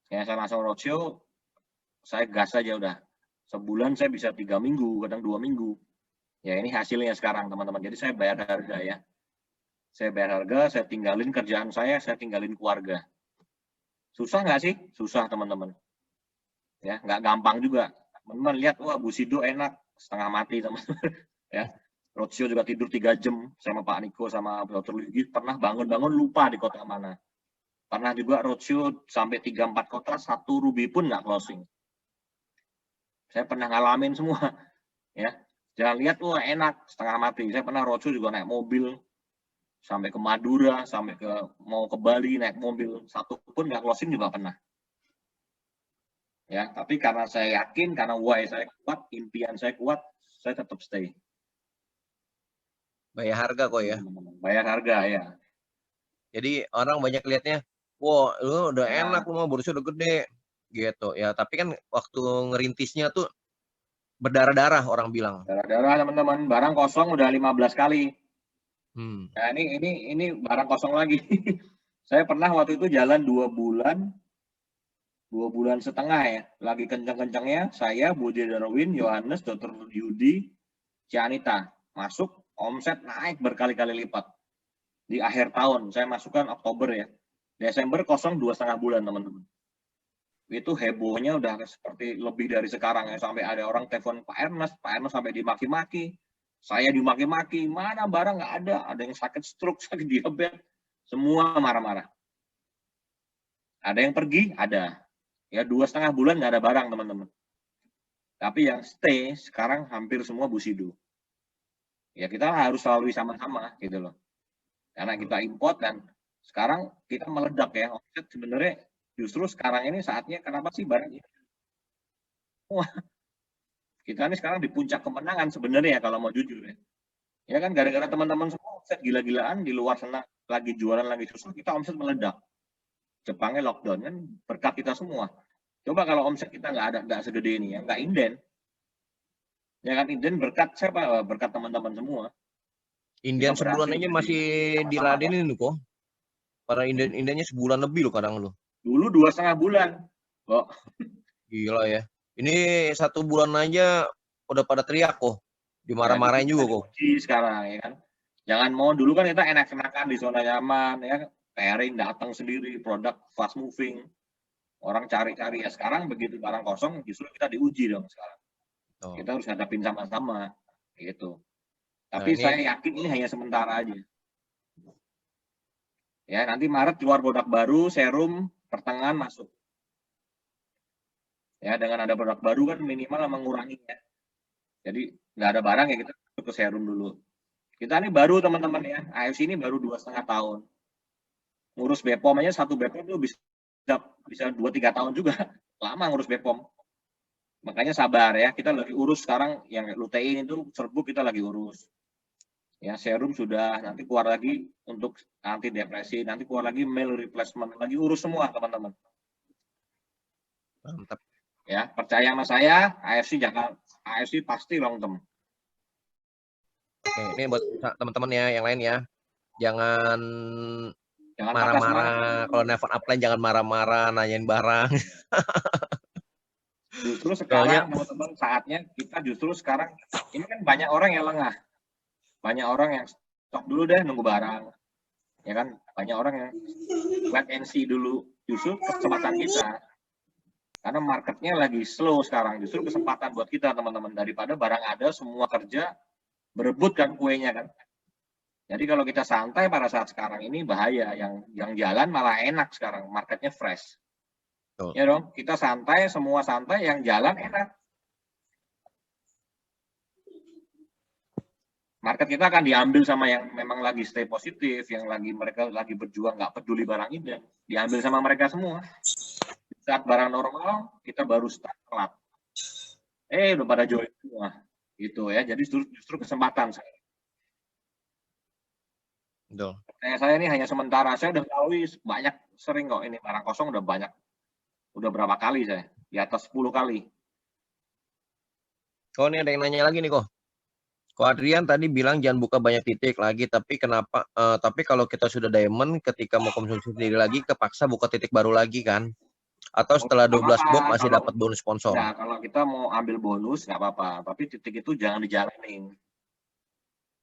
Ya, saya langsung roadshow, saya gas aja udah. Sebulan saya bisa 3 minggu, kadang 2 minggu. Ya, ini hasilnya sekarang, teman-teman. Jadi saya bayar harga ya. Saya bayar harga, saya tinggalin kerjaan saya tinggalin keluarga. Susah nggak sih? Susah, teman-teman. Ya, nggak gampang juga. Teman-teman lihat, wah Bu Sido enak, setengah mati, teman-teman. Ya, roadshow juga tidur 3 jam sama Pak Niko sama Dr. Luigi. Pernah bangun-bangun lupa di kota mana. Pernah juga roadshow sampai 3-4 kota, 1 rubi pun nggak closing. Saya pernah ngalamin semua. Ya, jangan lihat, wah enak, setengah mati. Saya pernah roadshow juga naik mobil sampai ke Madura, sampai mau ke Bali naik mobil, 1 pun nggak closing juga pernah. Ya, tapi karena saya yakin, karena why saya kuat, impian saya kuat, saya tetap stay. Bayar harga kok ya. Bayar harga ya. Jadi orang banyak lihatnya, wah lu udah enak, lu mau bonusnya udah gede gitu ya. Tapi kan waktu ngerintisnya tuh Berdarah-darah orang bilang. Darah-darah teman-teman, barang kosong udah 15 kali. Hmm. Nah, ini barang kosong lagi. Saya pernah waktu itu jalan 2 bulan setengah ya. Lagi kencang-kencangnya saya, Budi Darwin, Yohanes, Dr. Yudi, Cianita. Masuk, omset naik berkali-kali lipat. Di akhir tahun, saya masukkan Oktober ya. Desember kosong 2,5 bulan teman-teman. Itu hebohnya udah seperti lebih dari sekarang ya. Sampai ada orang telepon Pak Ernest sampai dimaki-maki. Saya dimaki-maki, mana barang nggak ada yang sakit stroke, sakit diabetes. Semua marah-marah. Ada yang pergi, ada. Ya 2,5 bulan nggak ada barang teman-teman. Tapi yang stay sekarang hampir semua Bushido. Ya kita harus lalui sama-sama gitu loh. Karena kita import dan sekarang kita meledak ya. Omset sebenarnya justru sekarang ini saatnya kenapa sih barang ini? Wah, kita ini sekarang di puncak kemenangan sebenarnya kalau mau jujur ya. Ya kan gara-gara teman-teman semua omset gila-gilaan di luar sana lagi jualan lagi susah, kita omset meledak. Jepangnya lockdown kan berkat kita semua. Coba kalau omset kita nggak segede ini ya, nggak inden. Ya kan inden berkat siapa? Berkat teman-teman semua. Inden sebulan aja masih diladenin kok. Para indennya sebulan lebih loh kadang lo. Dulu 2,5 bulan. Oh. Gila ya. Ini 1 bulan aja udah pada teriak kok. Dimarah-marahin juga kok. Sekarang ya kan. Jangan mau dulu kan kita enak-enakan di zona nyaman ya. Pairing datang sendiri, produk fast moving. Orang cari-cari ya. Sekarang begitu barang kosong justru kita diuji dong sekarang. Oh. Kita harus hadapin sama-sama gitu. Tapi saya yakin ini hanya sementara aja. Ya, nanti Maret keluar produk baru, serum, pertengahan masuk. Ya, dengan ada produk baru kan minimal menguranginya. Jadi nggak ada barang ya kita masuk ke serum dulu. Kita ini baru teman-teman ya, AFC ini baru 2,5 tahun. Ngurus BPOM aja 1 BPOM itu bisa 2-3 tahun juga. Lama ngurus BPOM. Makanya sabar ya, kita lagi urus sekarang yang lutein itu serbuk kita lagi urus. Ya, serum sudah, nanti keluar lagi untuk anti depresi, nanti keluar lagi meal replacement, lagi urus semua teman-teman. Mantap. Ya, percaya sama saya, AFC pasti long term. Oke, ini buat teman-teman ya, yang lain ya. Jangan marah-marah, kalau nelfon upline jangan marah-marah, nanyain barang. Justru sekarang teman-teman saatnya kita justru sekarang, ini kan banyak orang yang lengah. Banyak orang yang stok dulu deh nunggu barang. Ya kan, banyak orang yang wait and see dulu. Justru kesempatan kita. Karena marketnya lagi slow sekarang. Justru kesempatan buat kita teman-teman. Daripada barang ada, semua kerja, berebut kan kuenya kan. Jadi kalau kita santai pada saat sekarang ini bahaya. Yang jalan malah enak sekarang. Marketnya fresh. Ya dong, kita santai, semua santai, yang jalan enak. Market kita akan diambil sama yang memang lagi stay positif, yang mereka lagi berjuang nggak peduli barang ini, diambil sama mereka semua. Saat barang normal, kita baru start telat. Udah pada join semua, gitu ya. Jadi justru kesempatan saya. Betul. Saya ini hanya sementara. Saya udah lalui banyak, sering kok ini barang kosong udah banyak. Udah berapa kali saya? Di atas 10 kali. Oh, ini ada yang nanya lagi nih kok. Ko Adrian tadi bilang jangan buka banyak titik lagi, tapi kenapa? Tapi kalau kita sudah diamond, ketika mau konsumsi sendiri lagi, kepaksa buka titik baru lagi kan? Atau setelah 12 bob masih dapat bonus sponsor? Nah, kalau kita mau ambil bonus nggak apa-apa, tapi titik itu jangan dijalanin.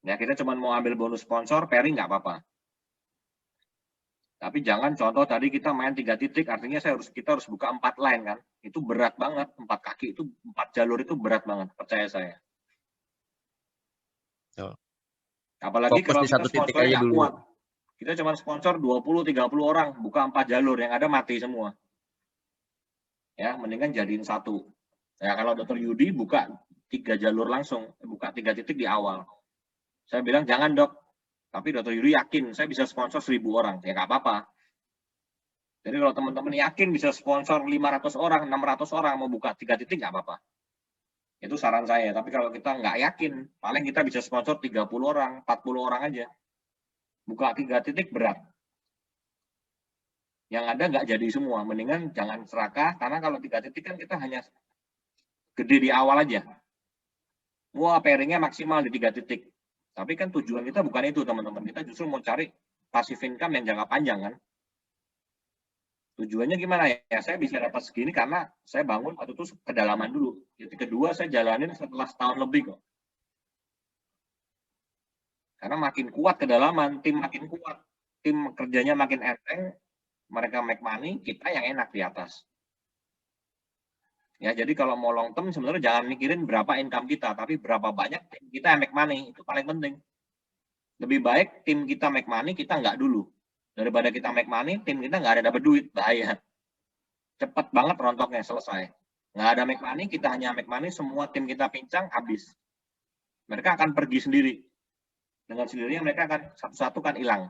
Ya kita cuma mau ambil bonus sponsor, pairing nggak apa-apa. Tapi jangan contoh tadi kita main 3 titik, artinya kita harus buka 4 line kan? Itu berat banget, 4 kaki itu 4 jalur itu berat banget, percaya saya. Apalagi kalau kita sponsornya nggak kuat. Kita cuma sponsor 20-30 orang, buka 4 jalur, yang ada mati semua. Ya, mendingan jadiin 1. Ya, kalau Dr. Yudi buka 3 jalur langsung, buka 3 titik di awal. Saya bilang jangan dok, tapi Dr. Yudi yakin saya bisa sponsor 1000 orang, ya nggak apa-apa. Jadi kalau teman-teman yakin bisa sponsor 500 orang, 600 orang mau buka 3 titik nggak apa-apa. Itu saran saya, tapi kalau kita nggak yakin, paling kita bisa sponsor 30 orang, 40 orang aja. Buka 3 titik berat. Yang ada nggak jadi semua, mendingan jangan serakah, karena kalau 3 titik kan kita hanya gede di awal aja. Wah, pairingnya maksimal di 3 titik. Tapi kan tujuan kita bukan itu, teman-teman. Kita justru mau cari passive income yang jangka panjang kan. Tujuannya gimana ya? Saya bisa dapat segini karena saya bangun waktu itu kedalaman dulu. Titik kedua saya jalanin setelah setahun lebih kok. Karena makin kuat kedalaman, tim makin kuat, tim kerjanya makin enteng, mereka make money, kita yang enak di atas. Ya, jadi kalau mau long term sebenarnya jangan mikirin berapa income kita, tapi berapa banyak tim kita yang make money, itu paling penting. Lebih baik tim kita make money, kita nggak dulu. Daripada kita make money, tim kita nggak ada dapat duit, bahaya. Cepat banget rontoknya, selesai. Nggak ada make money, kita hanya make money, semua tim kita pincang, habis. Mereka akan pergi sendiri. Dengan sendirinya mereka akan satu-satu kan hilang.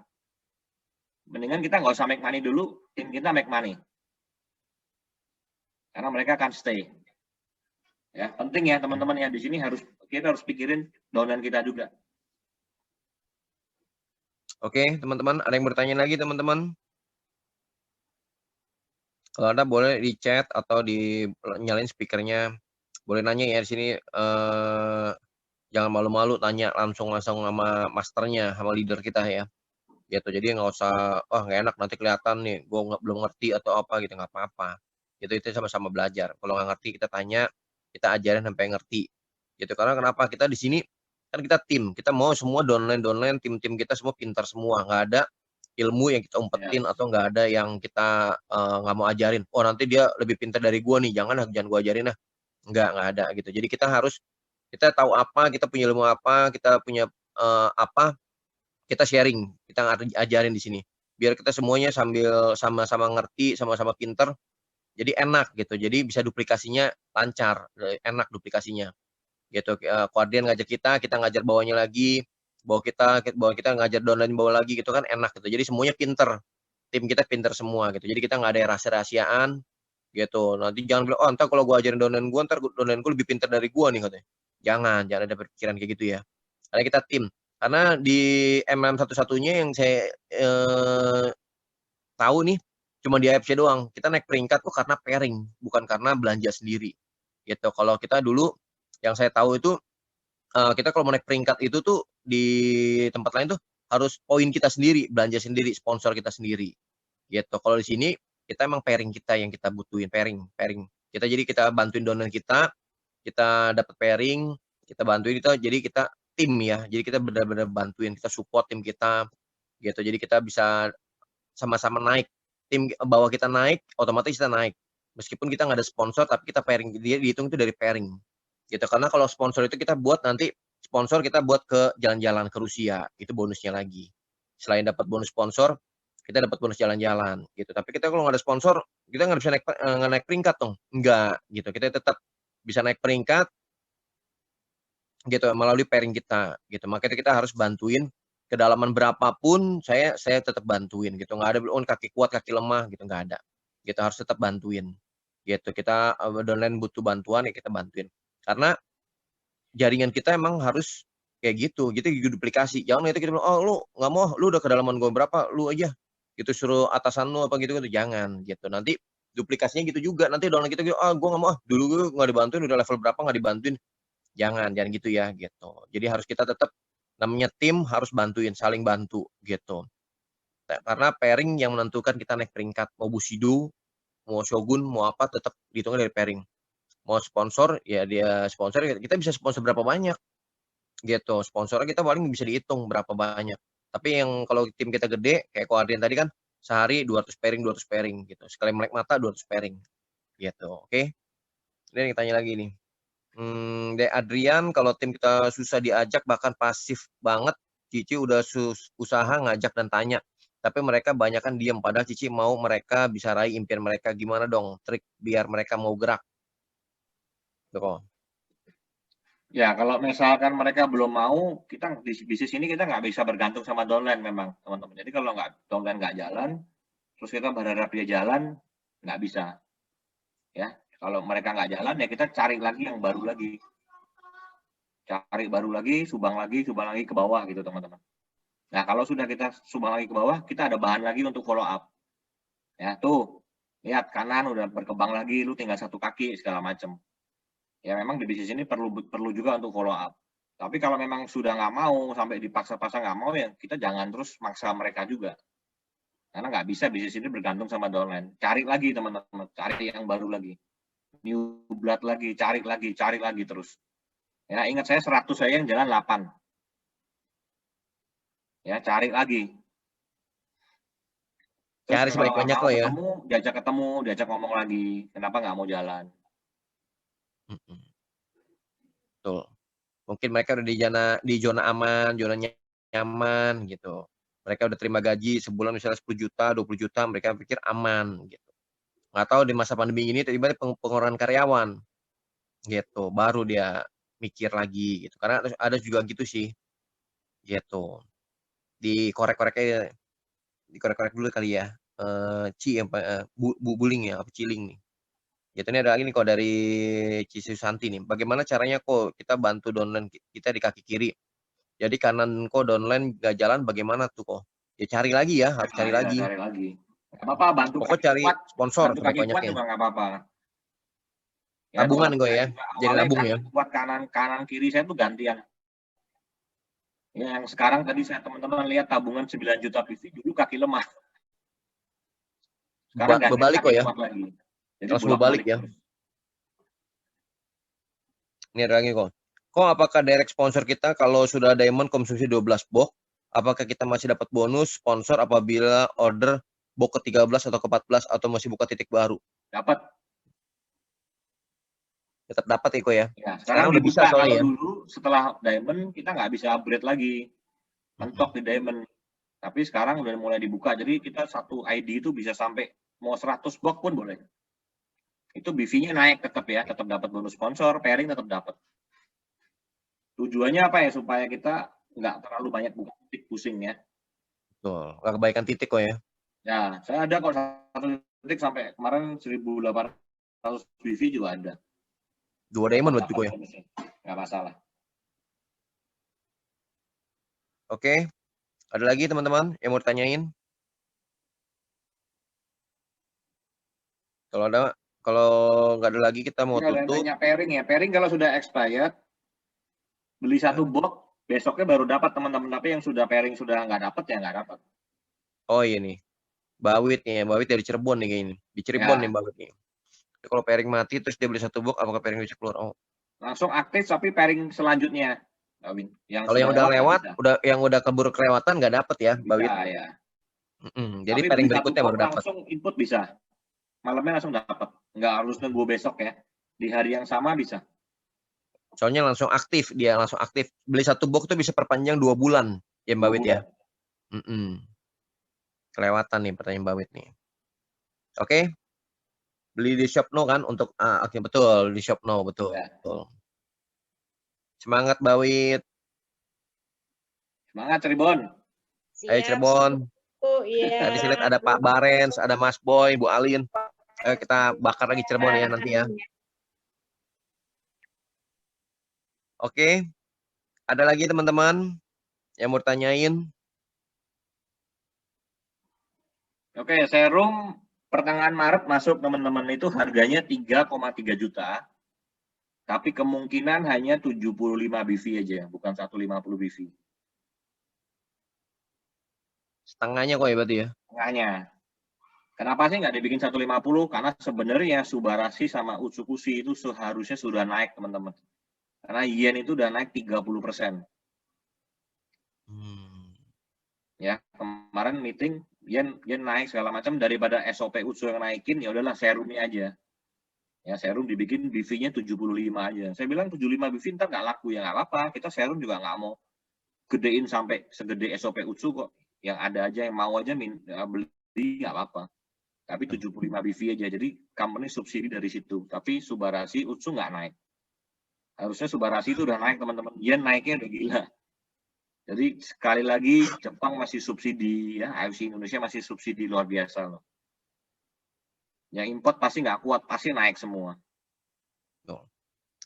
Mendingan kita nggak usah make money dulu, tim kita make money. Karena mereka akan stay. Ya, penting ya teman-teman ya, di sini kita harus pikirin downline kita juga. Oke, teman-teman, ada yang bertanya lagi, teman-teman? Kalau ada boleh di chat atau nyalain speakernya. Boleh nanya ya di sini. Jangan malu-malu tanya langsung sama masternya, sama leader kita ya. Gitu. Jadi nggak usah, nggak enak nanti kelihatan nih, gue belum ngerti atau apa gitu, nggak apa-apa. Gitu, itu sama-sama belajar. Kalau nggak ngerti kita tanya, kita ajarin sampai ngerti. Gitu. Karena kenapa? Kita di sini kan kita tim, kita mau semua downline, tim-tim kita semua pintar semua, nggak ada ilmu yang kita umpetin atau nggak ada yang kita nggak mau ajarin. Oh nanti dia lebih pintar dari gue nih, jangan gue ajarin lah. Nggak ada gitu. Jadi kita tahu apa, kita punya ilmu apa, kita punya apa, kita sharing, kita ajarin di sini. Biar kita semuanya sambil sama-sama ngerti, sama-sama pinter, jadi enak gitu. Jadi bisa duplikasinya lancar, enak duplikasinya. Gitu. Koardian ngajak kita ngajar bawahnya lagi, bawa kita ngajar downline bawah lagi gitu kan enak gitu. Jadi semuanya pinter. Tim kita pinter semua gitu. Jadi kita nggak ada rahasia-rahasiaan gitu. Nanti jangan bilang, ntar kalau gue ajarin downline gue, ntar downline gue lebih pinter dari gue nih katanya. Jangan ada pikiran kayak gitu ya. Karena kita tim. Karena di MLM satu-satunya yang saya tahu nih, cuma di AFC doang. Kita naik peringkat tuh karena pairing, bukan karena belanja sendiri. Gitu. Kalau kita dulu, yang saya tahu itu, kita kalau mau naik peringkat itu tuh di tempat lain tuh harus poin kita sendiri, belanja sendiri, sponsor kita sendiri. Gitu. Kalau di sini, kita emang pairing kita yang kita butuhin, pairing. Jadi kita bantuin downline kita dapat pairing, kita bantuin jadi kita tim ya. Jadi kita benar-benar bantuin, kita support tim kita gitu. Jadi kita bisa sama-sama naik. Tim bawah kita naik, otomatis kita naik. Meskipun kita nggak ada sponsor, tapi kita pairing. Dia dihitung itu dari pairing. Gitu. Karena kalau sponsor itu kita buat nanti sponsor kita buat ke jalan-jalan ke Rusia, itu bonusnya lagi. Selain dapat bonus sponsor, kita dapat bonus jalan-jalan gitu. Tapi kita kalau nggak ada sponsor, kita nggak bisa naik peringkat dong. Enggak gitu. Kita tetap bisa naik peringkat gitu melalui pairing kita gitu. Makanya kita harus bantuin kedalaman berapapun saya tetap bantuin gitu. Nggak ada kaki kuat kaki lemah gitu, nggak ada. Gitu harus tetap bantuin gitu. Kita downline butuh bantuan ya kita bantuin. Karena jaringan kita emang harus kayak gitu duplikasi. Jangan itu kita bilang, lu nggak mau, lu udah kedalaman gue berapa, lu aja gitu suruh atasan lu apa gitu jangan gitu. Nanti duplikasinya gitu juga. Nanti downline kita gitu, gue nggak mau, dulu gue nggak dibantuin, udah level berapa nggak dibantuin. Jangan gitu ya gitu. Jadi harus kita tetap namanya tim harus bantuin, saling bantu gitu. Karena pairing yang menentukan kita naik peringkat. Mau Bushido, mau Shogun, mau apa tetap dihitungnya dari pairing. Mau sponsor ya dia sponsor, kita bisa sponsor berapa banyak gitu. Sponsornya kita paling bisa dihitung berapa banyak. Tapi yang kalau tim kita gede kayak Koardian tadi kan sehari 200 pairing gitu. Sekali melek mata 200 pairing gitu. Oke. Ini yang tanya lagi nih. De Adrian, kalau tim kita susah diajak bahkan pasif banget, Cici udah usaha ngajak dan tanya, tapi mereka banyak kan diam. Padahal Cici mau mereka bisa raih impian mereka. Gimana dong trik biar mereka mau gerak? Tuh. Ya, kalau misalkan mereka belum mau, kita di bisnis ini kita nggak bisa bergantung sama downline memang, teman-teman. Jadi kalau downline nggak jalan, terus kita berharap dia jalan, nggak bisa. Ya, kalau mereka nggak jalan ya kita cari lagi yang baru lagi. Cari baru lagi, subang lagi ke bawah gitu teman-teman. Nah kalau sudah kita subang lagi ke bawah, kita ada bahan lagi untuk follow up. Ya tuh, lihat kanan udah berkembang lagi, lu tinggal satu kaki segala macam. Ya memang di bisnis ini perlu juga untuk follow up. Tapi kalau memang sudah nggak mau, sampai dipaksa-paksa nggak mau, ya kita jangan terus maksa mereka juga. Karena nggak bisa bisnis ini bergantung sama downline. Cari lagi teman-teman, cari yang baru lagi. New blood lagi, cari lagi terus. Ya ingat saya 100 saya yang jalan 8. Ya cari lagi. Terus Cari kalau nggak sebanyak-banyak mau kok ya. ketemu, diajak ngomong lagi. Kenapa nggak mau jalan? Betul. Mungkin mereka udah di zona aman, zona nyaman gitu. Mereka udah terima gaji sebulan misalnya 10 juta, 20 juta, mereka pikir aman gitu. Nggak tahu di masa pandemi ini tiba-tiba pengurangan karyawan gitu, baru dia mikir lagi gitu. Karena ada juga gitu sih. Gitu. Dikorek-korek dulu kali ya. Bullying ya, apa Ciling nih. Gitu, ini ada lagi nih kok dari Susanti nih. Bagaimana caranya kok kita bantu downline kita di kaki kiri? Jadi kanan kok downline nggak jalan bagaimana tuh kok? Ya cari lagi ya, harus cari lagi. Cari lagi. Nggak apa-apa, bantu Pokoknya kaki cari kuat, sponsor bantu kaki kuat sebanyak-banyaknya. juga nggak apa-apa. Ya, Tabungan gue ya, jadi awalnya nabung ya. Kuat kanan kiri saya tuh gantian. Ya, yang sekarang tadi saya teman-teman lihat tabungan 9 juta PV, dulu kaki lemah. Sekarang Berbalik kok ya. Lagi. Jadi Langsung berbalik ya. Terus. Ini ada lagi kok. Kok apakah direct sponsor kita kalau sudah diamond konsumsi 12 box, apakah kita masih dapat bonus sponsor apabila order box ke-13 atau ke-14 atau masih buka titik baru? Dapat. Tetap dapat Iko ya. Sekarang udah bisa soalnya ya. Dulu setelah diamond kita nggak bisa upgrade lagi. Mentok di diamond. Tapi sekarang udah mulai dibuka. Jadi kita satu ID itu bisa sampai mau 100 box pun boleh. Itu BV-nya naik tetap ya, tetap dapat bonus sponsor, pairing tetap dapat. Tujuannya apa ya? Supaya kita nggak terlalu banyak buka titik pusing ya. Betul, nggak kebaikan titik kok ya. Ya, saya ada kok satu titik sampai kemarin 1.800 BV juga ada. 2 diamond berarti kok ya. Nggak masalah. Oke, ada lagi teman-teman yang mau tanyain? Kalau nggak ada lagi kita mau tutup. Tanya pairing ya. Pairing kalau sudah expired, beli satu box, besoknya baru dapat teman-teman. Tapi yang sudah pairing sudah nggak dapat ya nggak dapat. Oh iya nih, Bawit nih, Bawit dari Cirebon nih kayaknya. Di Cirebon nih Bawit nih. Kalau pairing mati terus dia beli satu box, apakah pairing bisa keluar? Oh. Langsung aktif tapi pairing selanjutnya, Bawin. Kalau yang udah lewat, yang udah keburu kelewatan nggak dapat ya, Bawit. Ya. Jadi pairing berikutnya baru dapat. Langsung input bisa. Malamnya langsung dapat. Nggak harus nunggu besok ya. Di hari yang sama bisa. Soalnya langsung aktif, dia langsung aktif. Beli satu box tuh bisa perpanjang 2 bulan, ya Bawit ya. Kelewatan nih pertanyaan Bawit nih. Oke. Beli di Shopno kan untuk oke betul di Shopno betul. Ya. Betul. Semangat Bawit. Semangat Cirebon. Ayo Cirebon. Iya. Tadi saya lihat ada Pak Barens, ada Mas Boy, Bu Alin. Ayo kita bakar lagi Cirebon ya nanti ya. Oke. Ada lagi teman-teman yang mau tanyain? Oke, serum pertengahan Maret masuk teman-teman itu harganya 3,3 juta. Tapi kemungkinan hanya 75 BV aja, bukan 150 BV. Setengahnya kok ya berarti ya? Setengahnya. Kenapa sih nggak dibikin 150? Karena sebenarnya Subarashi sama Utsukushi itu seharusnya sudah naik teman-teman. Karena yen itu udah naik 30%. Ya, kemarin meeting yen naik segala macam, daripada SOP Utsu yang naikin, ya udahlah serumnya aja. Ya, serum dibikin BV-nya 75 aja. Saya bilang 75 BV ntar nggak laku, ya nggak apa-apa. Kita serum juga nggak mau gedein sampai segede SOP Utsu kok. Yang ada aja yang mau aja beli nggak apa-apa. Tapi 75 BV aja. Jadi company subsidi dari situ. Tapi Subarashi, Utsu nggak naik. Harusnya Subarashi itu udah naik teman-teman. Yen naiknya udah gila. Jadi sekali lagi Jepang masih subsidi ya, AFC Indonesia masih subsidi luar biasa loh. Yang import pasti nggak kuat, pasti naik semua.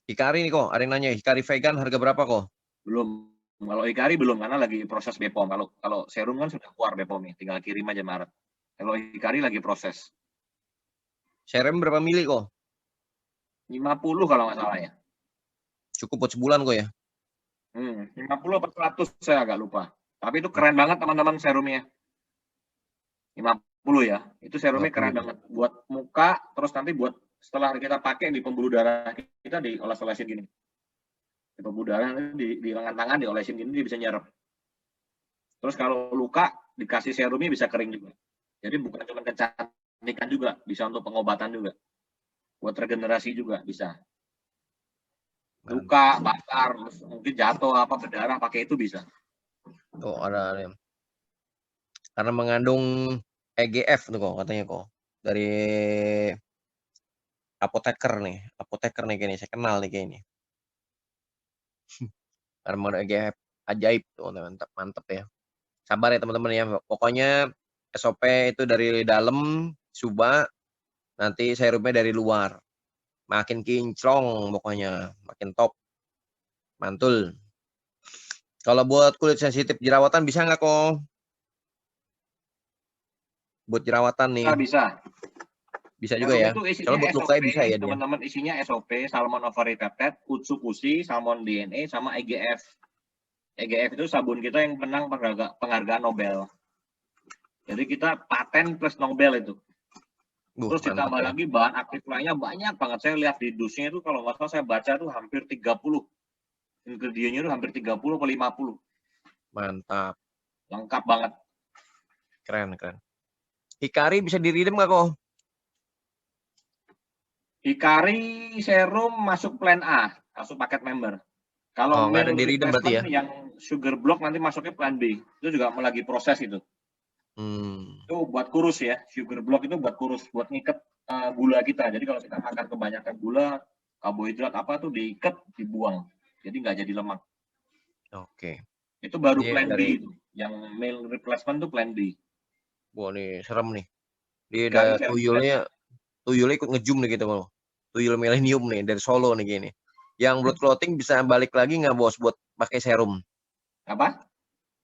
Hikari nih kok, ada yang nanya Hikari vegan harga berapa kok? Belum. Kalau Hikari belum karena lagi proses BPOM. Kalau serum kan sudah keluar BPOM-nya, tinggal kirim aja Maret. Kalau Hikari lagi proses. Serum berapa mili kok? 50 kalau nggak salah ya. Cukup buat sebulan kok ya. 50 per 100 saya agak lupa. Tapi itu keren banget teman-teman serumnya. 50 ya. Itu serumnya 50. keren banget. Buat muka, terus nanti buat setelah kita pakai di pembuluh darah kita dioles-olesin gini. Di pembuluh darah di lengan tangan diolesin gini dia bisa nyerap. Terus kalau luka dikasih serumnya bisa kering juga. Jadi bukan cuma kecantikan juga, bisa untuk pengobatan juga. Buat regenerasi juga bisa. Luka, bakar, mungkin jatuh apa berdarah pakai itu bisa. Oh, ada. Karena mengandung EGF tuh kok katanya kok. Dari apoteker nih kayaknya saya kenal nih kayaknya. Karena mengandung EGF ajaib tuh, mantap ya. Sabar ya teman-teman ya. Pokoknya SOP itu dari dalam Suba, nanti serumnya dari luar. Makin kinclong pokoknya, makin top. Mantul. Kalau buat kulit sensitif jerawatan bisa nggak kok? Buat jerawatan nih. Bisa. Bisa juga ya. Kalau buat luka bisa ya dia. Teman-teman isinya SOP, salmon ovary peptide, utsukushi, salmon DNA, sama EGF. EGF itu sabun kita yang menang penghargaan Nobel. Jadi kita paten plus Nobel itu. Terus ditambah ya. lagi bahan aktif lainnya banyak banget. Saya lihat di dusnya itu kalau nggak salah saya baca tuh hampir 30. Ingredientnya itu hampir 30 atau 50. Mantap. Lengkap banget. Keren. Hikari bisa di-redeem nggak kok? Hikari serum masuk plan A, masuk paket member. Kalau nggak ada di-redeem berarti ya? Yang sugar block nanti masuknya plan B. Itu juga lagi proses itu. Itu buat kurus ya. Sugar block itu buat kurus, buat ngikat gula kita. Jadi kalau kita makan kebanyakan gula, karbohidrat apa tuh diikat, dibuang. Jadi nggak jadi lemak. Oke. Itu baru plan B itu. Yang meal replacement tuh plan B. Wah nih serem nih. Dia ada tuyulnya ikut ngejum nih gitu loh. Tuyul milenium nih dari Solo nih gini. Yang blood clotting bisa balik lagi nggak bos buat pakai serum? Apa?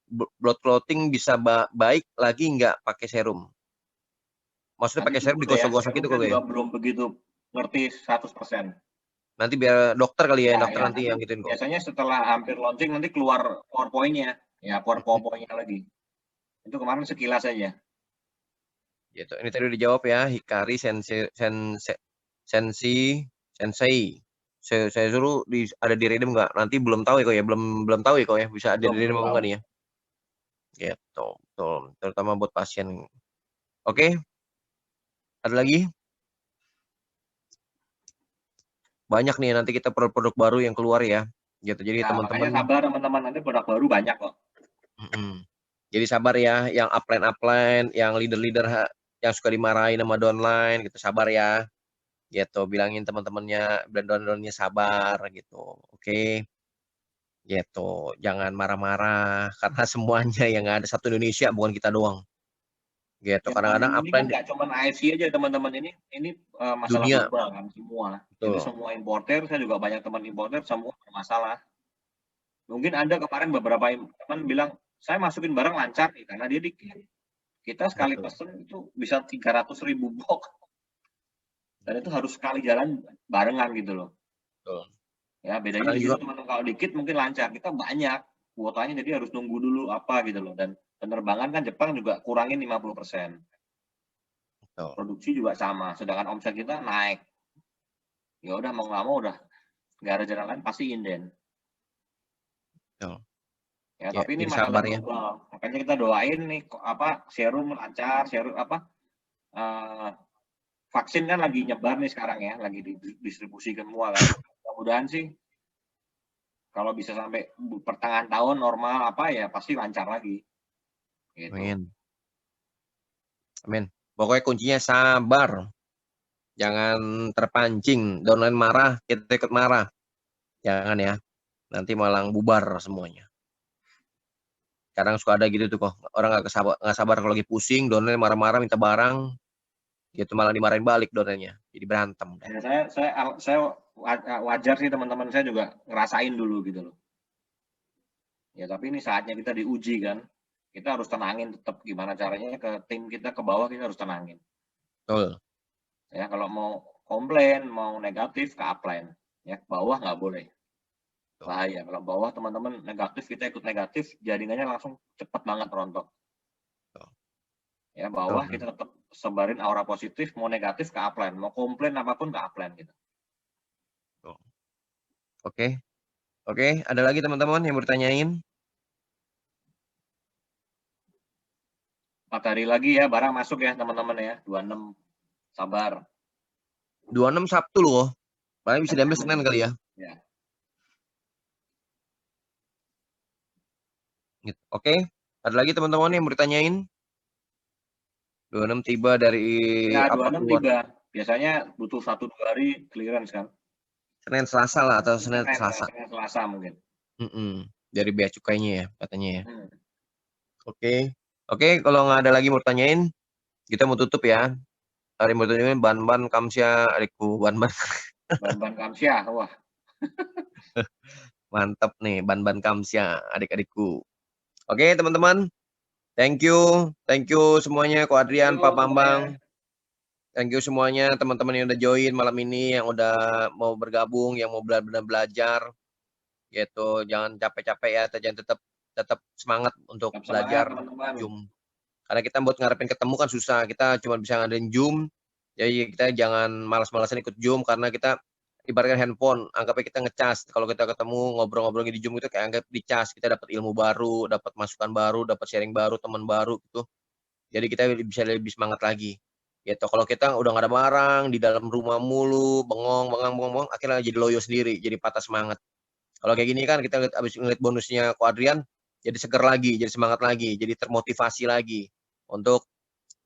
Blood clotting bisa baik lagi nggak pakai serum? Maksudnya pakai serum digosok-gosok gitu kok ya? Belum begitu ngerti 100%. Nanti biar dokter kali ya, dokter nanti yang gituin kok. Biasanya setelah hampir launching nanti keluar PowerPoint-nya. Ya, PowerPoint-nya lagi. Itu kemarin sekilas aja. Gitu. Ini tadi udah dijawab ya, Hikari Sensei. Saya suruh ada di redeem nggak? Nanti belum tahu ya kok ya, belum tahu ya kok ya, bisa ada di redeem apa enggak nih ya? Gitu, betul. Terutama buat pasien. Oke. Ada lagi? Banyak nih nanti kita produk baru yang keluar ya. Gitu. Jadi teman-teman sabar teman-teman, nanti produk baru banyak kok. Jadi sabar ya, yang upline, yang leader yang suka dimarahin sama downline gitu, sabar ya. Gitu, bilangin teman-temannya, downline-nya sabar gitu. Oke. Gitu, jangan marah-marah karena semuanya yang ada satu Indonesia, bukan kita doang. Gitu, kadang-kadang upline nggak cuma AFC aja teman-teman, ini masalah dunia. global kan semua. Jadi semua importer, saya juga banyak teman importer, semua bermasalah. Mungkin ada kemarin beberapa teman bilang, saya masukin barang lancar nih, karena dia dikit. Kita sekali pesen itu bisa 300.000 box. Dan itu harus sekali jalan barengan gitu loh. Ya bedanya di situ teman-teman, kalau dikit mungkin lancar, kita banyak kuotanya jadi harus nunggu dulu apa gitu loh. Dan penerbangan kan Jepang juga kurangin 50%. Produksi juga sama, sedangkan omset kita naik. Ya udah mau nggak mau udah nggak ada jalan lain, pasti inden. Ya, tapi ini masalah global. Makanya kita doain nih serum lancar, vaksin kan lagi nyebar nih sekarang ya, lagi didistribusi ke semua kan. Mudah-mudahan sih kalau bisa sampai pertengahan tahun normal ya pasti lancar lagi. Gitu. Amin. Pokoknya kuncinya sabar. Jangan terpancing, downline marah, kita ikut marah. Jangan ya. Nanti malah bubar semuanya. Kadang suka ada gitu tuh kok. Orang nggak sabar kalau lagi pusing, downline marah-marah minta barang. Gitu malah dimarahin balik downline-nya. Jadi berantem. Ya, saya wajar sih teman-teman saya juga ngerasain dulu gitu loh. Ya tapi ini saatnya kita diuji kan. Kita harus tenangin tetap, gimana caranya ke tim kita ke bawah kita harus tenangin. Betul. Ya kalau mau komplain, mau negatif ke upline. Ya ke bawah nggak boleh. Bahaya kalau bawah teman-teman negatif, kita ikut negatif, jaringannya langsung cepat banget rontok. Ya, bawah kita tetap sebarin aura positif, mau negatif ke upline, mau komplain apapun ke upline gitu. Oke. Oke, ada lagi teman-teman yang bertanyain? 4 hari lagi ya, barang masuk ya teman-teman ya, 26. Sabar. 26 Sabtu loh. Paling bisa diambil Senin kali ya. Ya. Gitu. Oke, ada lagi teman-teman yang bertanyain? 26 tiba dari Ya, apa 26 keluar? tiba. Biasanya butuh 1-2 hari clearance kan. Senin Selasa lah atau Senin Selasa. Senin Selasa mungkin. Dari bea cukainya ya katanya ya. Hmm. Oke, kalau nggak ada lagi mau tanyain, kita mau tutup ya. Hari mau tanyain ban-ban Kamsya adikku, ban-ban. Ban-ban Kamsya, wah. Mantap nih, ban-ban Kamsya adik-adikku. Oke, teman-teman. Thank you semuanya, Ko Adrian, Pak Bambang. Thank you semuanya, teman-teman yang udah join malam ini, yang udah mau bergabung, yang mau benar-benar belajar. Gitu, jangan capek-capek ya, jangan tetap semangat untuk Tetap belajar semangat, teman-teman. Zoom. Karena kita buat ngarepin ketemu kan susah, kita cuma bisa ngadain Zoom. Jadi kita jangan malas-malasan ikut Zoom karena kita ibaratkan handphone, anggapnya kita ngecas. Kalau kita ketemu ngobrol-ngobrol di Zoom itu kayak anggap dicas, kita dapat ilmu baru, dapat masukan baru, dapat sharing baru, teman baru gitu. Jadi kita bisa lebih semangat lagi. Gitu. Kalau kita udah nggak ada barang, di dalam rumah mulu, bengong, akhirnya jadi loyo sendiri, jadi patah semangat. Kalau kayak gini kan kita habis ngeliat bonusnya Ko Adrian, jadi seger lagi, jadi semangat lagi, jadi termotivasi lagi untuk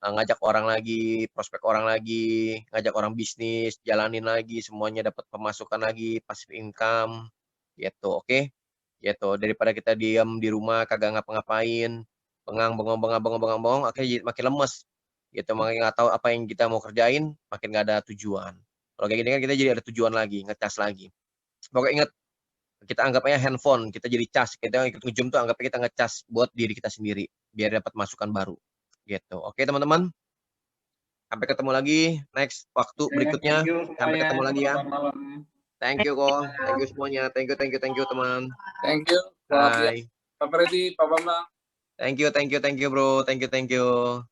ngajak orang lagi, prospek orang lagi, ngajak orang bisnis, jalanin lagi, semuanya dapat pemasukan lagi, passive income, gitu, oke? Gitu, daripada kita diam di rumah kagak ngapa-ngapain, bengong, akhirnya makin lemes, gitu, makin nggak tahu apa yang kita mau kerjain, makin nggak ada tujuan. Kalau kayak gini kan kita jadi ada tujuan lagi, ngecas lagi. Pokoknya ingat, kita anggap aja handphone, kita jadi cas, kita ikut nge-Zoom tuh anggapnya kita ngecas buat diri kita sendiri, biar dapat masukan baru. Gitu. Oke teman-teman. Sampai ketemu lagi next waktu berikutnya. Sampai ketemu lagi ya. Thank you kok. Thank you semuanya. Thank you teman. Thank you. Bye. Pak Freddy, Pak Bambang. Thank you bro. Thank you.